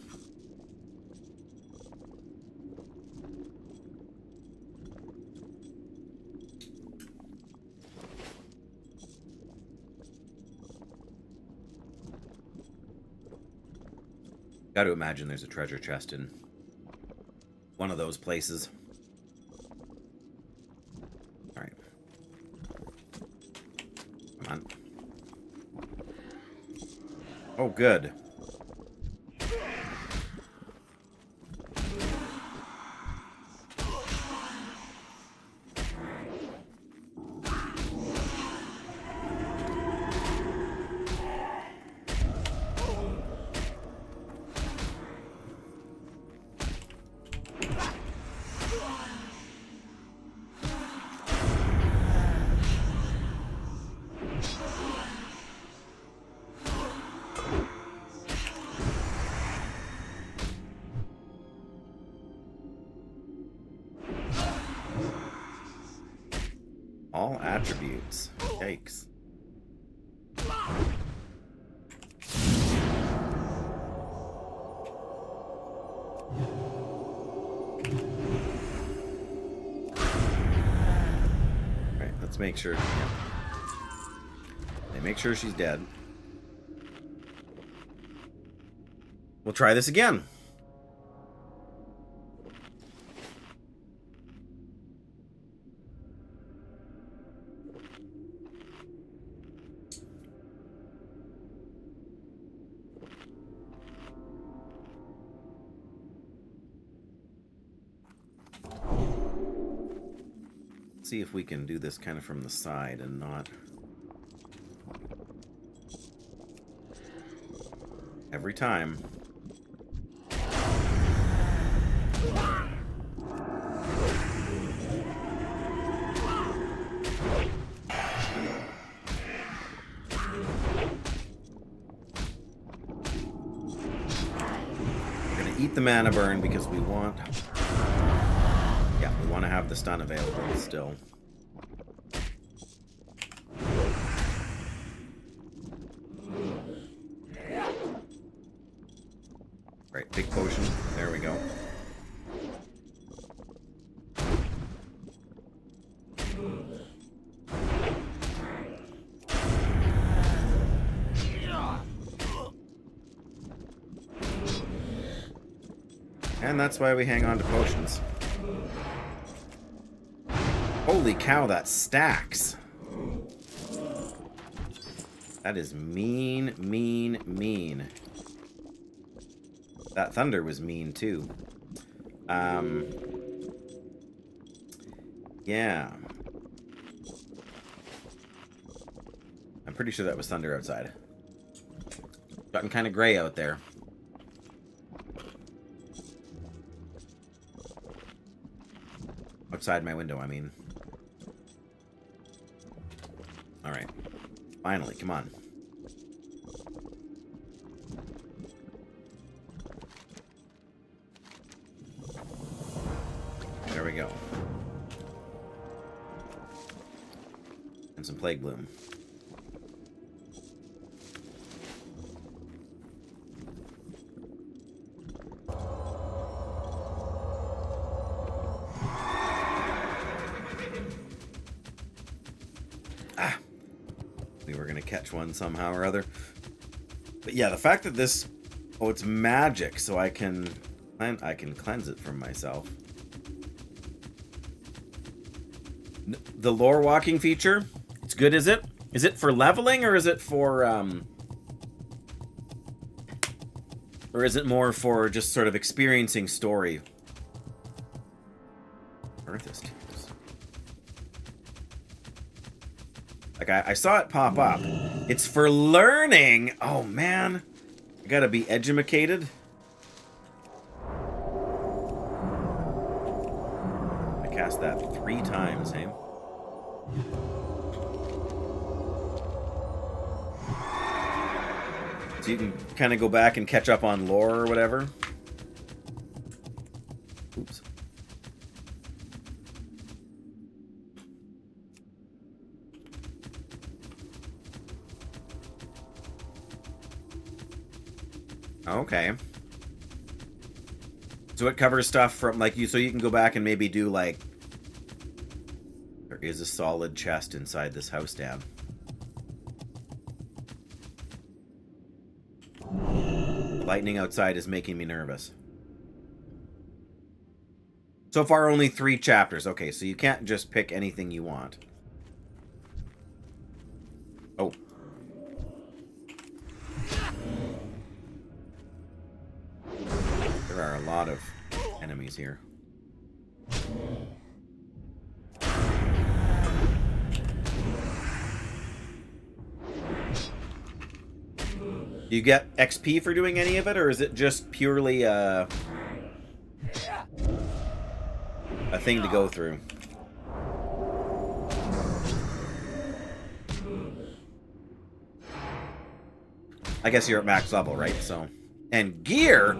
Got to imagine there's a treasure chest in one of those places. Alright. Come on. Oh, good. All attributes. Yikes. Alright, let's make sure. Yeah. They make sure she's dead. We'll try this again. See if we can do this kind of from the side and not every time. We're gonna eat the mana burn because we want to have the stun available still. Right, big potion. There we go. And that's why we hang on to potions. Holy cow, that stacks. That is mean, mean, mean. That thunder was mean, too. Yeah. I'm pretty sure that was thunder outside. Gotten kind of gray out there. Outside my window, I mean. Alright. Finally, come on. There we go. And some Plague Bloom. Catch one somehow or other. But yeah, the fact that this... Oh, it's magic, so I can cleanse it from myself. The lore walking feature, it's good, is it? Is it for leveling or is it for Or is it more for just sort of experiencing story? Earth's Tears. Like, I saw it pop up. It's for learning! Oh, man. I gotta be edumacated. I cast that 3 times, hey? So you can kind of go back and catch up on lore or whatever. Oops. Okay. So it covers stuff from, like, so you can go back and maybe do, like, there is a solid chest inside this house, Dan. Lightning outside is making me nervous. So far, only 3 chapters. Okay, so you can't just pick anything you want. Oh. There are a lot of enemies here. Do you get XP for doing any of it, or is it just purely a thing to go through? I guess you're at max level, right? So, and gear.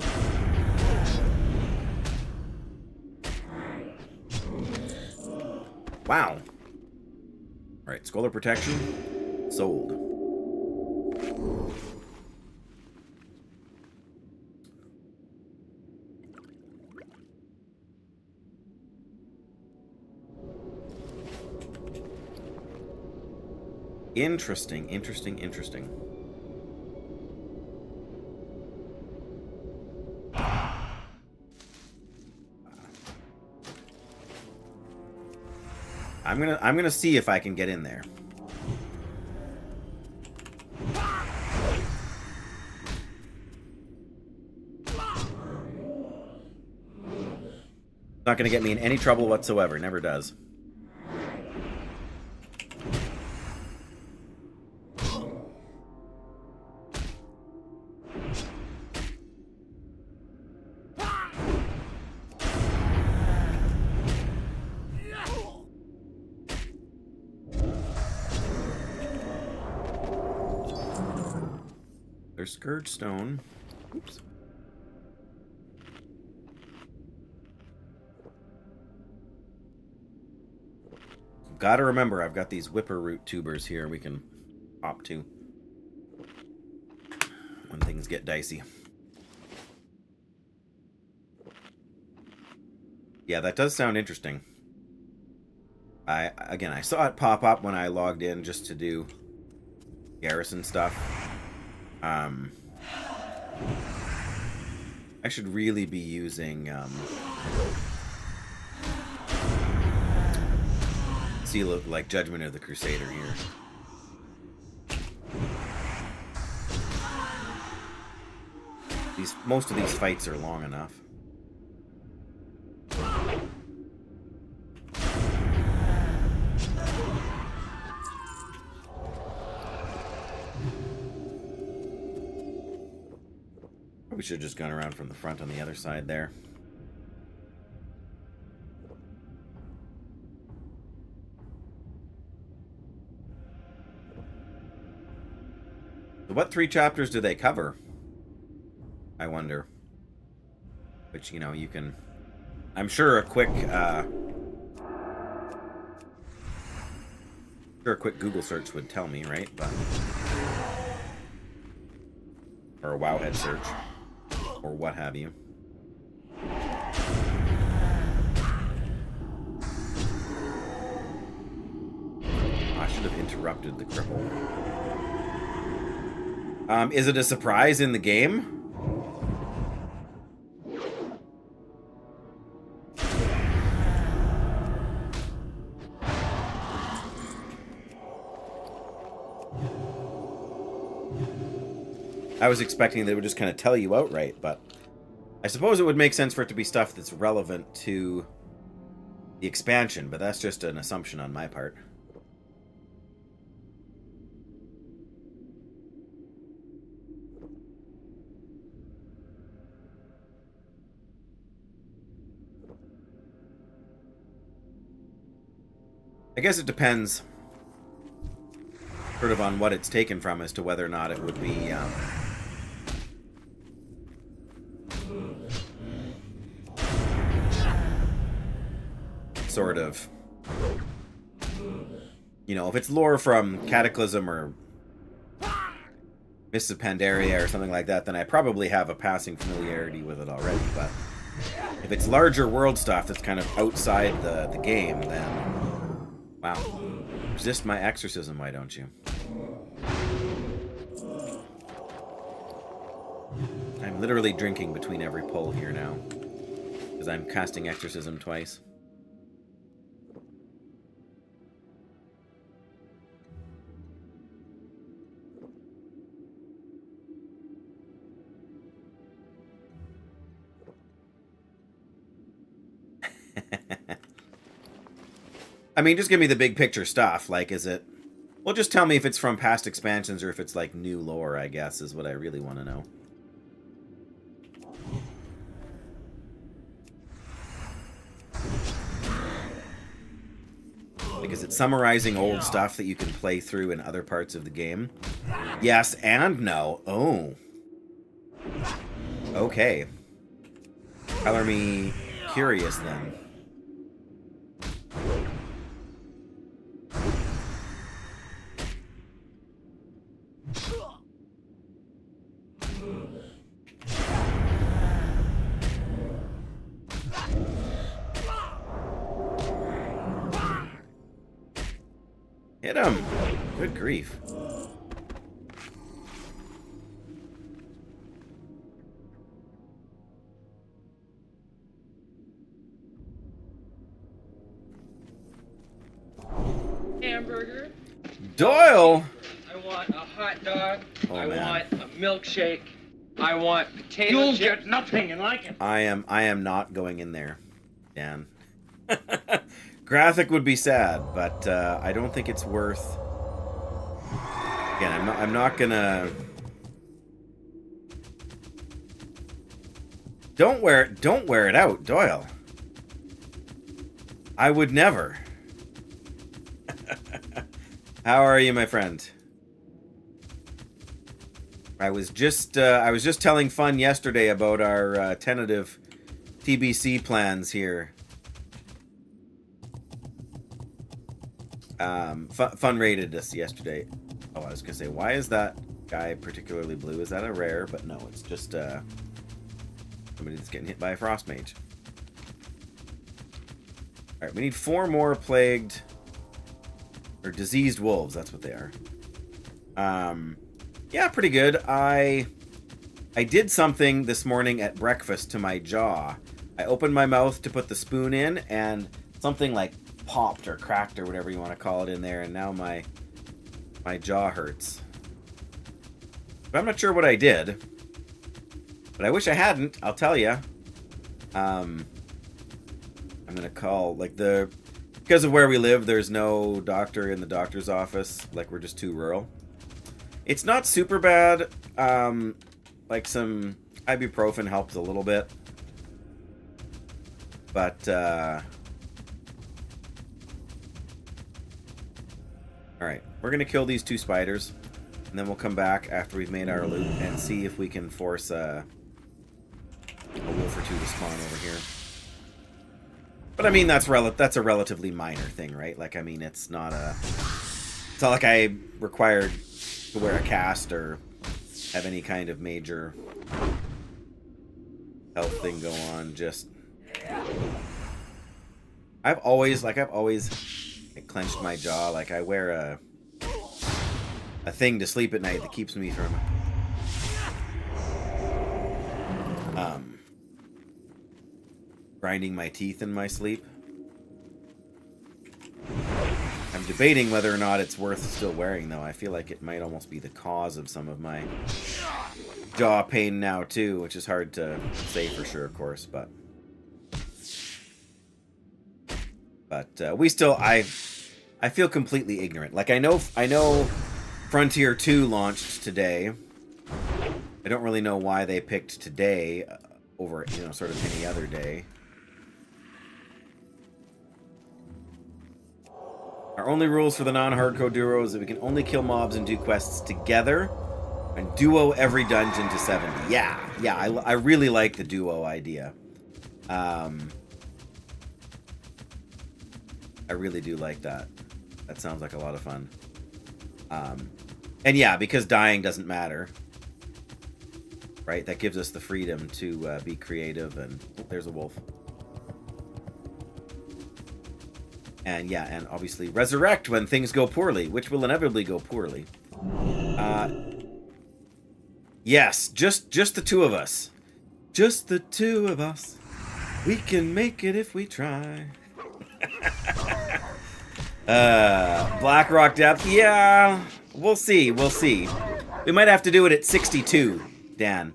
Wow. All right, Scholar Protection sold. Interesting, interesting, interesting. I'm gonna see if I can get in there. Not gonna get me in any trouble whatsoever. Never does. There's Scourge Stone. Oops. Gotta remember, I've got these whipper root tubers here we can hop to when things get dicey. Yeah, that does sound interesting. I saw it pop up when I logged in just to do garrison stuff. I should really be using Seal of, like, Judgment of the Crusader here. Most of these fights are long enough. We should have just gone around from the front on the other side there. So what 3 chapters do they cover? I wonder. Which, you know, you can... I'm sure a quick Google search would tell me, right? But... or a Wowhead search. Or what have you. I should have interrupted the cripple. Is it a surprise in the game? I was expecting they would just kind of tell you outright, but I suppose it would make sense for it to be stuff that's relevant to the expansion, but that's just an assumption on my part. I guess it depends sort of on what it's taken from as to whether or not it would be sort of, you know, if it's lore from Cataclysm or Mists of Pandaria or something like that, then I probably have a passing familiarity with it already, but if it's larger world stuff that's kind of outside the game, then wow. Resist my exorcism, why don't you? I'm literally drinking between every pull here now, because I'm casting exorcism twice. I mean, just give me the big picture stuff. Like, is it... Well, just tell me if it's from past expansions or if it's, like, new lore, I guess, is what I really want to know. Like, is it summarizing old stuff that you can play through in other parts of the game? Yes and no. Oh. Okay. Color me curious, then. Hit him! Good grief. Hamburger. Doyle! I want a hot dog. Oh, I man. want a milkshake. I want potato You'll chips. get nothing and like it. I am not going in there, Dan. Graphic would be sad, but I don't think it's worth. Again, I'm not gonna. Don't wear it out, Doyle. I would never. How are you, my friend? I was just telling Fun yesterday about our tentative TBC plans here. Fun rated us yesterday. Oh, I was gonna say, why is that guy particularly blue? Is that a rare? But no, it's just somebody that's getting hit by a frost mage. All right, we need 4 more plagued or diseased wolves. That's what they are. Yeah, pretty good. I did something this morning at breakfast to my jaw. I opened my mouth to put the spoon in, and something like popped or cracked or whatever you want to call it in there, and now my jaw hurts. But I'm not sure what I did. But I wish I hadn't, I'll tell you. I'm going to call, like, because of where we live, there's no doctor in the doctor's office. Like, we're just too rural. It's not super bad. Like, some ibuprofen helps a little bit. But, alright, we're going to kill these 2 spiders. And then we'll come back after we've made our loot and see if we can force a wolf or 2 to spawn over here. But I mean, that's a relatively minor thing, right? Like, I mean, it's not like I required to wear a cast or have any kind of major health thing go on. Just I've always clenched my jaw. Like, I wear a thing to sleep at night that keeps me from grinding my teeth in my sleep. I'm debating whether or not it's worth still wearing, though. I feel like it might almost be the cause of some of my jaw pain now too, which is hard to say for sure, of course, but we still, I feel completely ignorant. Like, I know Frontier 2 launched today. I don't really know why they picked today over, you know, sort of any other day. Our only rules for the non-hardcore duo is that we can only kill mobs and do quests together, and duo every dungeon to 70. Yeah, I really like the duo idea. I really do like that. That sounds like a lot of fun. And yeah, because dying doesn't matter, right? That gives us the freedom to be creative. And oh, there's a wolf. And yeah, and obviously resurrect when things go poorly, which will inevitably go poorly. Yes, just the two of us. Just the two of us. We can make it if we try. Blackrock depth. Yeah, we'll see. We'll see. We might have to do it at 62, Dan.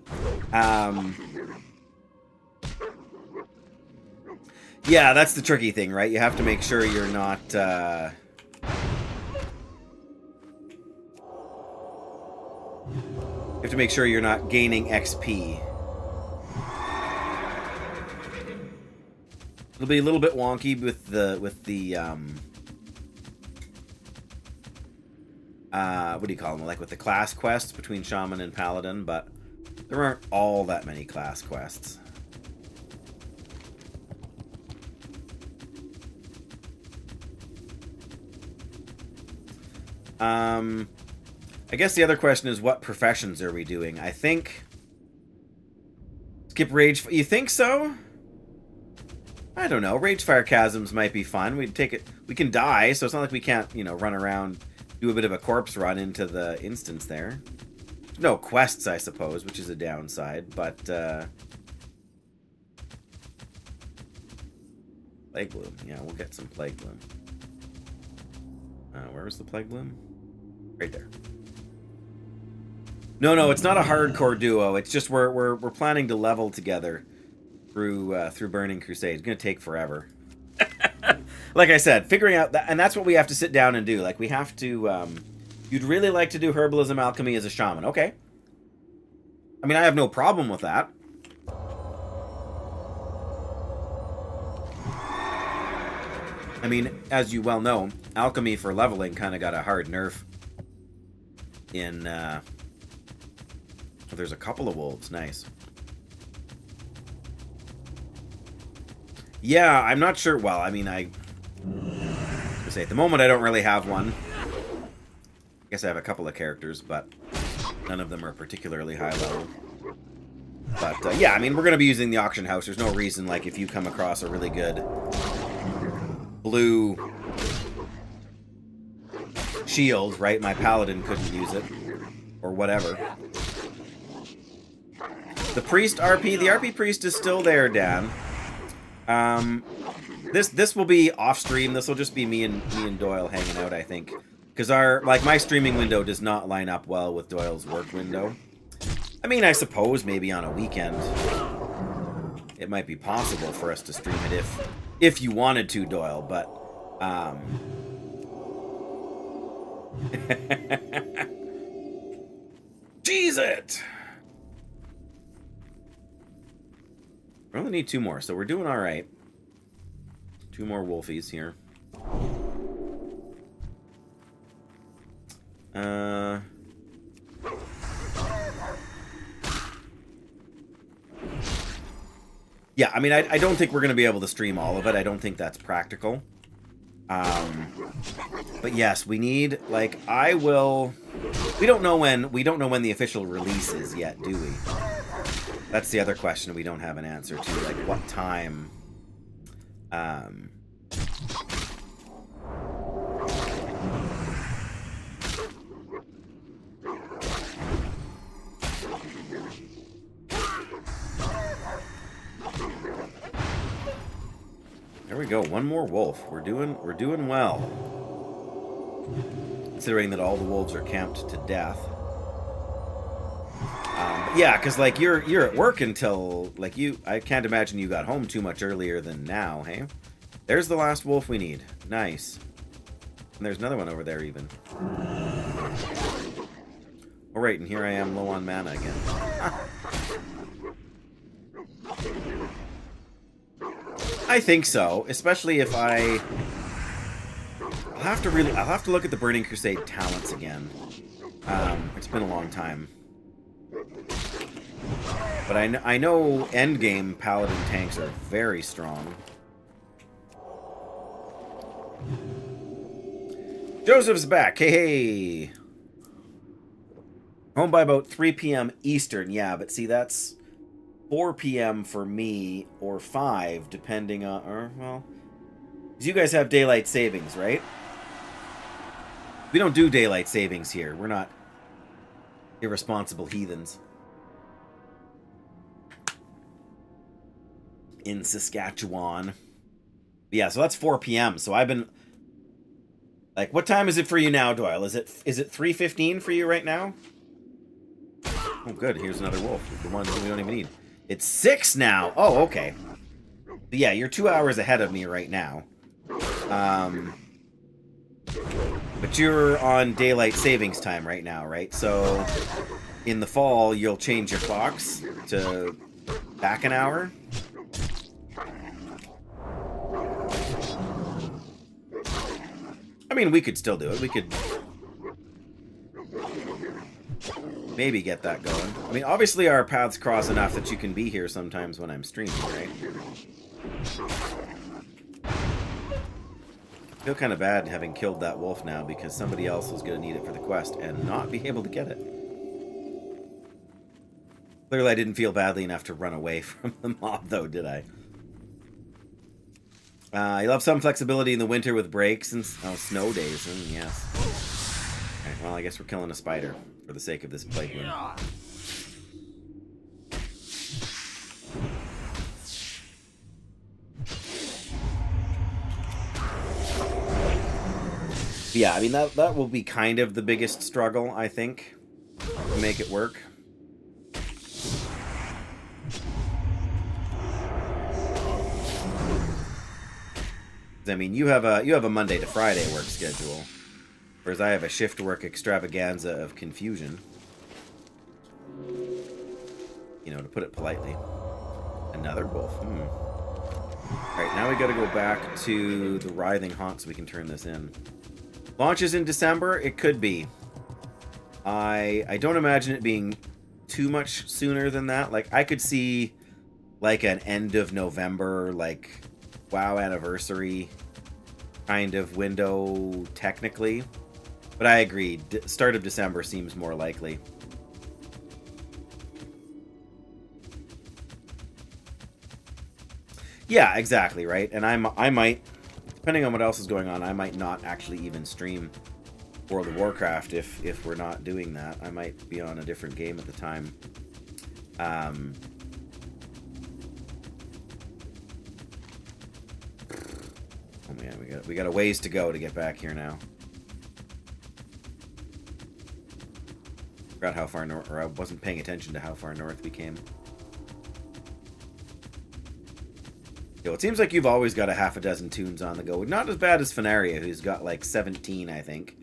Yeah, that's the tricky thing, right? You have to make sure you're not... You have to make sure you're not gaining XP. It'll be a little bit wonky with the what do you call them? Like with the class quests between Shaman and Paladin, but there aren't all that many class quests. I guess the other question is, what professions are we doing? I think... Skip Rage... You think so? I don't know. Ragefire Chasms might be fun. We'd take it... We can die, so it's not like we can't, you know, run around, do a bit of a corpse run into the instance there. No quests, I suppose, which is a downside, but, Plague Bloom. Yeah, we'll get some Plague Bloom. Where was the Plague Bloom? Right there. No, it's not a hardcore duo. It's just we're planning to level together through Burning Crusade. It's gonna take forever. Like I said, figuring out that, and that's what we have to sit down and do. Like, we have to. You'd really like to do herbalism alchemy as a shaman, okay? I mean, I have no problem with that. I mean, as you well know, alchemy for leveling kind of got a hard nerf in, well, there's a couple of wolves. Nice. Yeah, I'm not sure. Well, I mean, I say at the moment I don't really have one. I guess I have a couple of characters, but none of them are particularly high level. But, yeah, I mean, we're going to be using the auction house. There's no reason, like, if you come across a really good blue shield, right? My paladin couldn't use it, or whatever. The priest RP, the RP priest is still there, Dan. This will be off stream. This will just be me and Doyle hanging out, I think, because my streaming window does not line up well with Doyle's work window. I mean, I suppose maybe on a weekend it might be possible for us to stream it if you wanted to, Doyle, but Jeez it! We only need 2 more, so we're doing alright. 2 more wolfies here. Yeah, I mean, I don't think we're going to be able to stream all of it. I don't think that's practical. But yes, we need, like, we don't know when the official release is yet, do we? That's the other question we don't have an answer to, like, what time. There we go, 1 more wolf. We're doing well. Considering that all the wolves are camped to death. Yeah, because like you're at work until like I can't imagine you got home too much earlier than now, hey? There's the last wolf we need. Nice. And there's another one over there even. All right, and here I am low on mana again. I think so, especially if I'll have to look at the Burning Crusade talents again. It's been a long time. But I know endgame Paladin tanks are very strong. Joseph's back. Hey, hey. Home by about 3 p.m. Eastern. Yeah, but see, that's 4 p.m. for me, or 5, depending on... Or, well... Because you guys have daylight savings, right? We don't do daylight savings here. We're not irresponsible heathens. In Saskatchewan. But yeah, so that's 4 p.m. So I've been... Like, what time is it for you now, Doyle? Is it 3:15 for you right now? Oh, good. Here's another wolf. The ones that we don't even need. It's 6 now. Oh, okay. But yeah, you're 2 hours ahead of me right now. But you're on daylight savings time right now, right? So in the fall, you'll change your clocks to back an hour. I mean, we could still do it. We could maybe get that going. I mean, obviously our paths cross enough that you can be here sometimes when I'm streaming, right? I feel kind of bad having killed that wolf now because somebody else was going to need it for the quest and not be able to get it. Clearly I didn't feel badly enough to run away from the mob though, did I? You'll have some flexibility in the winter with breaks and snow days. Yes. Okay, well, I guess we're killing a spider for the sake of this playthrough. Yeah, I mean, that will be kind of the biggest struggle, I think, to make it work. I mean, you have a Monday to Friday work schedule, whereas I have a shift work extravaganza of confusion. You know, to put it politely. Another wolf. Alright, now we gotta go back to the Writhing Haunt so we can turn this in. Launches in December? It could be. I don't imagine it being too much sooner than that. Like, I could see, like, an end of November, like... WoW anniversary kind of window technically, but I agree, start of December seems more likely. Yeah, exactly, right? And I might, depending on what else is going on, I might not actually even stream World of Warcraft if we're not doing that. I might be on a different game at the time. Oh man, we got a ways to go to get back here now. Forgot how far north, or I wasn't paying attention to how far north we came. Yo, it seems like you've always got a half a dozen tunes on the go. Not as bad as Fenaria, who's got like 17, I think.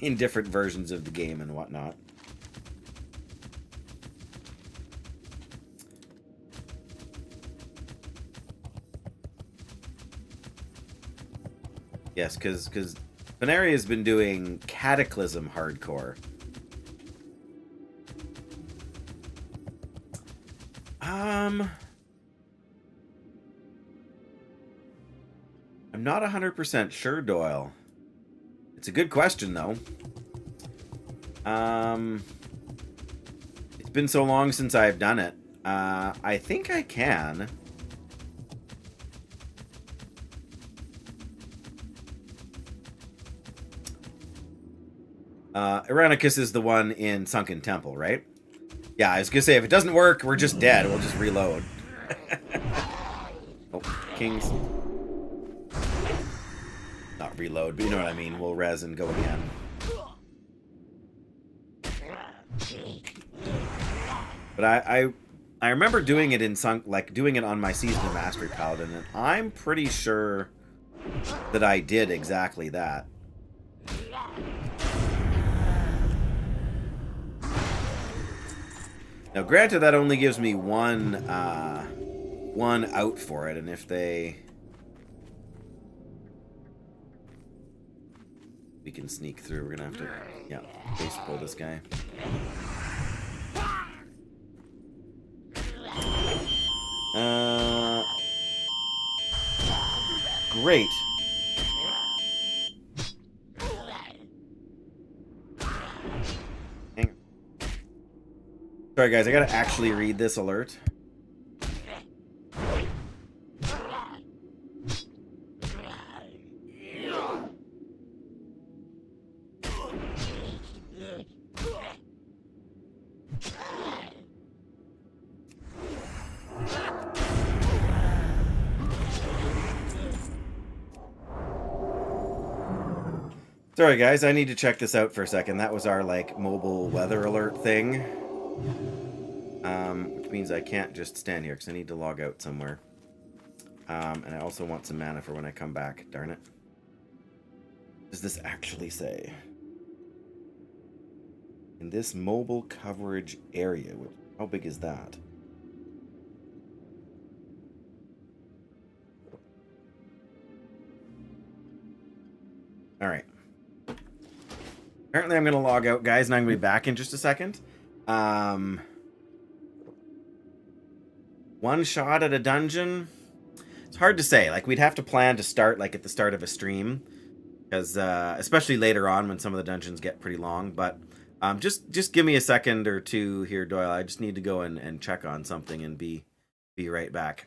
In different versions of the game and whatnot. Yes, because Fenaria has been doing Cataclysm hardcore. I'm not 100% sure, Doyle. It's a good question, though. It's been so long since I've done it. I think I can. Irenicus is the one in Sunken Temple, right? Yeah, I was gonna say, if it doesn't work, we're just dead. We'll just reload. Oh, kings. Not reload, but you know what I mean. We'll res and go again. But I remember doing it doing it on my Season of Mastery Paladin, and I'm pretty sure that I did exactly that. Now, granted, that only gives me one out for it, and if we can sneak through, we're gonna have to, yeah, base pull this guy. Great. Hang on. Sorry, guys, I gotta actually read this alert. Sorry, guys, I need to check this out for a second. That was our, like, mobile weather alert thing. Which means I can't just stand here, because I need to log out somewhere. And I also want some mana for when I come back. Darn it. Does this actually say? In this mobile coverage area, how big is that? Alright. Apparently I'm going to log out, guys, and I'm going to be back in just a second. One shot at a dungeon? It's hard to say. Like, we'd have to plan to start, like, at the start of a stream. Because, especially later on when some of the dungeons get pretty long. But, just give me a second or two here, Doyle. I just need to go and check on something and be right back.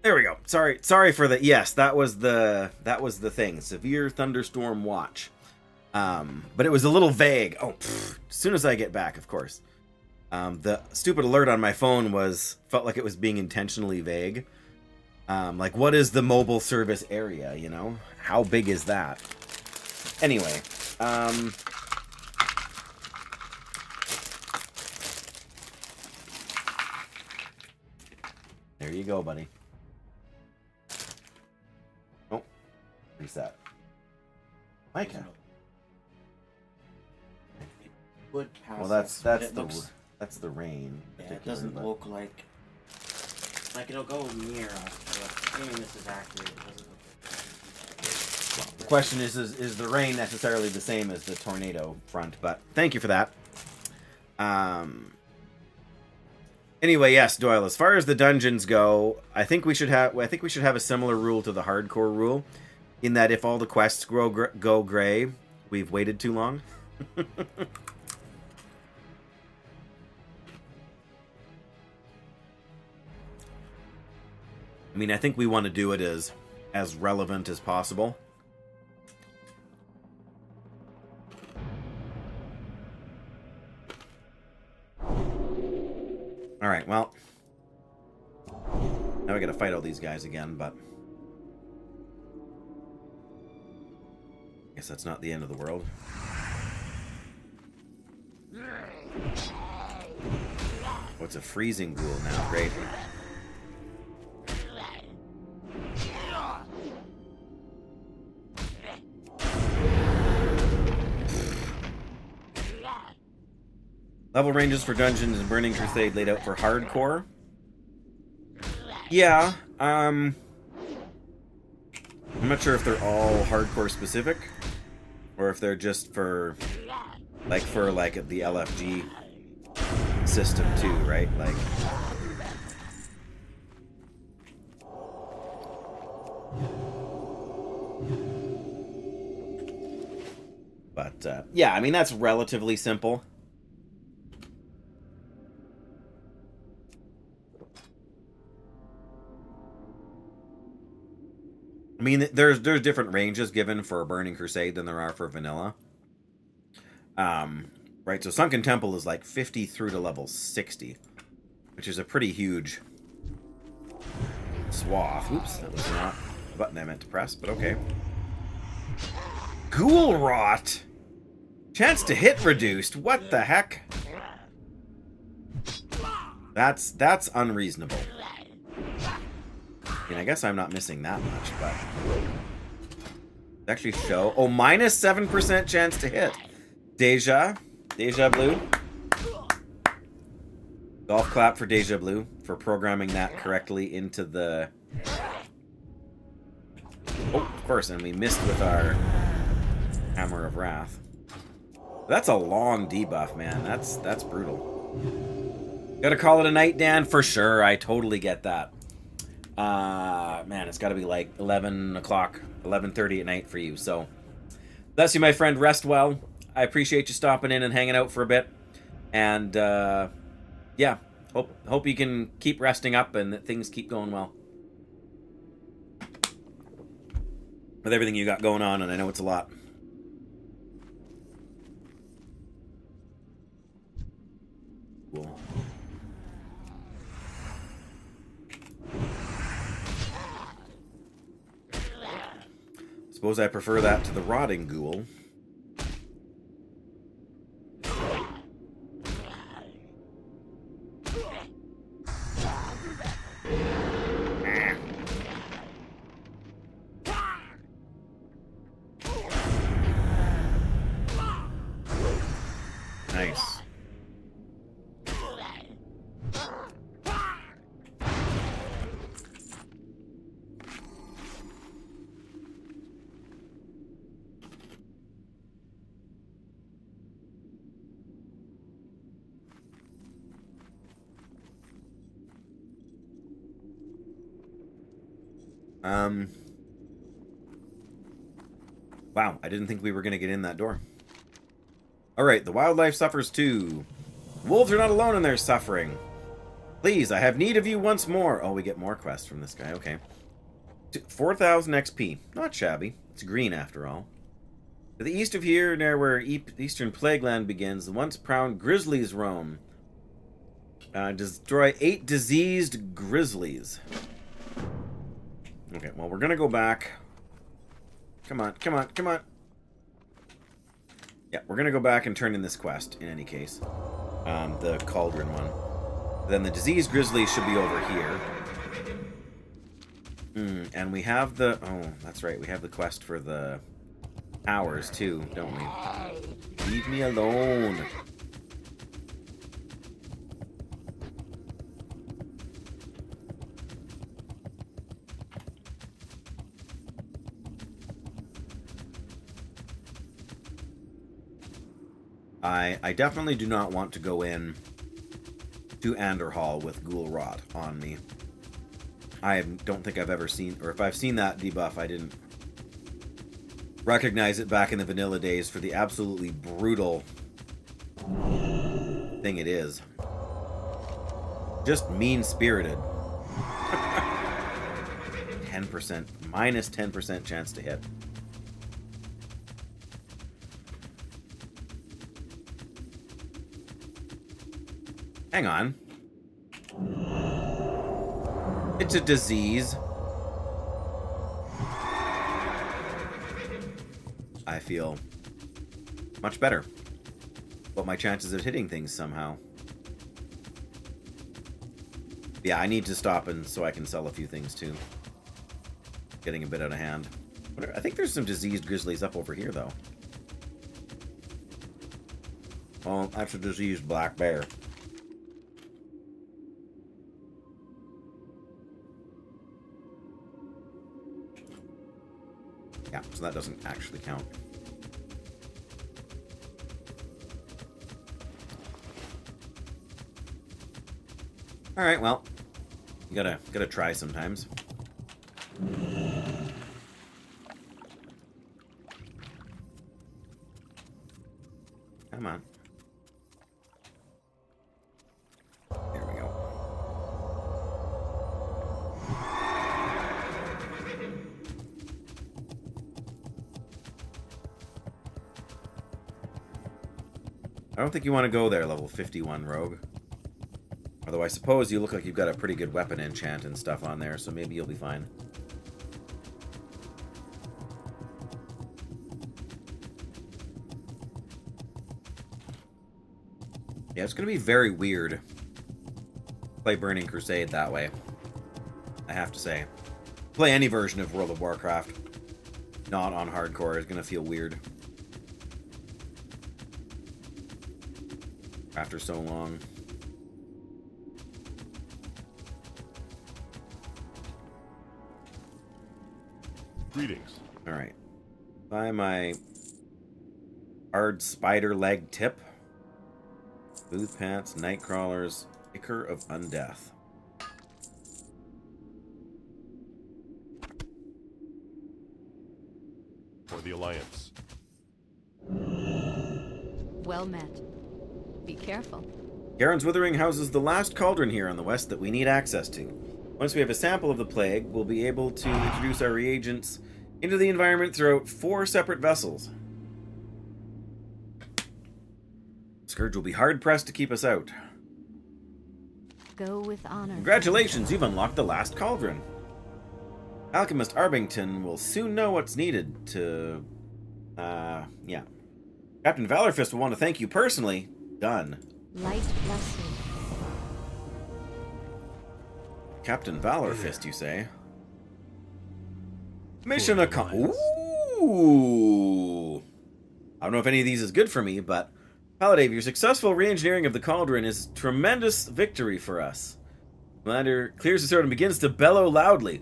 There we go. Sorry for the... Yes, that was the thing. Severe thunderstorm watch. But it was a little vague. Oh, as soon as I get back, of course. The stupid alert on my phone felt like it was being intentionally vague. Like, what is the mobile service area, you know? How big is that? Anyway, there you go, buddy. Oh, reset. Micah. Would pass Well, that's us, but that's the rain. yeah, it doesn't but... look like it'll go near us. But assuming this is accurate, it doesn't look like The question is the rain necessarily the same as the tornado front? But thank you for that. Anyway, yes, Doyle. As far as the dungeons go, I think we should have a similar rule to the hardcore rule, in that if all the quests go gray, we've waited too long. I mean, I think we want to do it as relevant as possible. Alright, well. Now we gotta fight all these guys again, but... I guess that's not the end of the world. What's a freezing ghoul now? Great. Level ranges for dungeons and Burning Crusade laid out for hardcore. Yeah, I'm not sure if they're all hardcore specific, or if they're just for the LFG system too, right? Like, but yeah, I mean that's relatively simple. I mean, there's different ranges given for Burning Crusade than there are for vanilla. Right, so Sunken Temple is like 50 through to level 60, which is a pretty huge swath. Oops, that was not the button I meant to press, but okay. Ghoul Rot! Chance to hit reduced. What the heck? That's unreasonable. I mean, I guess I'm not missing that much, but... Actually show... Oh, minus 7% chance to hit. Deja Blue. Golf clap for Deja Blue for programming that correctly into the... Oh, of course, and we missed with our Hammer of Wrath. That's a long debuff, man. That's brutal. Gotta call it a night, Dan? For sure, I totally get that. Man, it's got to be like 11 o'clock, 11:30 at night for you. So, bless you, my friend. Rest well. I appreciate you stopping in and hanging out for a bit. And, yeah, hope you can keep resting up and that things keep going well. With everything you got going on, and I know it's a lot. Cool. Suppose I prefer that to the Rotting Ghoul. Nice. Wow, I didn't think we were going to get in that door. Alright, the wildlife suffers too. Wolves are not alone in their suffering. Please, I have need of you once more. Oh, we get more quests from this guy. Okay. 4,000 XP. Not shabby. It's green after all. To the east of here, near where Eastern Plagueland begins, the once proud grizzlies roam. Destroy 8 diseased grizzlies. Okay, well, we're gonna go back. Come on, come on, come on. Yeah, we're gonna go back and turn in this quest, in any case. The Cauldron one. Then the diseased grizzlies should be over here. And we have the... Oh, that's right, we have the quest for the towers, too, don't we? Leave me alone. I definitely do not want to go in to Anderhall with Ghoul Rot on me. I don't think I've ever seen, or if I've seen that debuff, I didn't recognize it back in the vanilla days for the absolutely brutal thing it is. Just mean-spirited. 10%, minus 10% chance to hit. Hang on. It's a disease. I feel much better about my chances of hitting things somehow. Yeah, I need to stop and so I can sell a few things too. Getting a bit out of hand. I think there's some diseased grizzlies up over here though. Oh, that's a diseased black bear. Yeah, so that doesn't actually count. All right, well, you gotta try sometimes. Come on. There we go. I don't think you want to go there, level 51 rogue. Although I suppose you look like you've got a pretty good weapon enchant and stuff on there, so maybe you'll be fine. Yeah, it's going to be very weird to play Burning Crusade that way. I have to say. Play any version of World of Warcraft not on hardcore is going to feel weird. After so long. Greetings. Alright. Buy my hard spider leg tip. Booth pants, nightcrawlers, Ichor of Undeath. For the Alliance. Well met. Be careful. Garen's Withering houses the last cauldron here on the west that we need access to. Once we have a sample of the plague, we'll be able to introduce our reagents into the environment throughout 4 separate vessels. Scourge will be hard-pressed to keep us out. Go with honor. Congratulations, you've unlocked the last cauldron. Alchemist Arbington will soon know what's needed to... yeah. Captain Valorfist will want to thank you personally. Done. Light bless you. Captain Valorfist, you say? Mission accomplished. Ooh! I don't know if any of these is good for me, but... Paladin, your successful re-engineering of the cauldron is a tremendous victory for us. Commander clears his sword and begins to bellow loudly.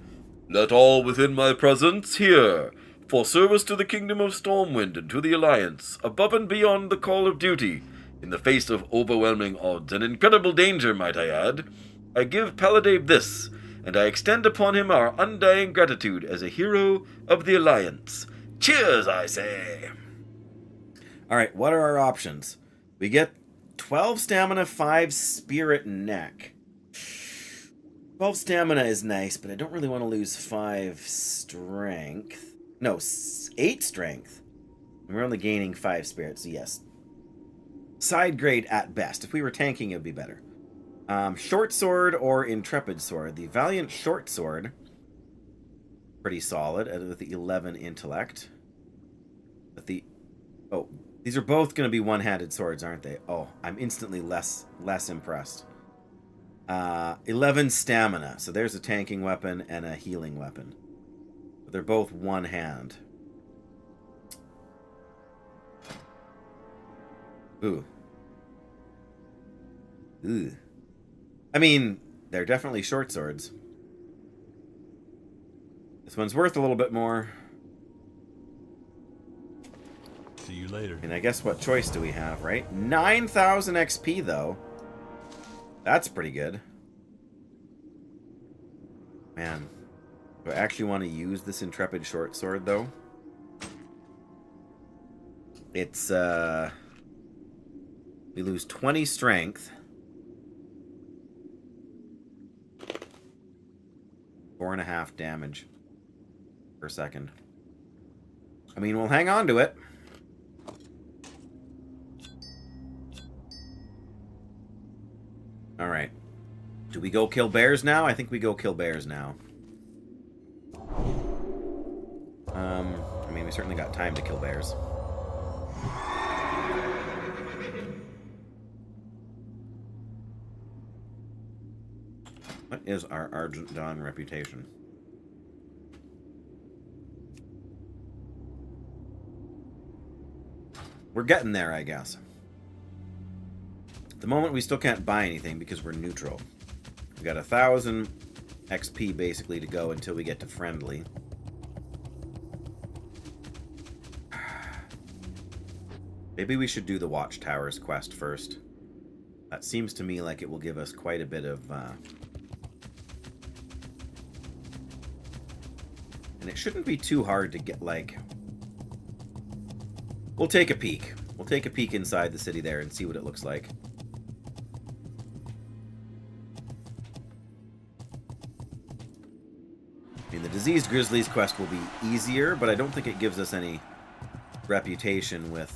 Let all within my presence hear, for service to the kingdom of Stormwind and to the Alliance, above and beyond the call of duty, in the face of overwhelming odds and incredible danger, might I add, I give Paladin this, and I extend upon him our undying gratitude as a hero of the Alliance. Cheers, I say! Alright, what are our options? We get 12 stamina, 5 spirit neck. 12 stamina is nice, but I don't really want to lose 5 strength. No, 8 strength. And we're only gaining 5 spirits, so yes. Side grade at best. If we were tanking, it would be better. Short sword or intrepid sword. The Valiant short sword, pretty solid with the 11 intellect. But the these are both going to be one-handed swords, aren't they? Oh, I'm instantly less impressed. 11 stamina. So there's a tanking weapon and a healing weapon. But they're both one hand. Ooh. Ooh. I mean, they're definitely short swords. This one's worth a little bit more. See you later. And I guess what choice do we have, right? 9,000 XP, though. That's pretty good. Man. Do I actually want to use this Intrepid short sword, though? It's, we lose 20 strength. 4.5 damage per second. I mean, we'll hang on to it. Alright. Do we go kill bears now? I think we go kill bears now. I mean, we certainly got time to kill bears. What is our Argent Dawn reputation? We're getting there, I guess. At the moment, we still can't buy anything because we're neutral. We got 1,000 XP basically to go until we get to friendly. Maybe we should do the Watchtowers quest first. That seems to me like it will give us quite a bit of... And it shouldn't be too hard to get, like... We'll take a peek. We'll take a peek inside the city there and see what it looks like. I mean, the Diseased Grizzlies quest will be easier, but I don't think it gives us any reputation with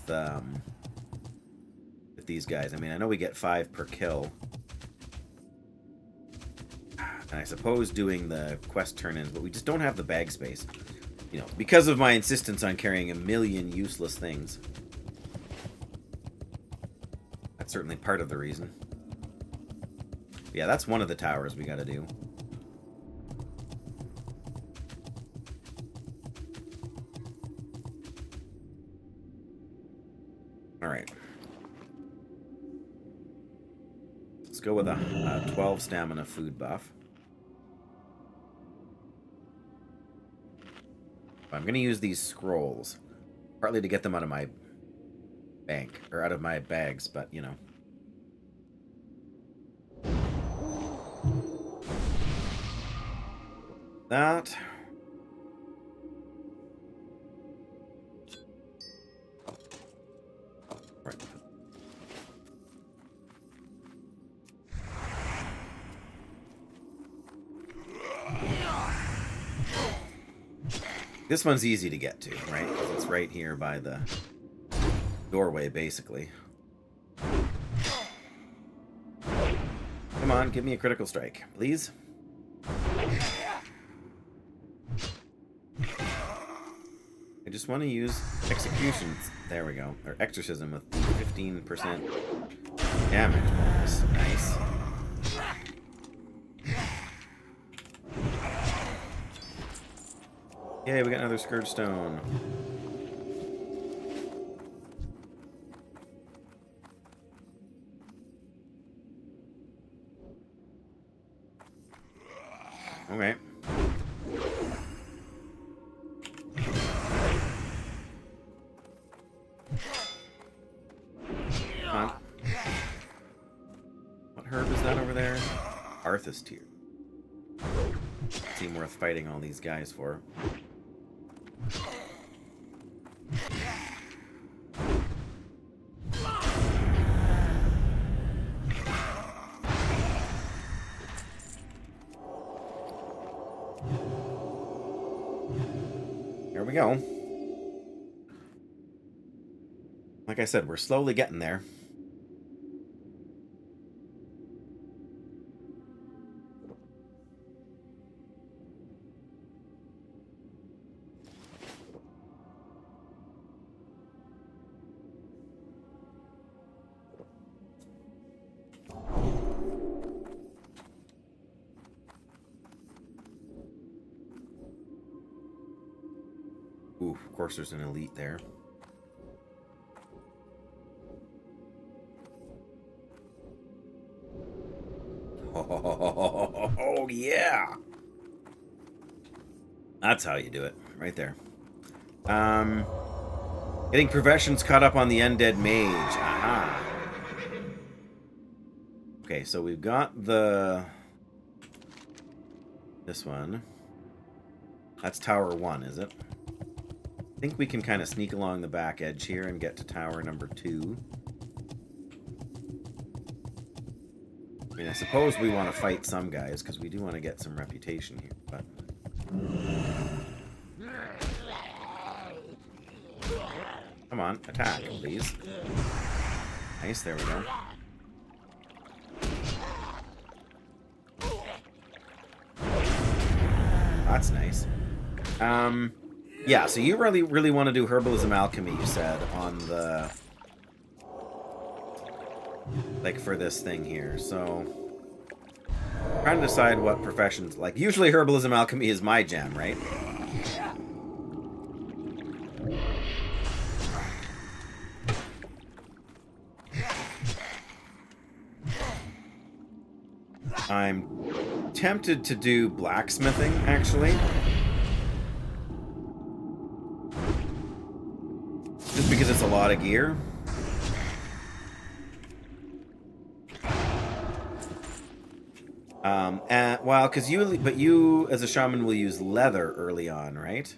these guys. I mean, I know we get 5 per kill. And I suppose doing the quest turn-ins, but we just don't have the bag space. You know, because of my insistence on carrying a million useless things. That's certainly part of the reason. Yeah, that's one of the towers we gotta do. Alright. Let's go with a 12 stamina food buff. I'm going to use these scrolls, partly to get them out of my bank, or out of my bags, but, you know. That. Right. This one's easy to get to, right? 'Cause it's right here by the doorway, basically. Come on, give me a critical strike, please. I just want to use executions. There we go. Or exorcism with 15% damage bonus. Nice. Yay, we got another Scourge Stone. Okay. Come on. What herb is that over there? Arthas tier. Seem worth fighting all these guys for. we go. Like I said, we're slowly getting there. Ooh, of course there's an elite there. Oh, yeah! That's how you do it. Right there. Getting professions caught up on the undead mage. Aha. Okay, so we've got the... This one. That's Tower 1, is it? I think we can kind of sneak along the back edge here and get to Tower number 2. I mean, I suppose we want to fight some guys, because we do want to get some reputation here, but... Come on, attack, please. Nice, there we go. That's nice. Yeah, so you really want to do herbalism alchemy, you said, on the... Like, for this thing here, so... Trying to decide what professions... Like, usually herbalism alchemy is my jam, right? I'm tempted to do blacksmithing, actually. Just because it's a lot of gear. Well, because you as a shaman will use leather early on, right?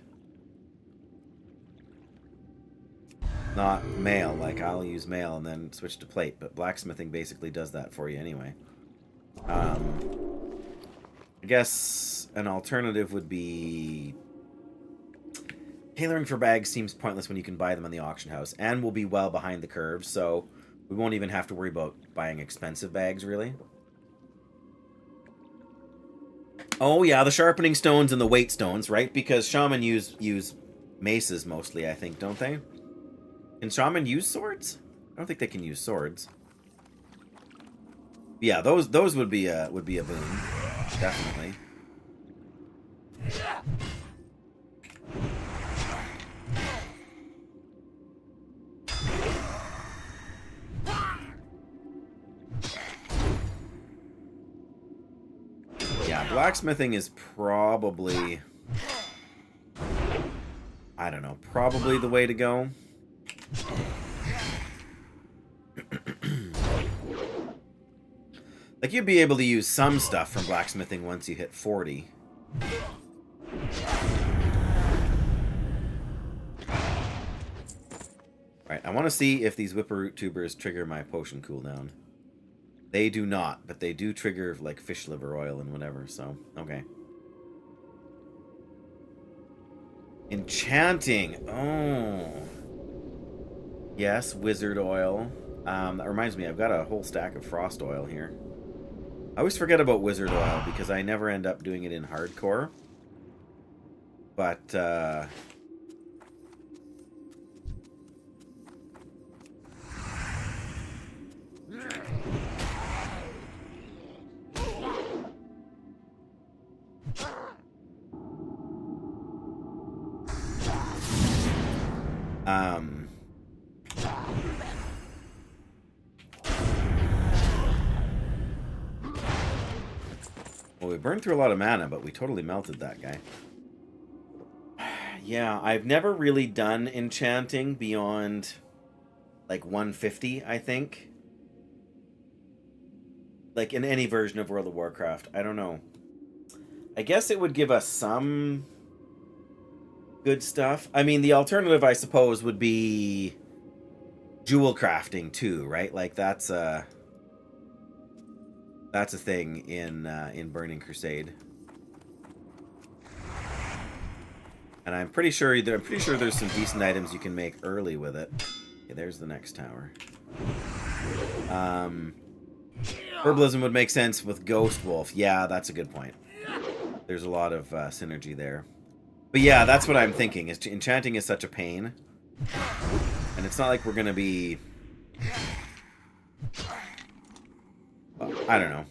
Not mail, like I'll use mail and then switch to plate, but blacksmithing basically does that for you anyway. I guess an alternative would be... Tailoring for bags seems pointless when you can buy them on the auction house, and will be well behind the curve, so we won't even have to worry about buying expensive bags, really. Oh yeah, the sharpening stones and the weight stones, right? Because shaman use maces mostly, I think, don't they? Can shaman use swords? I don't think they can use swords. Yeah, those would be a boon, definitely. Yeah, blacksmithing is probably, I don't know, probably the way to go. Like, you'd be able to use some stuff from blacksmithing once you hit 40. Right, I want to see if these whipper tubers trigger my potion cooldown. They do not, but they do trigger, like, fish liver oil and whatever, so, okay. Enchanting! Oh. Yes, wizard oil. That reminds me, I've got a whole stack of frost oil here. I always forget about wizard oil because I never end up doing it in hardcore. But, well, we burned through a lot of mana, but we totally melted that guy. Yeah, I've never really done enchanting beyond, like, 150, I think. Like, in any version of World of Warcraft. I don't know. I guess it would give us some good stuff. I mean, the alternative, I suppose, would be jewel crafting, too, right? Like, that's a thing in Burning Crusade. And I'm pretty sure there's some decent items you can make early with it. Okay, there's the next tower. Herbalism would make sense with Ghost Wolf. Yeah, that's a good point. There's a lot of synergy there. But yeah, that's what I'm thinking. Is enchanting is such a pain. And it's not like we're going to be... Well, I don't know.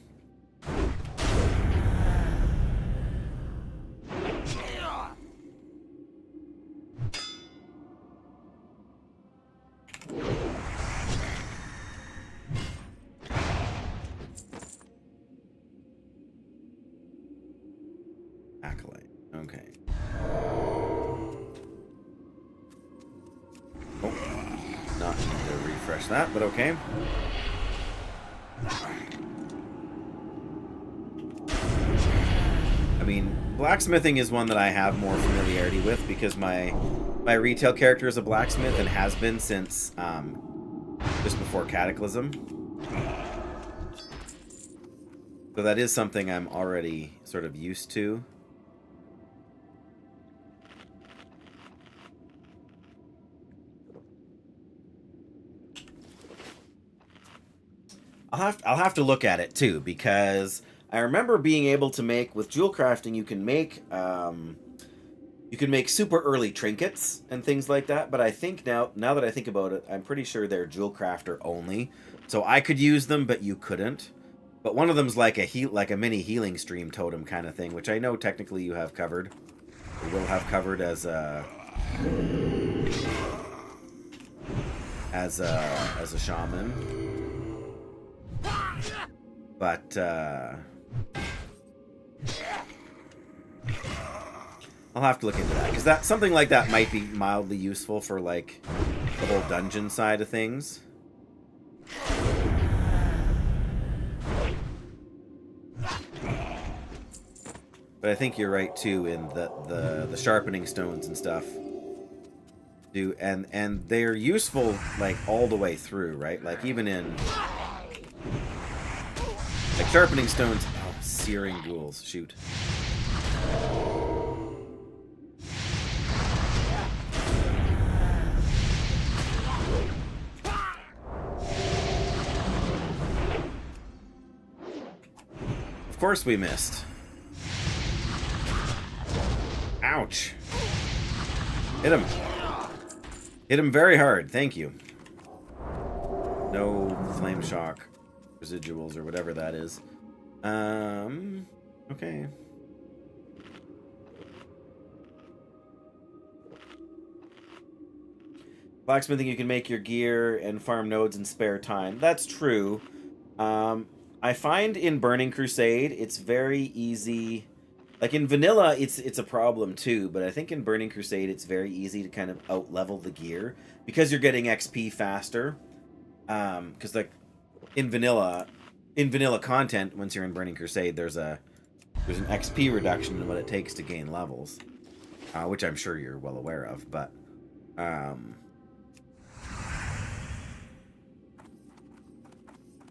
Acolyte. Okay. Oh, not need to refresh that, but okay. I mean, blacksmithing is one that I have more familiarity with because my retail character is a blacksmith and has been since just before Cataclysm. So that is something I'm already sort of used to. I'll have to look at it too, because I remember being able to make with jewel crafting. You can make super early trinkets and things like that. But I think now that I think about it, I'm pretty sure they're jewel crafter only. So I could use them, but you couldn't. But one of them's like a mini healing stream totem kind of thing, which I know technically you have covered. You will have covered as a shaman. But I'll have to look into that, because something like that might be mildly useful for like the whole dungeon side of things. But I think you're right too in the sharpening stones and stuff. And they're useful like all the way through, right? Like even in like sharpening stones. Oh, searing ghouls! Shoot. Of course we missed. Ouch. Hit him. Hit him very hard. Thank you. No flame shock residuals or whatever that is. Okay. Blacksmithing, you can make your gear and farm nodes in spare time. That's true. I find in Burning Crusade, it's very easy. Like in vanilla, it's a problem too, but I think in Burning Crusade, it's very easy to kind of out-level the gear because you're getting XP faster. Because like in vanilla content, once you're in Burning Crusade, there's an XP reduction in what it takes to gain levels, which I'm sure you're well aware of. But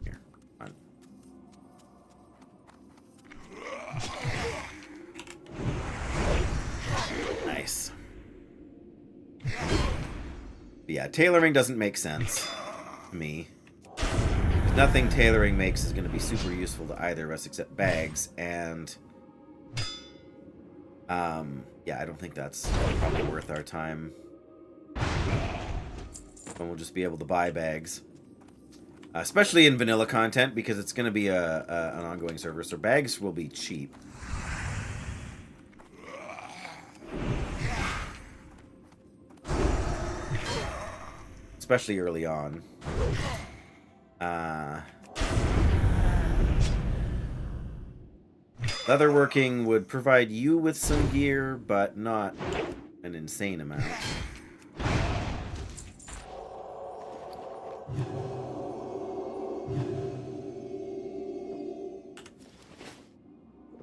here, come on. Nice. But yeah, tailoring doesn't make sense to me. Nothing tailoring makes is going to be super useful to either of us except bags, and yeah, I don't think that's probably worth our time. And we'll just be able to buy bags, especially in vanilla content, because it's going to be an ongoing server, so bags will be cheap. Especially early on. Leatherworking would provide you with some gear, but not an insane amount.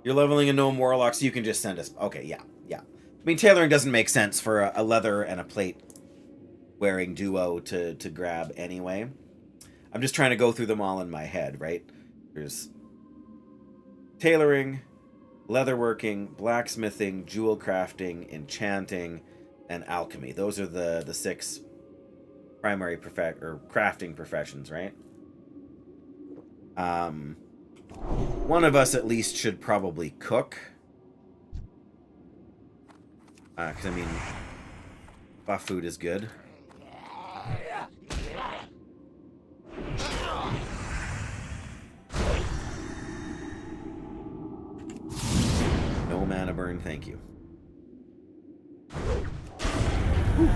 You're leveling a gnome warlock, so you can just send us... Okay, yeah. I mean, tailoring doesn't make sense for a leather and a plate wearing duo to grab anyway. I'm just trying to go through them all in my head, right? There's tailoring, leatherworking, blacksmithing, jewel crafting, enchanting, and alchemy. Those are the 6 primary crafting professions, right? One of us at least should probably cook. Because, I mean, buff food is good. No mana burn, thank you. Whew.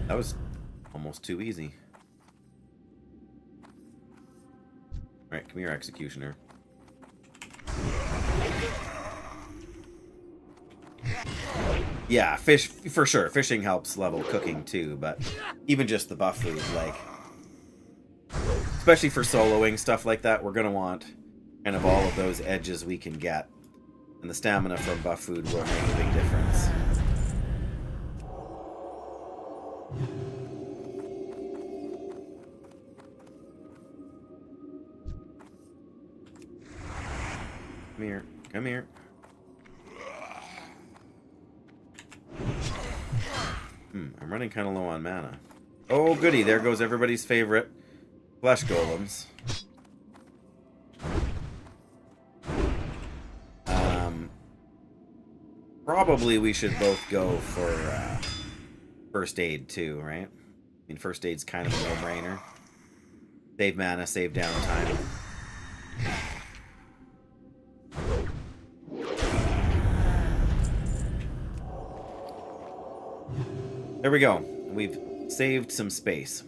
That was almost too easy. Alright, come here, Executioner. Yeah, fish, for sure. Fishing helps level cooking too, but even just the buff food, like, especially for soloing, stuff like that, we're going to want kind of all of those edges we can get. And the stamina from buff food will make a big difference. Come here. Come here. I'm running kind of low on mana. Oh, goody. There goes everybody's favorite flesh golems. Probably we should both go for first aid too, right? I mean, first aid's kind of a no-brainer. Save mana, save downtime. There we go. We've saved some space.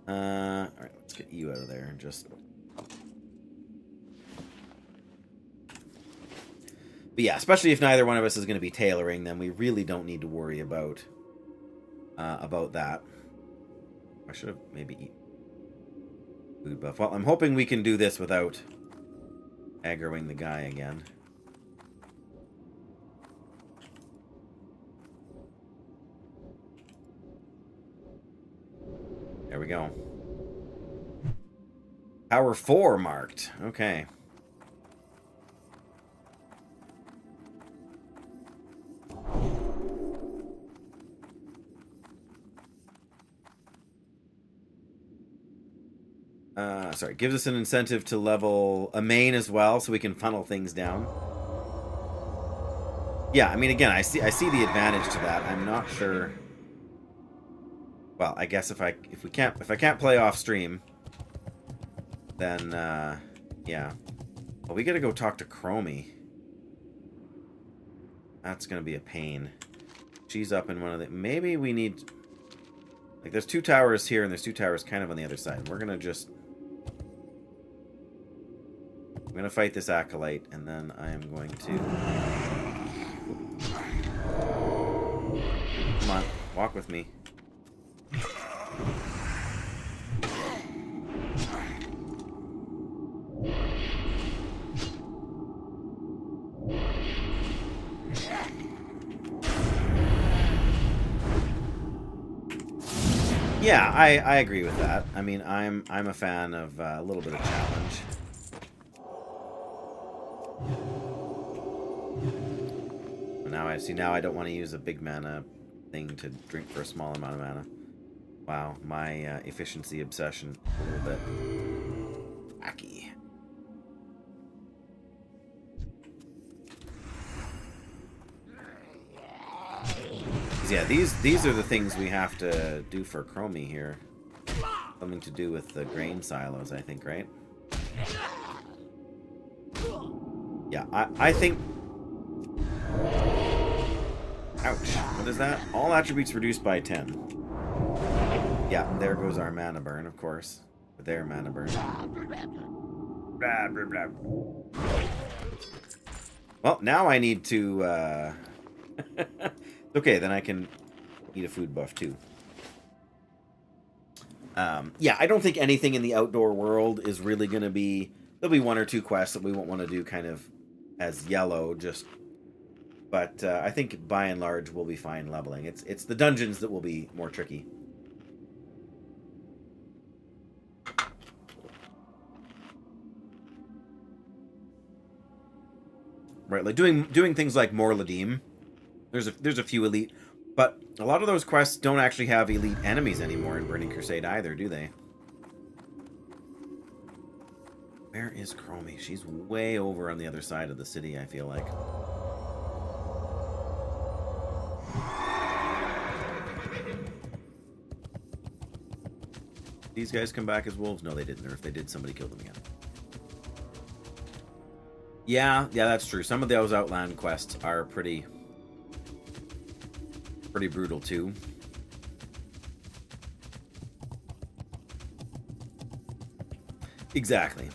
Alright, let's get you out of there and just... But yeah, especially if neither one of us is going to be tailoring, then we really don't need to worry about that. I should have maybe eaten food buff. Well, I'm hoping we can do this without aggroing the guy again. There we go. Power 4 marked. Okay. Sorry, gives us an incentive to level a main as well, so we can funnel things down. Yeah, I mean, again, I see the advantage to that. I'm not sure. Well, I guess if I can't play off stream, then yeah. Well, we gotta go talk to Chromie. That's gonna be a pain. She's up in one of the. Maybe we need. Like, there's 2 towers here, and there's 2 towers kind of on the other side. We're gonna just. I'm gonna fight this acolyte, and then I am going to. Come on, walk with me. Yeah, I agree with that. I mean, I'm a fan of a little bit of challenge. But now I see. Now I don't want to use a big mana thing to drink for a small amount of mana. Wow, my efficiency obsession a little bit wacky. Yeah, these are the things we have to do for Chromie here. Something to do with the grain silos, I think, right? Yeah, I think... Ouch. What is that? All attributes reduced by 10. Yeah, there goes our mana burn, of course. Their mana burn. Blah, blah, blah. Well, now I need to... Okay, then I can eat a food buff too. Yeah, I don't think anything in the outdoor world is really going to be... There'll be 1 or 2 quests that we won't want to do kind of as yellow, just... But I think by and large we'll be fine leveling. It's the dungeons that will be more tricky. right? Like doing things like Morladim. There's a few elite, but a lot of those quests don't actually have elite enemies anymore in Burning Crusade either, do they? Where is Chromie? She's way over on the other side of the city, I feel like. These guys come back as wolves? No, they didn't. Or if they did, somebody killed them again. Yeah, that's true. Some of those Outland quests are pretty brutal too. Exactly.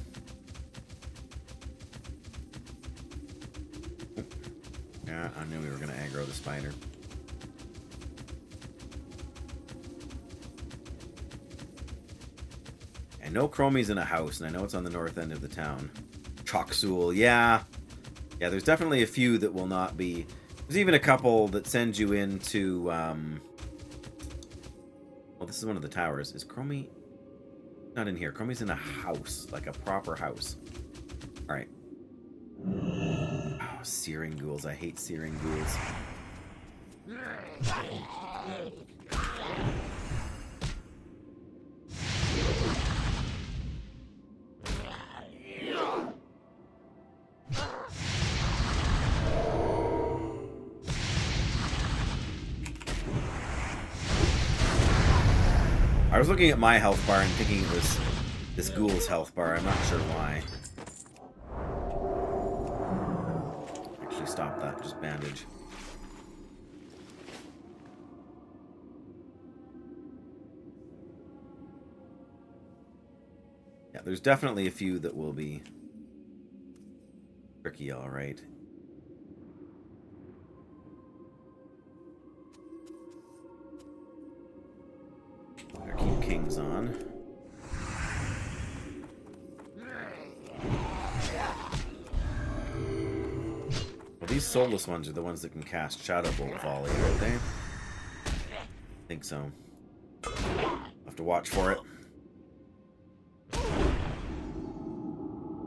Yeah, I knew we were going to aggro the spider. I know Chromie's in a house, and I know it's on the north end of the town. Choksul, yeah. Yeah, there's definitely a few that will not be... There's even a couple that send you into... Well, this is one of the towers. Is Chromie... Not in here. Chromie's in a house. Like a proper house. Alright. Oh, searing ghouls. I hate searing ghouls. I was looking at my health bar and thinking it was this ghoul's health bar. I'm not sure why. Actually, stop that. Just bandage. Yeah, there's definitely a few that will be tricky, alright. Better keep kings on. Well, these soulless ones are the ones that can cast Shadow Bolt Volley, aren't they? I think so. I'll have to watch for it.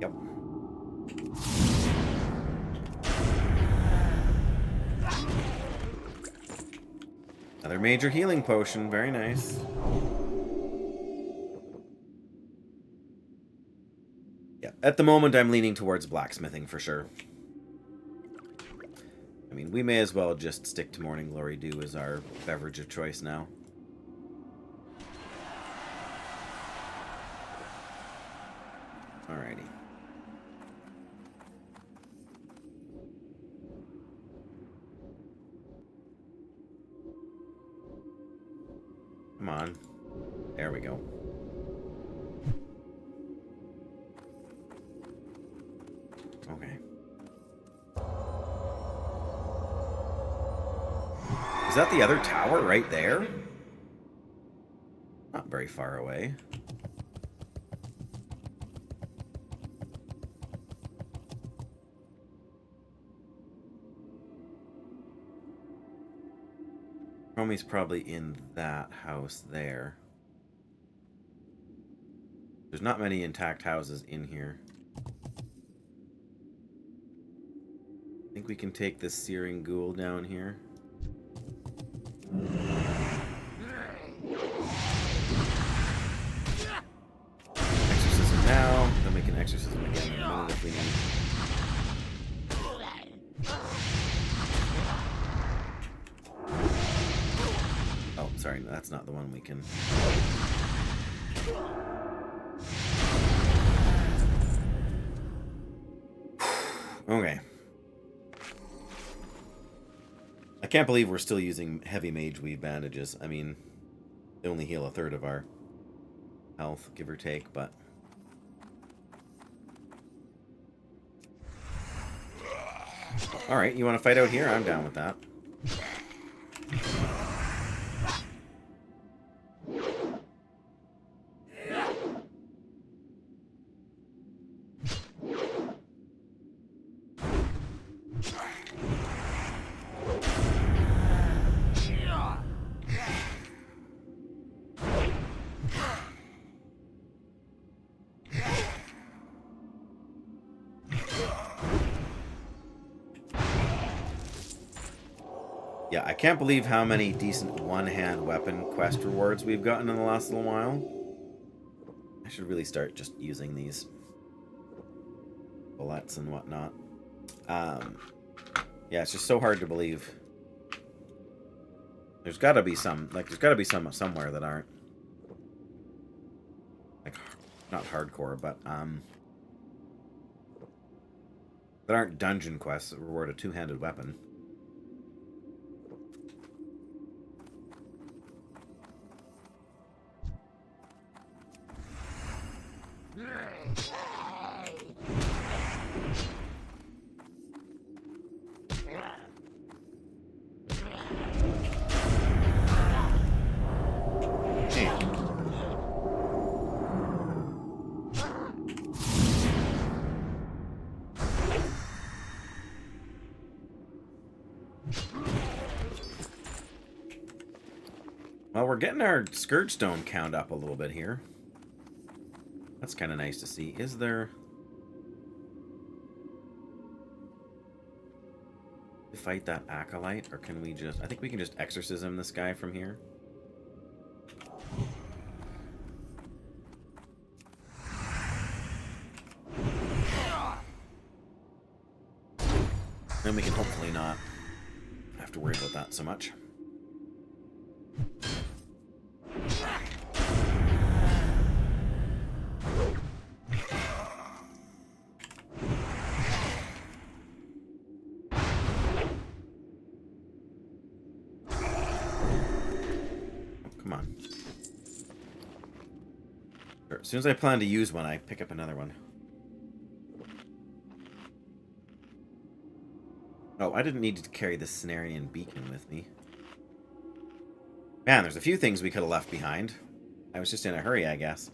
Yep. Another major healing potion. Very nice. Yeah, at the moment I'm leaning towards blacksmithing for sure. I mean, we may as well just stick to Morning Glory Dew as our beverage of choice now. Alrighty. Come on. There we go. Okay. Is that the other tower right there? Not very far away. Chromie's probably in that house there. There's not many intact houses in here. I think we can take this searing ghoul down here. Exorcism now, then we can exorcism again in a minute if we need. Oh, sorry, that's not the one we can. Okay. I can't believe we're still using heavy mage weave bandages. I mean, they only heal a third of our health, give or take, but... Alright, you want to fight out here? I'm down with that. Yeah, I can't believe how many decent one-hand weapon quest rewards we've gotten in the last little while. I should really start just using these bullets and whatnot. Yeah, it's just so hard to believe. There's got to be some, like, there's got to be some somewhere that aren't, like, not hardcore, but that aren't dungeon quests that reward a two-handed weapon. Well, we're getting our Scourge Stone count up a little bit here. That's kind of nice to see. Is there... to fight that Acolyte, or can we just... I think we can just exorcism this guy from here. Then we can hopefully not have to worry about that so much. As soon as I plan to use one, I pick up another one. Oh, I didn't need to carry the Cenarian beacon with me. Man, there's a few things we could have left behind. I was just in a hurry, I guess.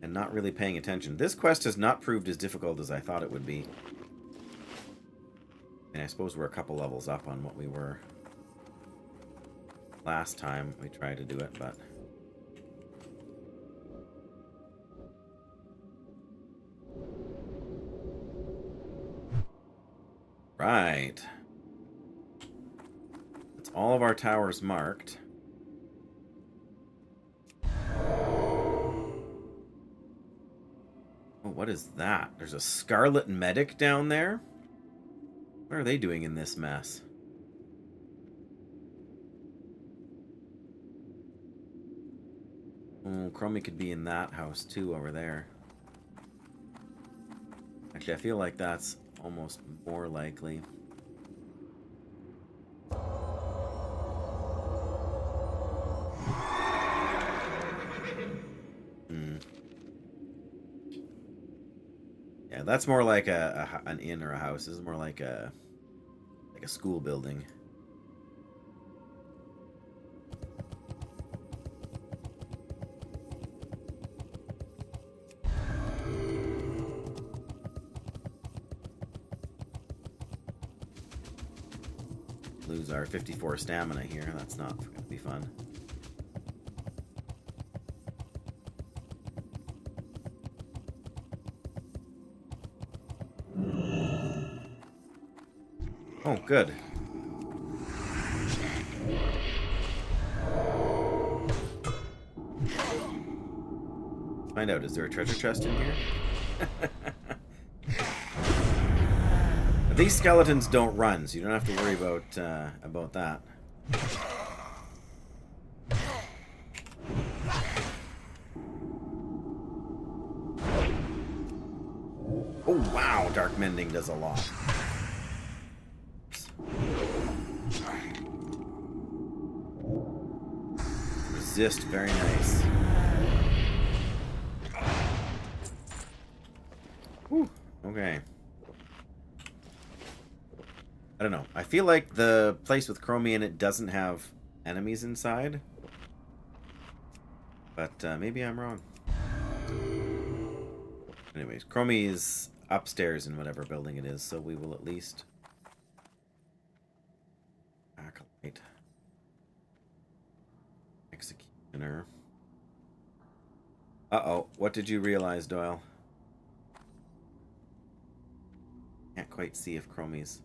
And not really paying attention. This quest has not proved as difficult as I thought it would be. And I suppose we're a couple levels up on what we were last time we tried to do it, but... Right. That's all of our towers marked. Oh, what is that? There's a Scarlet Medic down there? What are they doing in this mess? Oh, Chromie could be in that house too over there. Actually, I feel like that's almost more likely. Yeah, that's more like an inn or a house. This is more like a school building. Lose our 54 stamina here. That's not going to be fun. Oh, good. Let's find out, is there a treasure chest in here? These skeletons don't run, so you don't have to worry about that. Oh wow, Dark Mending does a lot. Resist, very nice. Whew, okay. I don't know. I feel like the place with Chromie in it doesn't have enemies inside. But maybe I'm wrong. Anyways, Chromie is upstairs in whatever building it is, so we will at least... Acolyte. Executioner. Uh-oh. What did you realize, Doyle? Can't quite see if Chromie's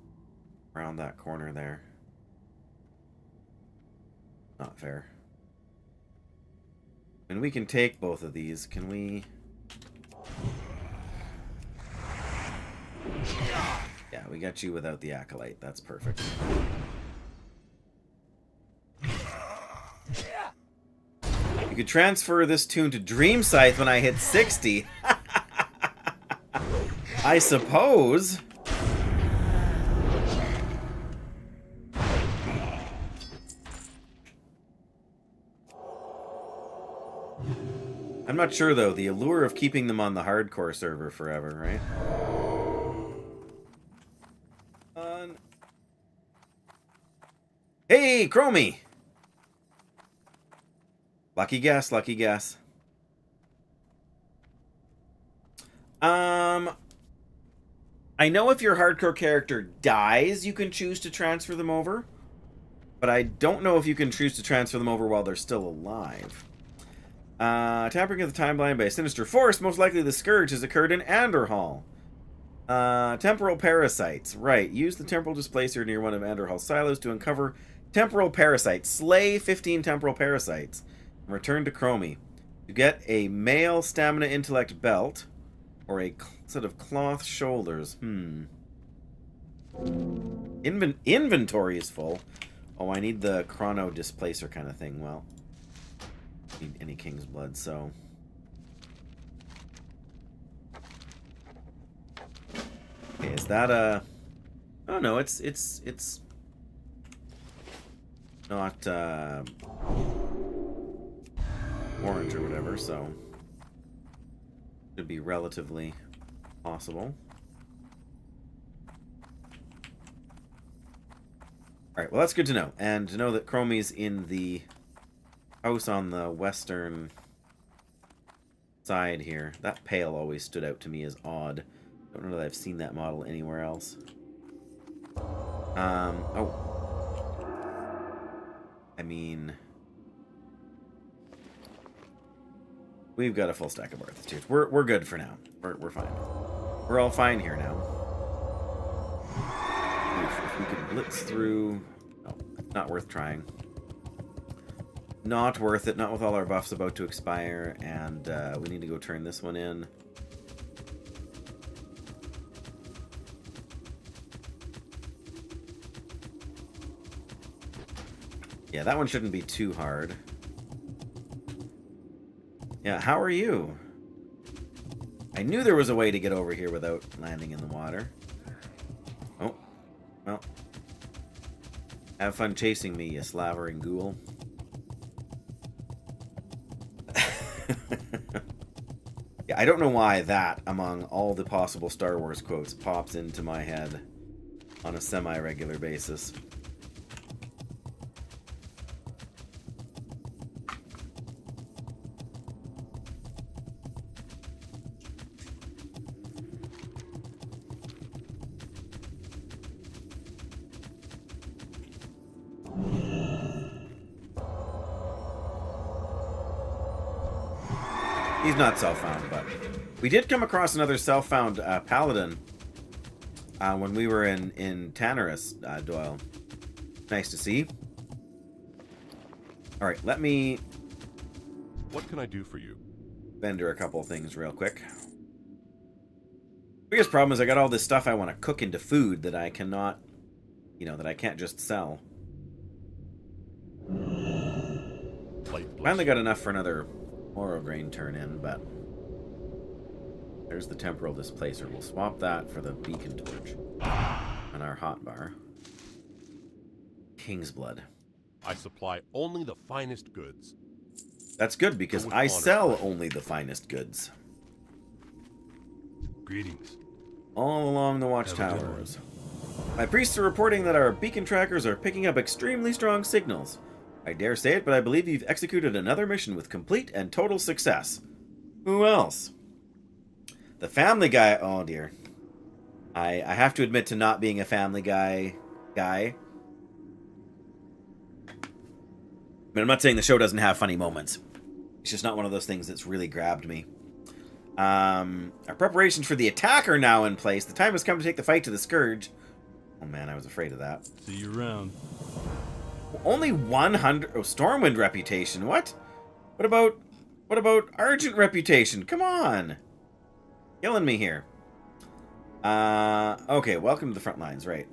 around that corner there. Not fair. And we can take both of these. Can we... Yeah, we got you without the Acolyte. That's perfect. You could transfer this tune to Dream Scythe when I hit 60. I suppose. I'm not sure, though. The allure of keeping them on the hardcore server forever, right? Hey, Chromie! Lucky guess, lucky guess. I know if your hardcore character dies, you can choose to transfer them over. But I don't know if you can choose to transfer them over while they're still alive. Tampering of the timeline by a sinister force. Most likely the Scourge has occurred in Anderhall. Temporal parasites. Right. Use the temporal displacer near one of Anderhall's silos to uncover temporal parasites. Slay 15 temporal parasites. And return to Chromie. You get a male stamina intellect belt. Or a set of cloth shoulders. Inventory is full. Oh, I need the chrono displacer kind of thing. Well, need any King's Blood, so... Okay, is that a... Oh, no, it's not, orange or whatever, so... Should be relatively possible. Alright, well that's good to know. And to know that Chromie's in the house on the western side here. That pale always stood out to me as odd. Don't know that I've seen that model anywhere else. Oh. I mean... We've got a full stack of Arthas Tears. We're good for now. We're fine. We're all fine here now. If we could blitz through... No, not worth trying. Not worth it. Not with all our buffs about to expire. And we need to go turn this one in. Yeah, that one shouldn't be too hard. Yeah, how are you? I knew there was a way to get over here without landing in the water. Oh, well. Have fun chasing me, you slavering ghoul. Yeah, I don't know why that, among all the possible Star Wars quotes, pops into my head on a semi-regular basis. He's not self-found, but we did come across another self-found Paladin when we were in Tannerus, Doyle. Nice to see. All right, let me... What can I do for you? Vendor a couple of things real quick. Biggest problem is I got all this stuff I want to cook into food that I cannot, that I can't just sell. Finally got enough for another Oro grain turn in, but there's the temporal displacer. We'll swap that for the beacon torch and our hotbar. King's Blood. I supply only the finest goods. That's good because I sell only the finest goods. Greetings. All along the watchtowers. My priests are reporting that our beacon trackers are picking up extremely strong signals. I dare say it, but I believe you've executed another mission with complete and total success. Who else? The Family Guy. Oh dear. I have to admit to not being a Family Guy. I mean, I'm not saying the show doesn't have funny moments. It's just not one of those things that's really grabbed me. Our preparations for the attack are now in place. The time has come to take the fight to the Scourge. Oh man, I was afraid of that. See you around. Only 100. Oh, Stormwind reputation. What? What about Argent reputation? Come on. Killing me here. Okay, welcome to the front lines, right.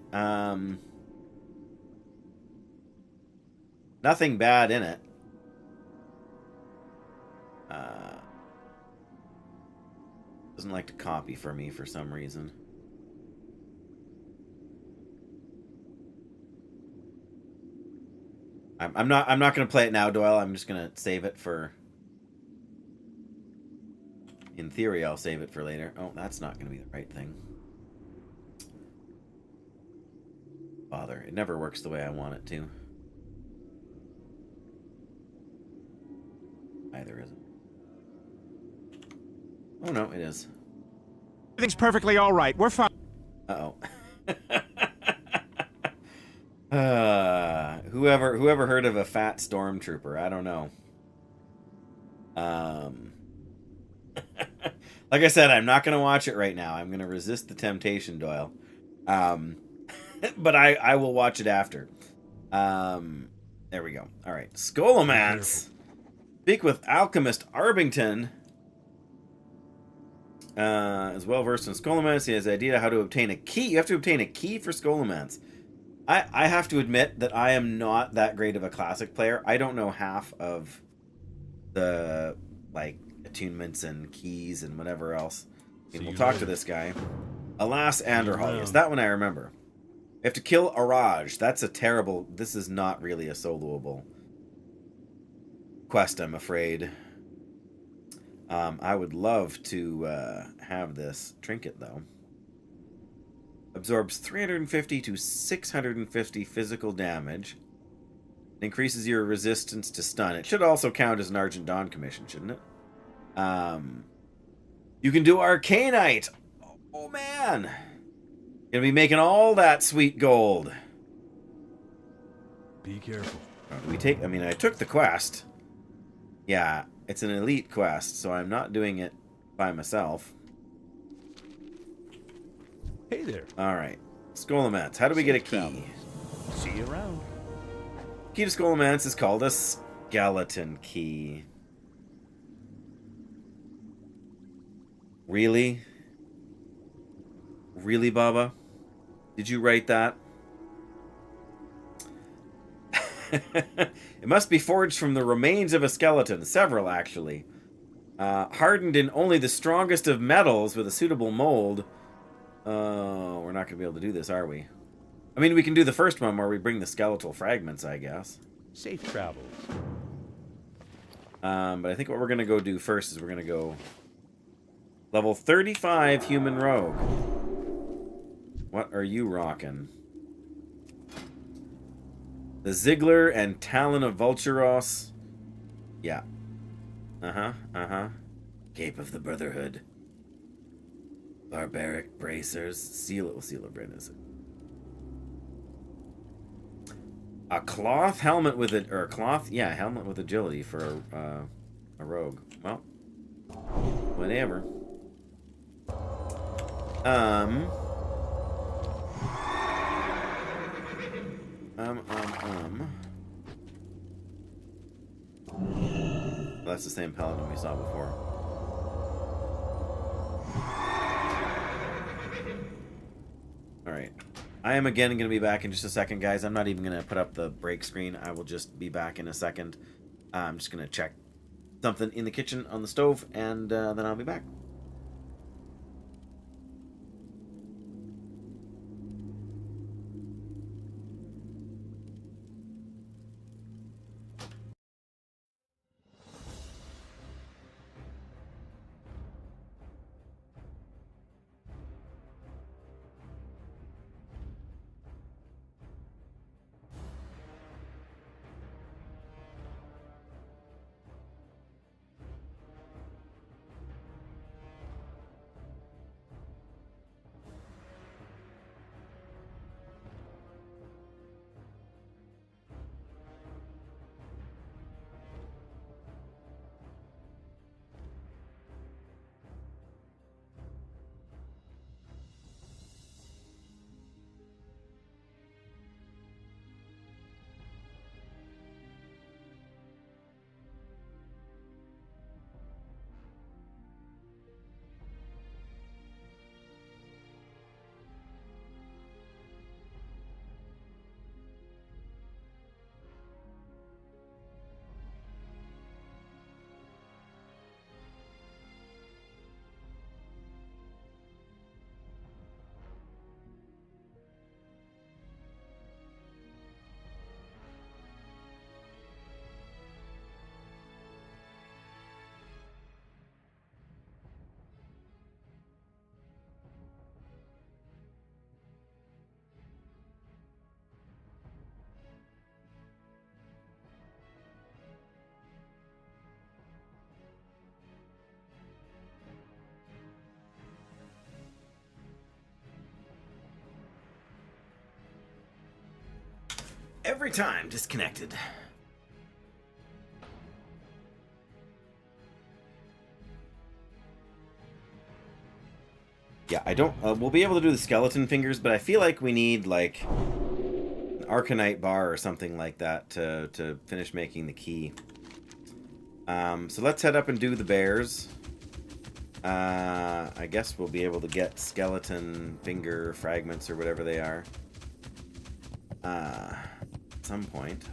Nothing bad in it. Doesn't like to copy for me for some reason. I'm not gonna play it now, Doyle. I'm just gonna save it for. In theory, I'll save it for later. Oh, that's not gonna be the right thing. Bother. It never works the way I want it to. Either isn't. Oh no, it is. Everything's perfectly all right. We're fine. Uh-oh. Whoever heard of a fat stormtrooper? I don't know. Like I said, I'm not going to watch it right now. I'm going to resist the temptation, Doyle. But I will watch it after. There we go. All right. Scholomance. Speak with Alchemist Arbington. Is well versed in Scholomance. He has an idea how to obtain a key. You have to obtain a key for Scholomance. I have to admit that I am not that great of a classic player. I don't know half of the like attunements and keys and whatever else. And we'll talk to this guy. Alas, Anderhall. Yes, that one I remember. We have to kill Araj. That's a terrible. This is not really a soloable quest, I'm afraid. I would love to have this trinket, though. Absorbs 350 to 650 physical damage. Increases your resistance to stun. It should also count as an Argent Dawn commission, shouldn't it? You can do Arcanite. Oh, man. Gonna be making all that sweet gold. Be careful. We take. I mean, I took the quest. Yeah, it's an elite quest, so I'm not doing it by myself. Hey there. All right, Scholomance. How do we get a key? See you around. Key to Scholomance is called a skeleton key. Really? Really, Baba? Did you write that? It must be forged from the remains of a skeleton. Several, actually. Hardened in only the strongest of metals with a suitable mold. We're not going to be able to do this, are we? I mean, we can do the first one where we bring the skeletal fragments, I guess. Safe travels. But I think what we're going to go do first is we're going to go level 35 human rogue. What are you rocking? The Ziggler and Talon of Vulturos. Yeah. Cape of the Brotherhood. Barbaric bracers. Seal of Bryn, is it? A cloth helmet with it, or cloth, yeah, helmet with agility for a rogue. Well, whatever. That's the same Paladin we saw before. Alright. I am again going to be back in just a second, guys. I'm not even going to put up the break screen. I will just be back in a second. I'm just going to check something in the kitchen on the stove, and then I'll be back. Every time disconnected. Yeah, I don't... we'll be able to do the skeleton fingers, but I feel like we need, like, an Arcanite bar or something like that to finish making the key. So let's head up and do the bears. I guess we'll be able to get skeleton finger fragments or whatever they are. At some point.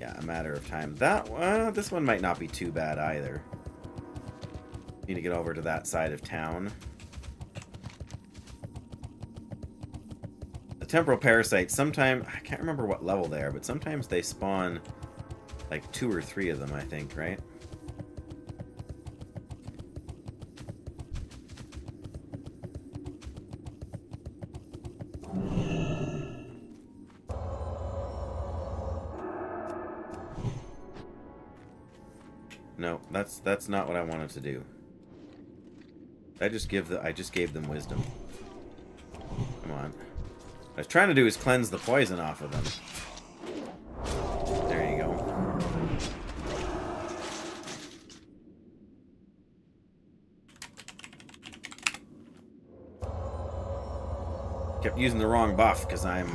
Yeah, a matter of time. This one might not be too bad either. Need to get over to that side of town. The temporal parasites, sometimes, I can't remember what level they are, but sometimes they spawn like 2 or 3 of them, I think, right? No, that's not what I wanted to do. I just gave them wisdom. Come on. What I was trying to do is cleanse the poison off of them. There you go. Kept using the wrong buff because I'm,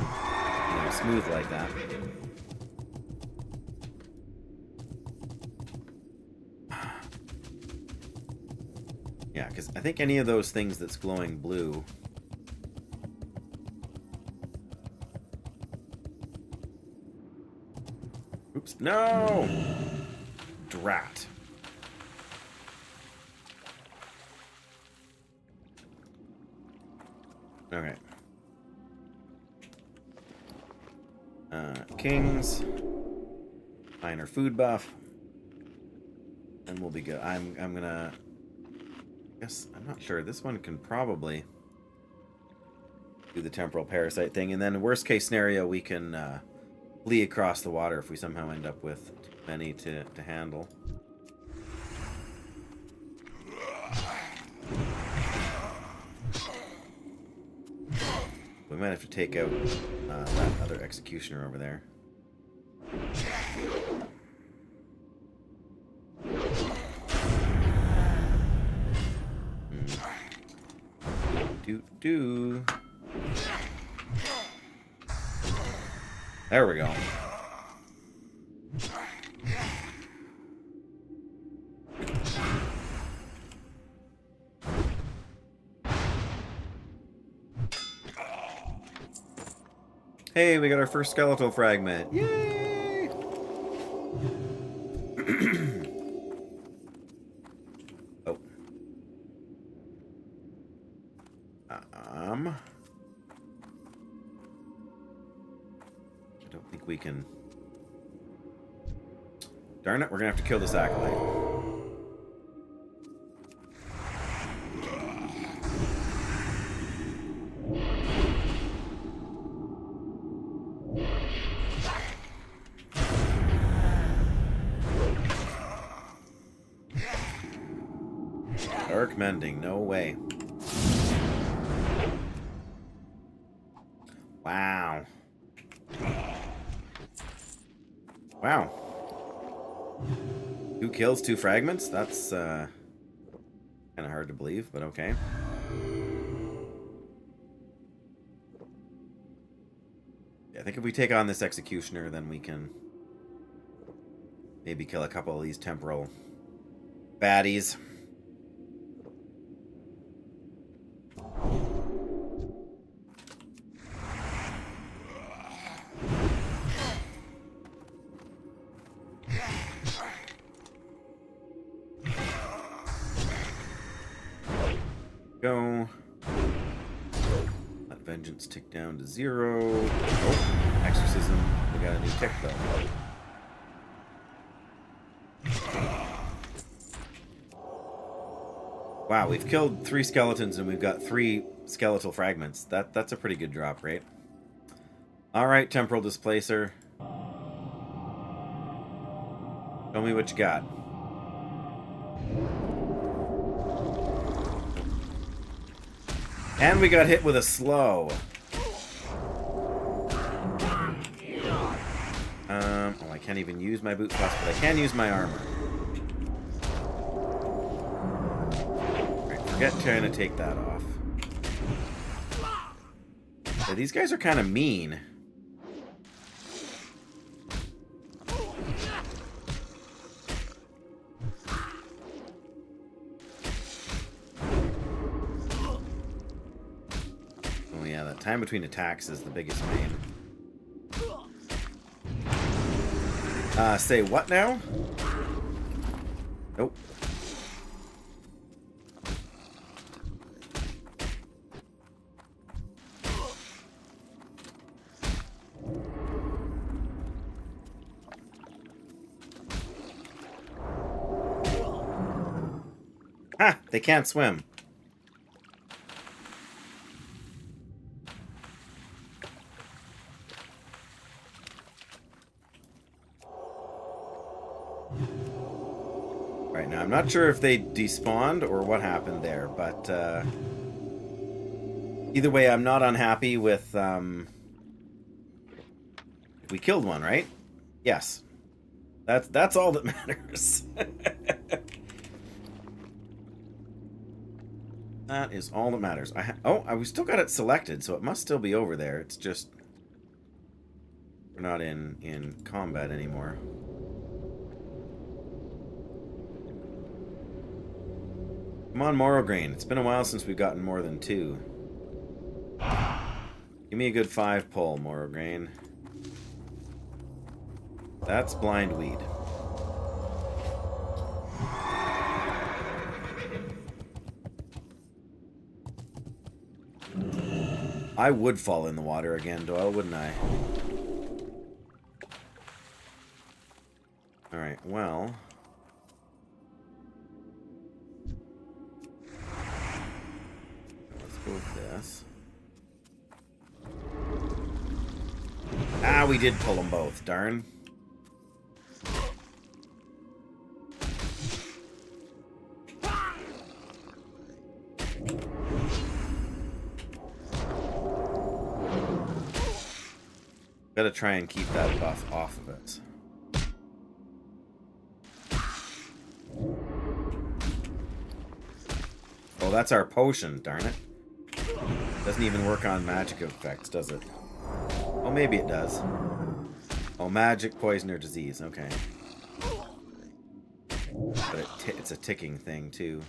smooth like that. Yeah, because I think any of those things that's glowing blue... Oops. No! Drat. Okay. Kings. Minor food buff. And we'll be good. I'm gonna... Guess I'm not sure. This one can probably do the temporal parasite thing, and then worst case scenario we can flee across the water if we somehow end up with too many to handle. We might have to take out that other executioner over there. Do. There we go. Hey, we got our first skeletal fragment. Yay! Oh. I don't think we can... Darn it, we're gonna have to kill this acolyte. Dark mending, no way. Wow. Wow. 2 kills, 2 fragments? That's kind of hard to believe, but okay. Yeah, I think if we take on this executioner, then we can maybe kill a couple of these temporal baddies. Go. Let vengeance tick down to 0. Oh, exorcism. We got a new tick though. Wow, we've killed 3 skeletons and we've got 3 skeletal fragments. That's a pretty good drop rate. Alright, Temporal Displacer. Show me what you got. And we got hit with a slow. can't even use my boot plus, but I can use my armor. Alright, forget trying to take that off. Yeah, these guys are kind of mean. Oh yeah, that time between attacks is the biggest pain. Say what now? Nope. Ha! They can't swim. Right, now I'm not sure if they despawned or what happened there, but either way, I'm not unhappy with we killed one, right? Yes. That's all that matters. That is all that matters. We still got it selected, so it must still be over there. It's just we're not in combat anymore. Come on, Morrograin. It's been a while since we've gotten more than 2. Give me a good 5 pull, Morrograin. That's blind weed. I would fall in the water again, Doyle, wouldn't I? Alright, well... let's go with this. Ah, we did pull them both, darn. Gotta try and keep that buff off of it. Oh, that's our potion, darn it. Doesn't even work on magic effects, does it? Oh, maybe it does. Oh, magic, poison, or disease, okay. But it's a ticking thing, too.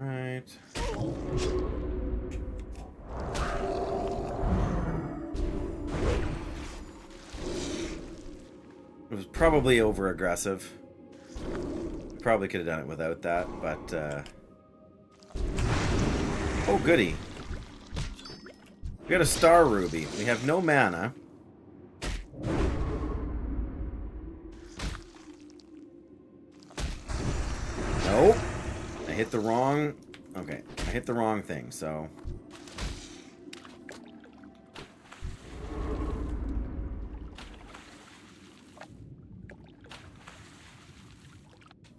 Right. It was probably over aggressive. Probably could have done it without that, but oh goody. We got a star ruby. We have no mana. Nope. I hit the wrong... Okay, I hit the wrong thing, so...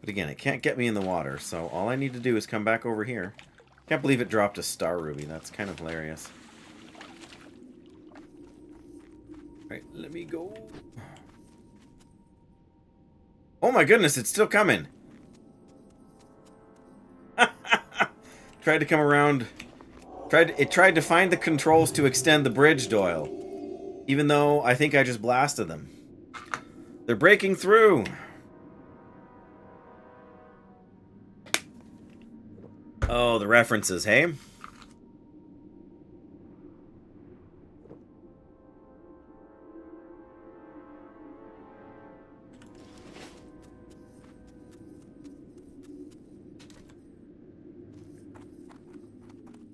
But again, it can't get me in the water, so all I need to do is come back over here. Can't believe it dropped a star ruby. That's kind of hilarious. Alright, let me go. Oh my goodness, it's still coming! Tried to come around. It tried to find the controls to extend the bridge, Doyle. Even though I think I just blasted them. They're breaking through. Oh, the references, hey?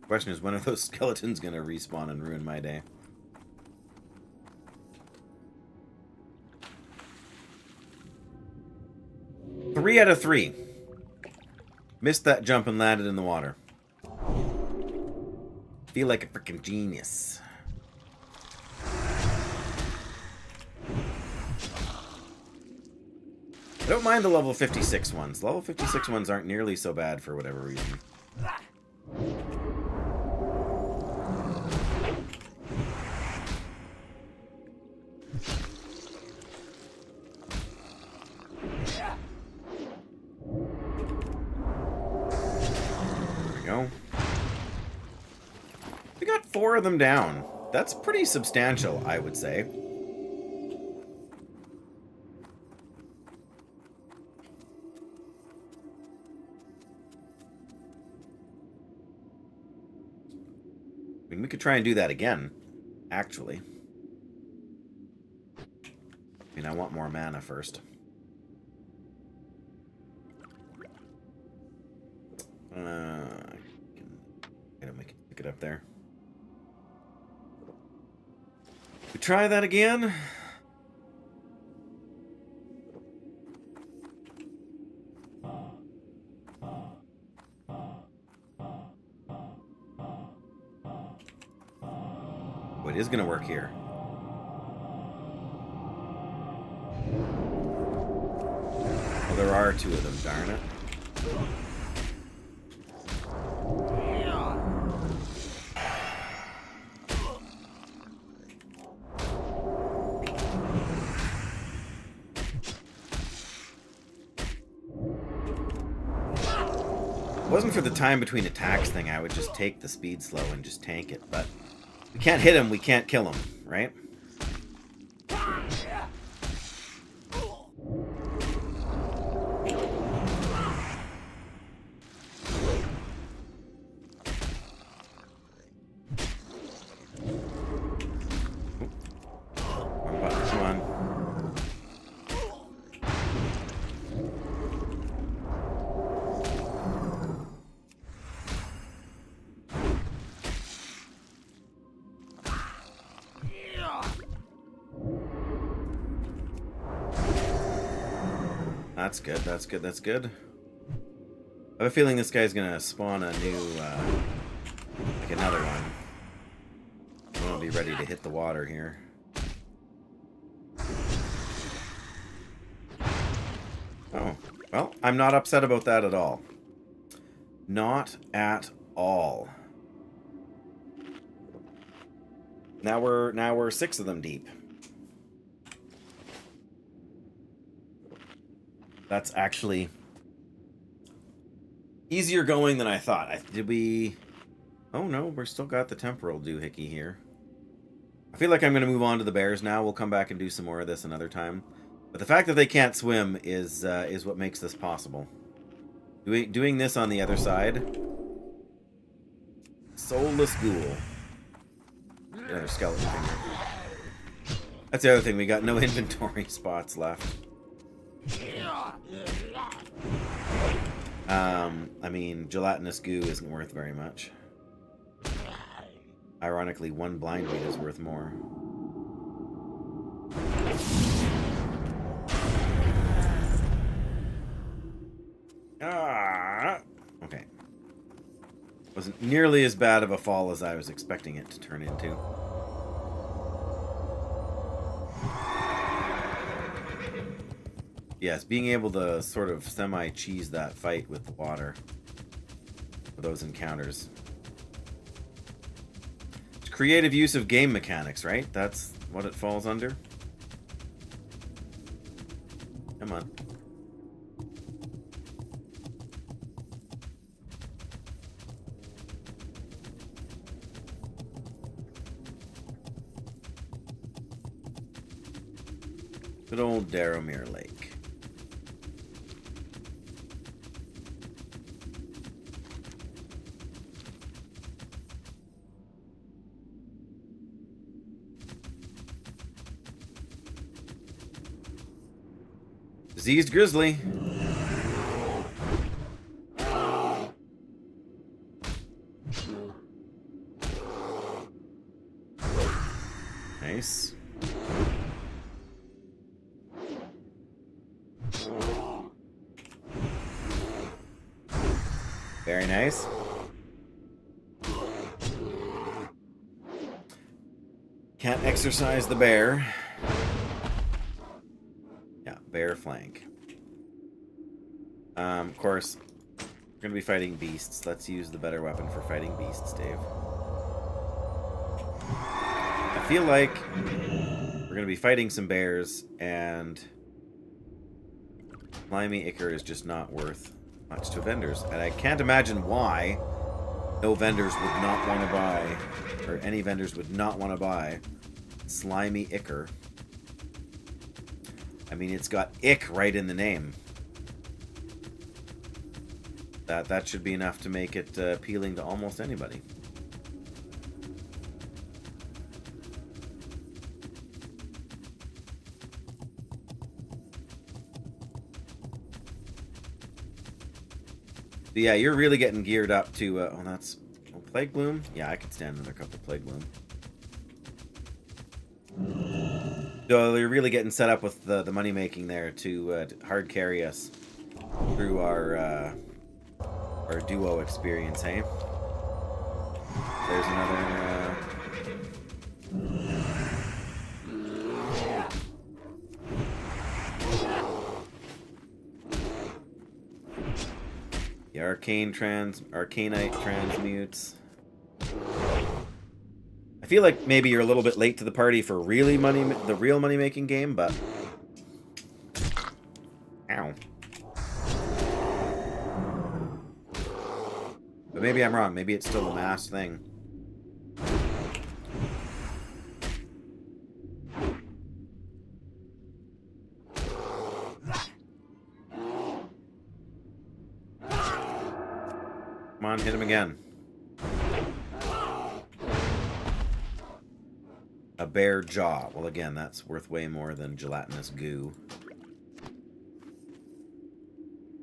Question is, when are those skeletons gonna respawn and ruin my day? Three out of 3. Missed that jump and landed in the water. feel like a freaking genius. I don't mind the level 56 ones. Level 56 ones aren't nearly so bad for whatever reason. Go. We got 4 of them down. That's pretty substantial, I would say. I mean, we could try and do that again, actually. I mean, I want more mana first. We can pick it up there. We try that again. Oh, it is going to work here. Well, there are 2 of them, darn it. If it wasn't for the time between attacks thing, I would just take the speed slow and just tank it, but we can't hit him, we can't kill him, right? Come on. That's good, that's good, that's good. I have a feeling this guy's gonna spawn a new, like another one. I want to be ready to hit the water here. Oh, well, I'm not upset about that at all. Not at all. Now we're 6 of them deep. That's actually easier going than I thought. Did we... Oh no, we're still got the temporal doohickey here. I feel like I'm going to move on to the bears now. We'll come back and do some more of this another time. But the fact that they can't swim is what makes this possible. Doing this on the other side. Soulless ghoul. Another skeleton finger. That's the other thing. We got no inventory spots left. I mean, gelatinous goo isn't worth very much. Ironically, 1 blind weed is worth more. Okay. Wasn't nearly as bad of a fall as I was expecting it to turn into. Yes, being able to sort of semi-cheese that fight with the water for those encounters. It's creative use of game mechanics, right? That's what it falls under. Come on. Good old Darrowmere Lake. Diseased grizzly. Nice. Very nice. exercise the bear. Yeah, bear flank. Of course, we're going to be fighting beasts. Let's use the better weapon for fighting beasts, Dave. I feel like we're going to be fighting some bears, and Slimy Ichor is just not worth much to vendors. And I can't imagine why no vendors would not want to buy, or any vendors would not want to buy Slimy Ichor. I mean, it's got ick right in the name. That should be enough to make it appealing to almost anybody. But yeah, you're really getting geared up to... oh, that's... Oh, Plague Bloom? Yeah, I could stand another couple Plague Bloom. So you're really getting set up with the money making there to hard carry us through our duo experience, hey? There's another... the Arcanite transmutes. I feel like maybe you're a little bit late to the party for the real money making game, but ow. But maybe I'm wrong. Maybe it's still a mass thing. Come on, hit him again. A bear jaw. Well, again, that's worth way more than gelatinous goo.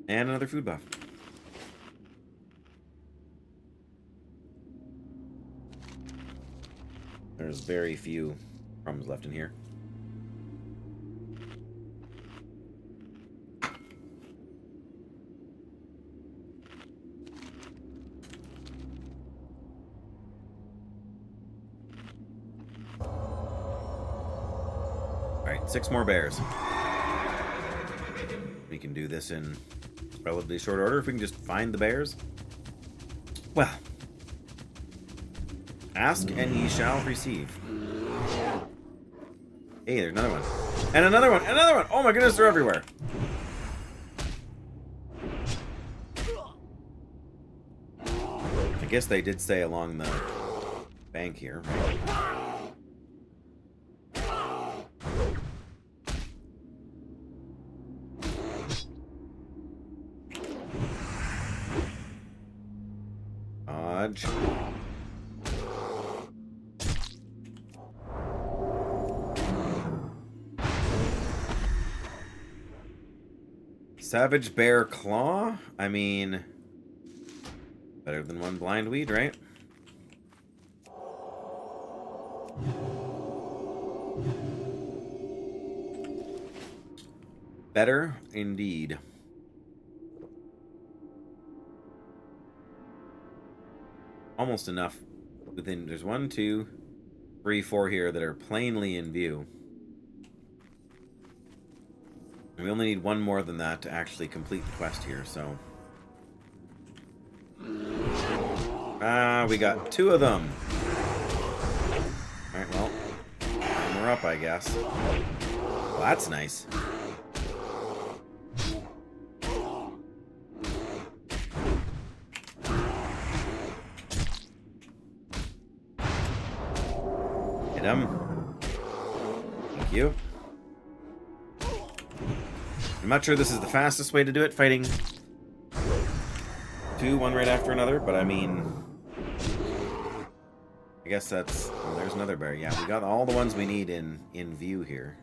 And another food buff. There's very few crumbs left in here. Alright, 6 more bears. We can do this in relatively short order if we can just find the bears. Well, ask and ye shall receive. Hey, there's another one. And another one! Another one! Oh my goodness, they're everywhere! I guess they did stay along the bank here, right? Dodge. Savage Bear Claw? I mean, better than one blind weed, right? Better indeed. Almost enough. There's 1, 2, 3, 4 here that are plainly in view. And we only need one more than that to actually complete the quest here, so... we got 2 of them. Alright, well, we're up, I guess. Well, that's nice. Hit him. Thank you. I'm not sure this is the fastest way to do it, fighting 2, one right after another, but I mean... I guess that's... Oh, there's another bear. Yeah, we got all the ones we need in view here.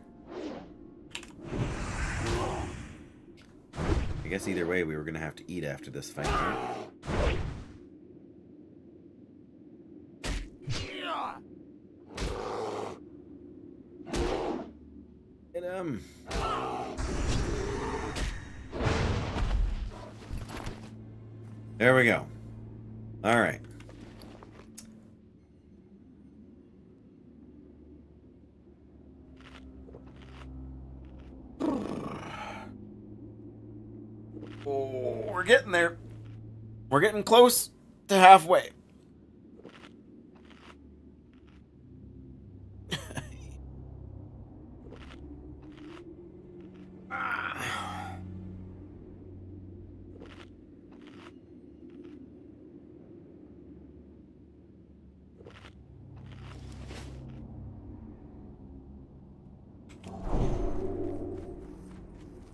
I guess either way we were going to have to eat after this fight, right? Hit him! There we go. Alright. Oh, we're getting there. We're getting close to halfway.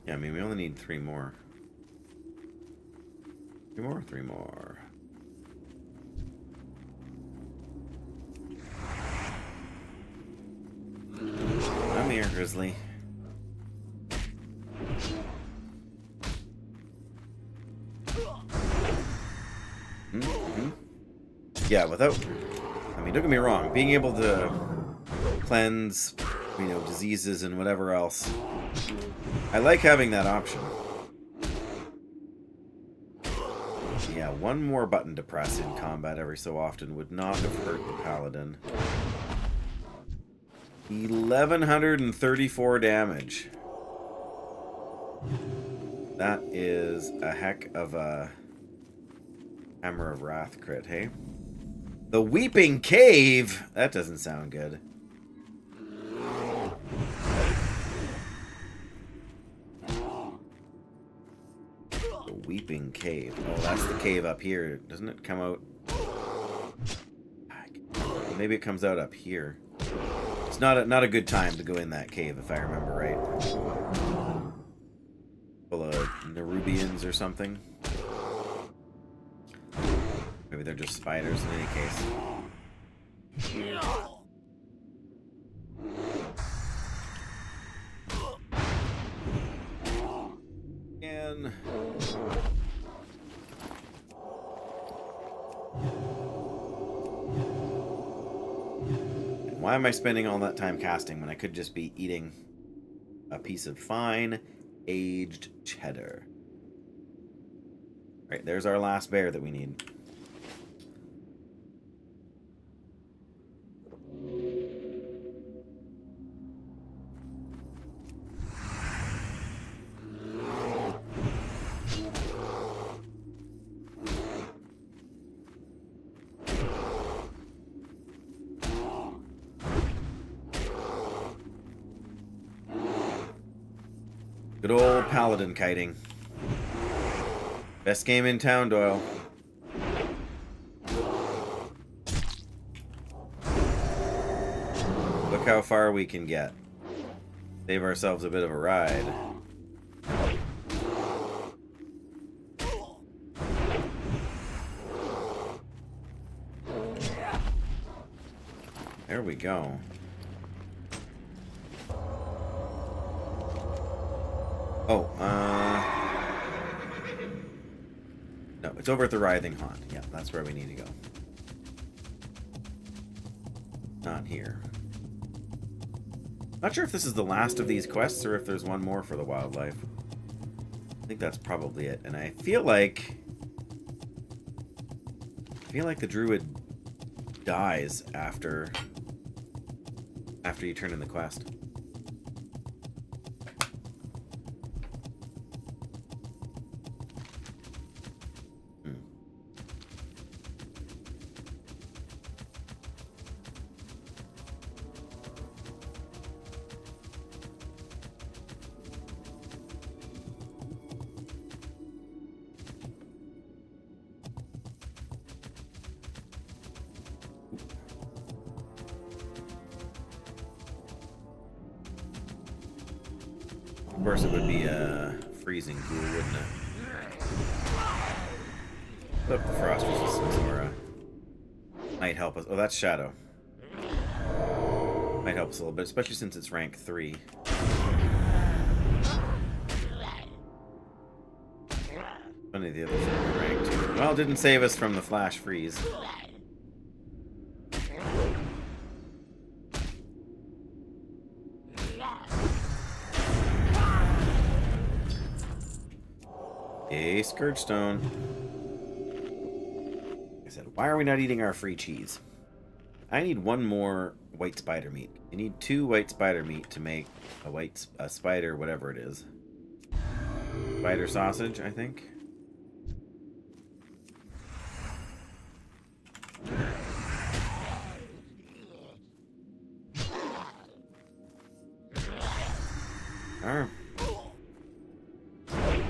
Yeah, I mean, we only need 3 more. 3 more? 3 more. Come here, Grizzly. Yeah, without... I mean, don't get me wrong. Being able to cleanse, you know, diseases and whatever else. I like having that option. Yeah, one more button to press in combat every so often would not have hurt the Paladin. 1134 damage. That is a heck of a Hammer of Wrath crit, hey? The Weeping Cave! That doesn't sound good. The Weeping Cave. Oh, that's the cave up here. Doesn't it come out? Maybe it comes out up here. It's not a good time to go in that cave, if I remember right. Full of Nerubians or something. Maybe they're just spiders in any case. And why am I spending all that time casting when I could just be eating a piece of fine aged cheddar? Right, there's our last bear that we need. Good old Paladin kiting. Best game in town, Doyle. Look how far we can get. Save ourselves a bit of a ride. There we go. Oh, no, it's over at the Writhing Haunt. Yeah, that's where we need to go. Not here. Not sure if this is the last of these quests or if there's one more for the wildlife. I think that's probably it. And I feel like the druid dies after you turn in the quest. Of course, it would be freezing cool, wouldn't it? But the frost resistance aura might help us. Oh, that's Shadow. Might help us a little bit, especially since it's rank 3. Funny, the others are rank 2. Well, it didn't save us from the flash freeze. A Scourge Stone. I said, why are we not eating our free cheese? I need one more white spider meat. You need 2 white spider meat to make a spider, whatever it is. Spider sausage, I think. Alright.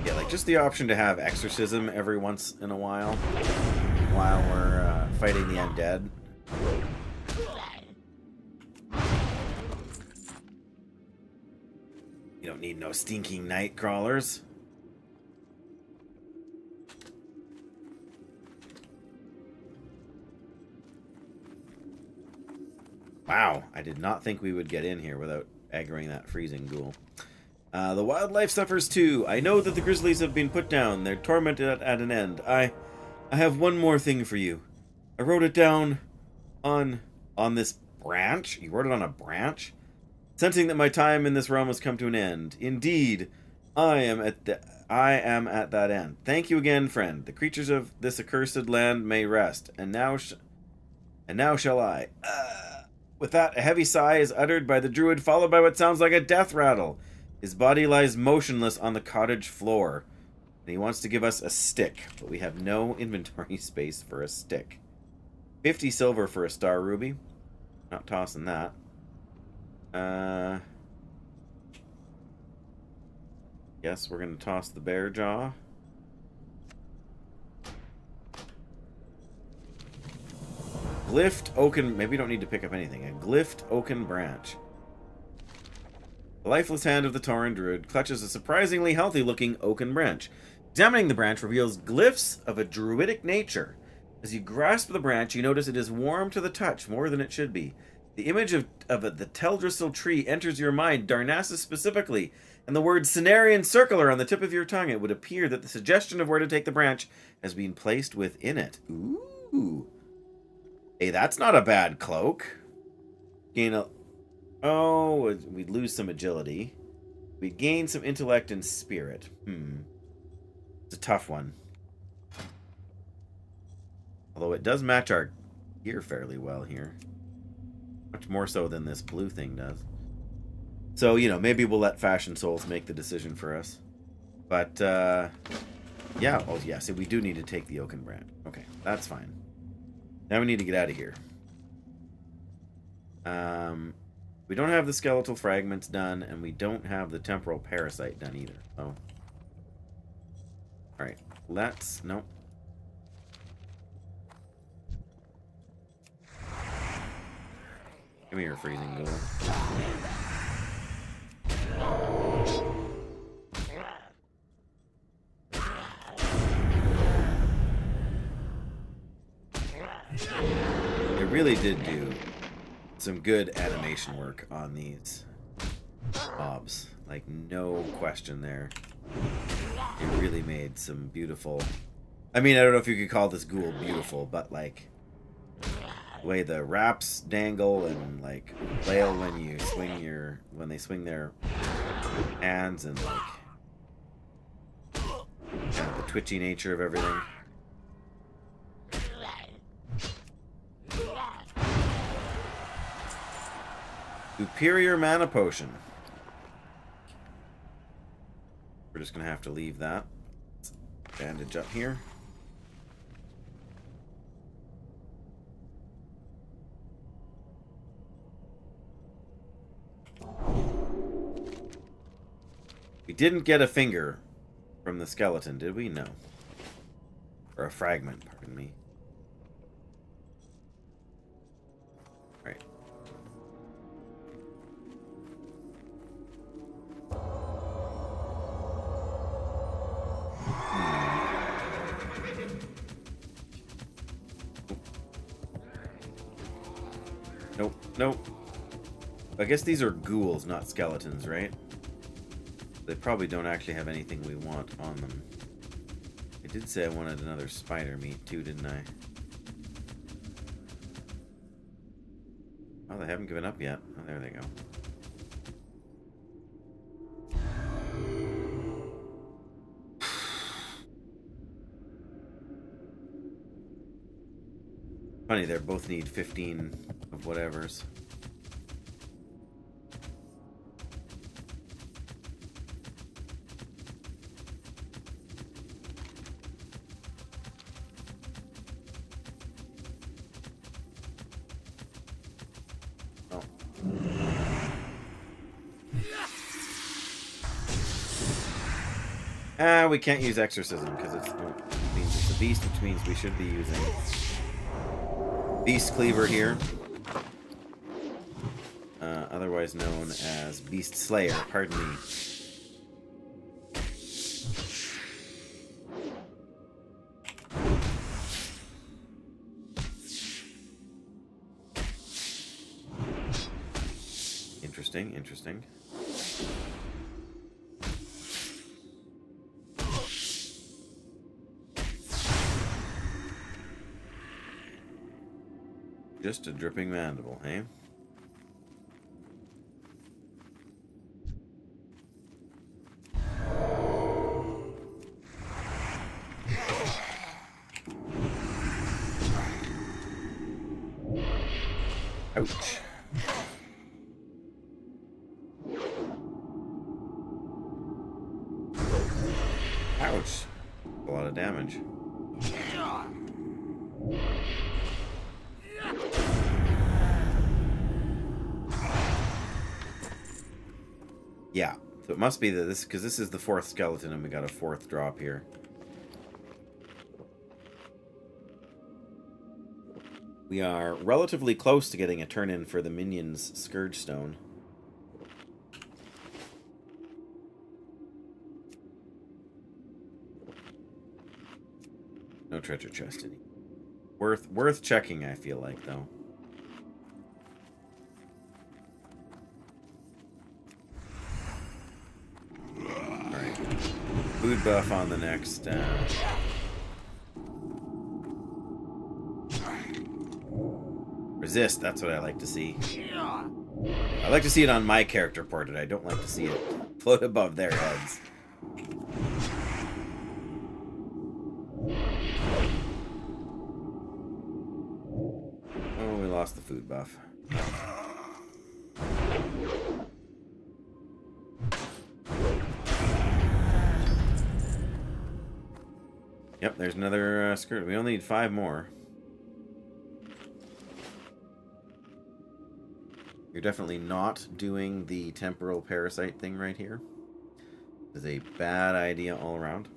Yeah, like just the option to have exorcism every once in a while we're fighting the undead. You don't need no stinking night crawlers. Wow, I did not think we would get in here without aggroing that freezing ghoul. The wildlife suffers too. I know that the grizzlies have been put down. They're tormented at an end. I have one more thing for you. I wrote it down on this branch. You wrote it on a branch? Sensing that my time in this realm has come to an end. Indeed, I am at that end. Thank you again, friend. The creatures of this accursed land may rest. And now shall I. With that, a heavy sigh is uttered by the druid, followed by what sounds like a death rattle. His body lies motionless on the cottage floor. And he wants to give us a stick, but we have no inventory space for a stick. 50 silver for a star ruby. Not tossing that. Guess we're going to toss the bear jaw. Glyphed oaken... Maybe we don't need to pick up anything. A glyphed oaken branch. The lifeless hand of the Tauren druid clutches a surprisingly healthy-looking oaken branch. Examining the branch reveals glyphs of a druidic nature. As you grasp the branch, you notice it is warm to the touch, more than it should be. The image of the Teldrassil tree enters your mind, Darnassus specifically, and the word Cenarian Circular on the tip of your tongue. It would appear that the suggestion of where to take the branch has been placed within it. Ooh. Hey, that's not a bad cloak. Gain a... Oh, we'd lose some agility. We'd gain some intellect and spirit. It's a tough one. Although it does match our gear fairly well here. Much more so than this blue thing does. So, you know, maybe we'll let Fashion Souls make the decision for us. But, yeah. Oh, yeah. So we do need to take the oaken branch. Okay, that's fine. Now we need to get out of here. We don't have the skeletal fragments done, and we don't have the temporal parasite done either. Oh. Alright, let's... Nope. Give me your freezing ghoul. They really did do some good animation work on these mobs. Like, no question there. It really made some beautiful... I mean, I don't know if you could call this ghoul beautiful, but, like... the way the wraps dangle and, like, flail when you swing your... when they swing their hands and, like... kind of the twitchy nature of everything. Superior mana potion. We're just gonna have to leave that. Let's bandage up here. We didn't get a finger from the skeleton, did we? No. Or a fragment, pardon me. Right. Nope, nope. I guess these are ghouls, not skeletons, right? They probably don't actually have anything we want on them. I did say I wanted another spider meat too, didn't I? Oh, they haven't given up yet. Oh, there they go. Funny, they both need 15 of whatever's. We can't use exorcism because it means it's a beast, which means we should be using beast cleaver here, otherwise known as beast slayer. Pardon me. Interesting, interesting. Just a dripping mandible, eh? Ouch. Ouch. A lot of damage. Yeah, so it must be that this, because this is the 4th skeleton and we got a 4th drop here. We are relatively close to getting a turn-in for the minions' Scourge Stone. No treasure chest any. Worth checking, I feel like, though. Alright. Food buff on the next, Resist, that's what I like to see. I like to see it on my character portrait. I don't like to see it float above their heads. Oh, we lost the food buff. Yep, there's another skirt. We only need 5 more. You're definitely not doing the temporal parasite thing right here. It's a bad idea all around.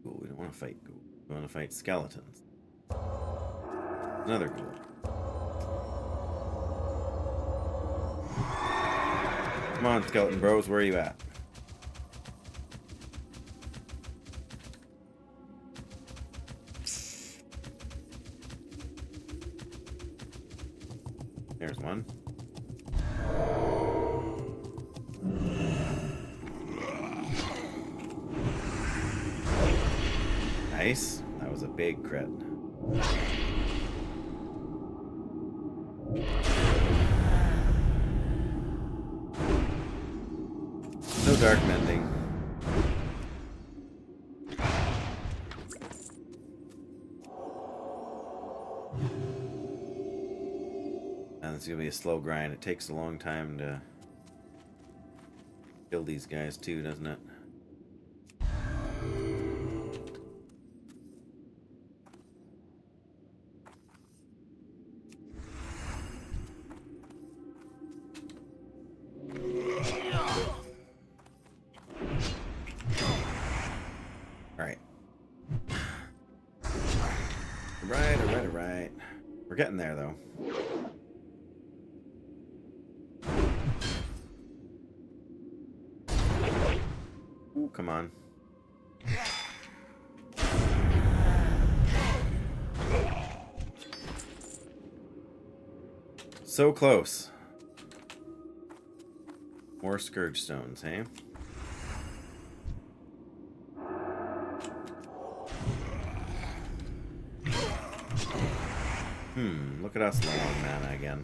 Cool, we don't want to fight ghoul. We want to fight skeletons. Another ghoul. Come on, skeleton bros, where are you at? There's one. Nice. That was a big crit. No dark mending. And it's gonna be a slow grind. It takes a long time to kill these guys too, doesn't it? Alright. We're getting there, though. Ooh, come on. So close. More Scourge Stones, hey? Look at us low on mana again.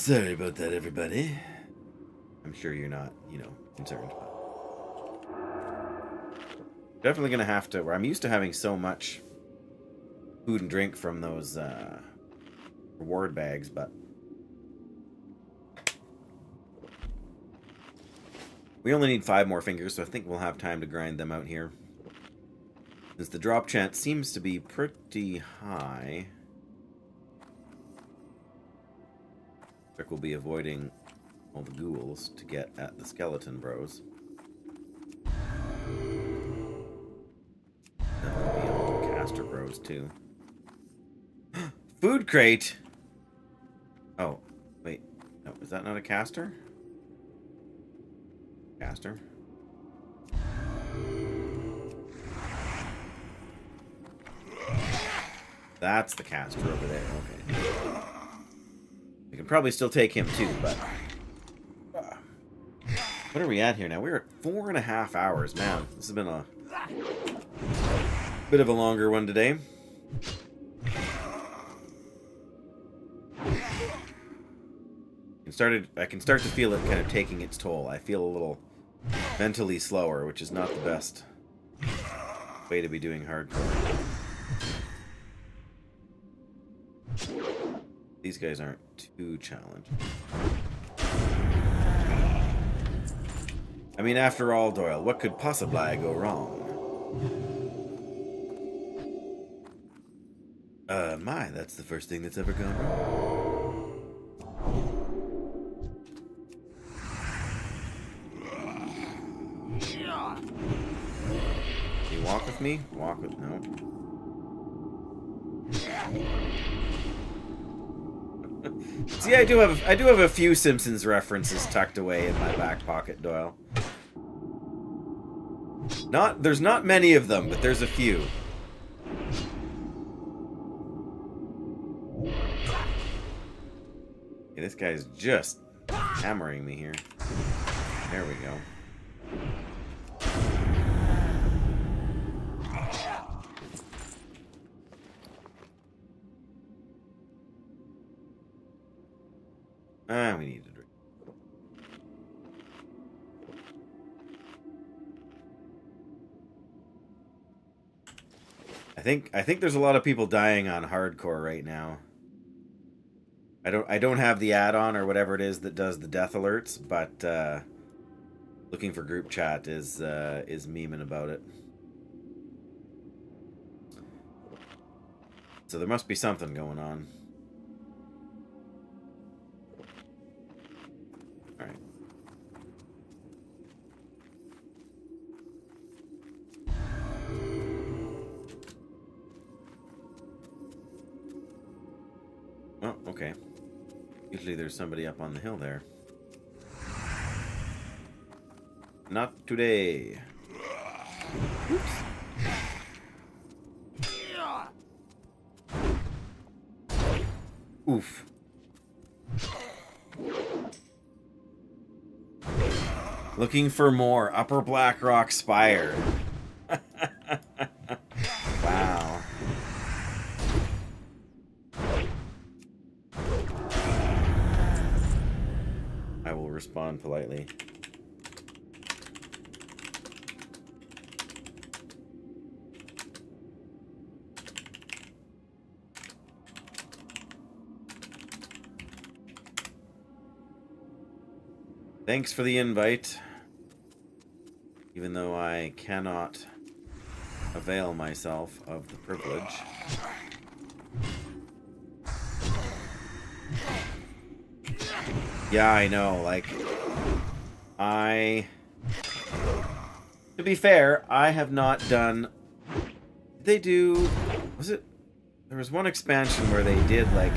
Sorry about that, everybody. I'm sure you're not, you know, concerned. Definitely gonna have to. Where I'm used to having so much food and drink from those reward bags, but we only need 5 more fingers, so I think we'll have time to grind them out here. Since the drop chance seems to be pretty high, Rick will be avoiding all the ghouls to get at the skeleton bros. Then there'll be all the caster bros too. Food crate! Oh, wait. No, is that not a caster? Caster? That's the caster over there, okay. We can probably still take him too, but... what are we at here now? We're at 4.5 hours. Man, this has been a bit of a longer one today. I can start to feel it kind of taking its toll. I feel a little mentally slower, which is not the best way to be doing hardcore. These guys aren't too challenging. I mean, after all, Doyle, what could possibly go wrong? That's the first thing that's ever gone wrong. Do you walk with me? Walk with... no. See, I do have a few Simpsons references tucked away in my back pocket, Doyle. There's not many of them, but there's a few. Okay, this guy's just hammering me here. There we go. We need to drink. I think there's a lot of people dying on hardcore right now. I don't have the add-on or whatever it is that does the death alerts, but looking for group chat is memeing about it. So there must be something going on. Alright. Oh, okay. Usually there's somebody up on the hill there. Not today. Oops. Oof. Looking for more. Upper Blackrock Spire. Wow. I will respond politely. Thanks for the invite. Even though I cannot avail myself of the privilege. Yeah, I know, like, to be fair, I have not done, they do, was it, there was one expansion where they did, like,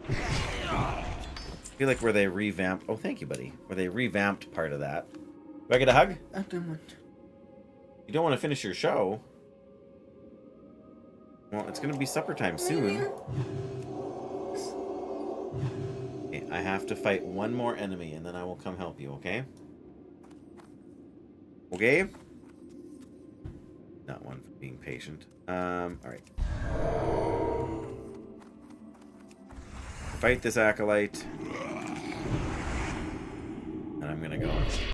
I feel like where they revamped, oh, thank you, buddy, where they revamped part of that. Do I get a hug? You don't want to finish your show? Well, it's going to be supper time soon. Okay, I have to fight one more enemy, and then I will come help you, okay? Okay? Not one for being patient. Alright. fight this acolyte. And I'm gonna go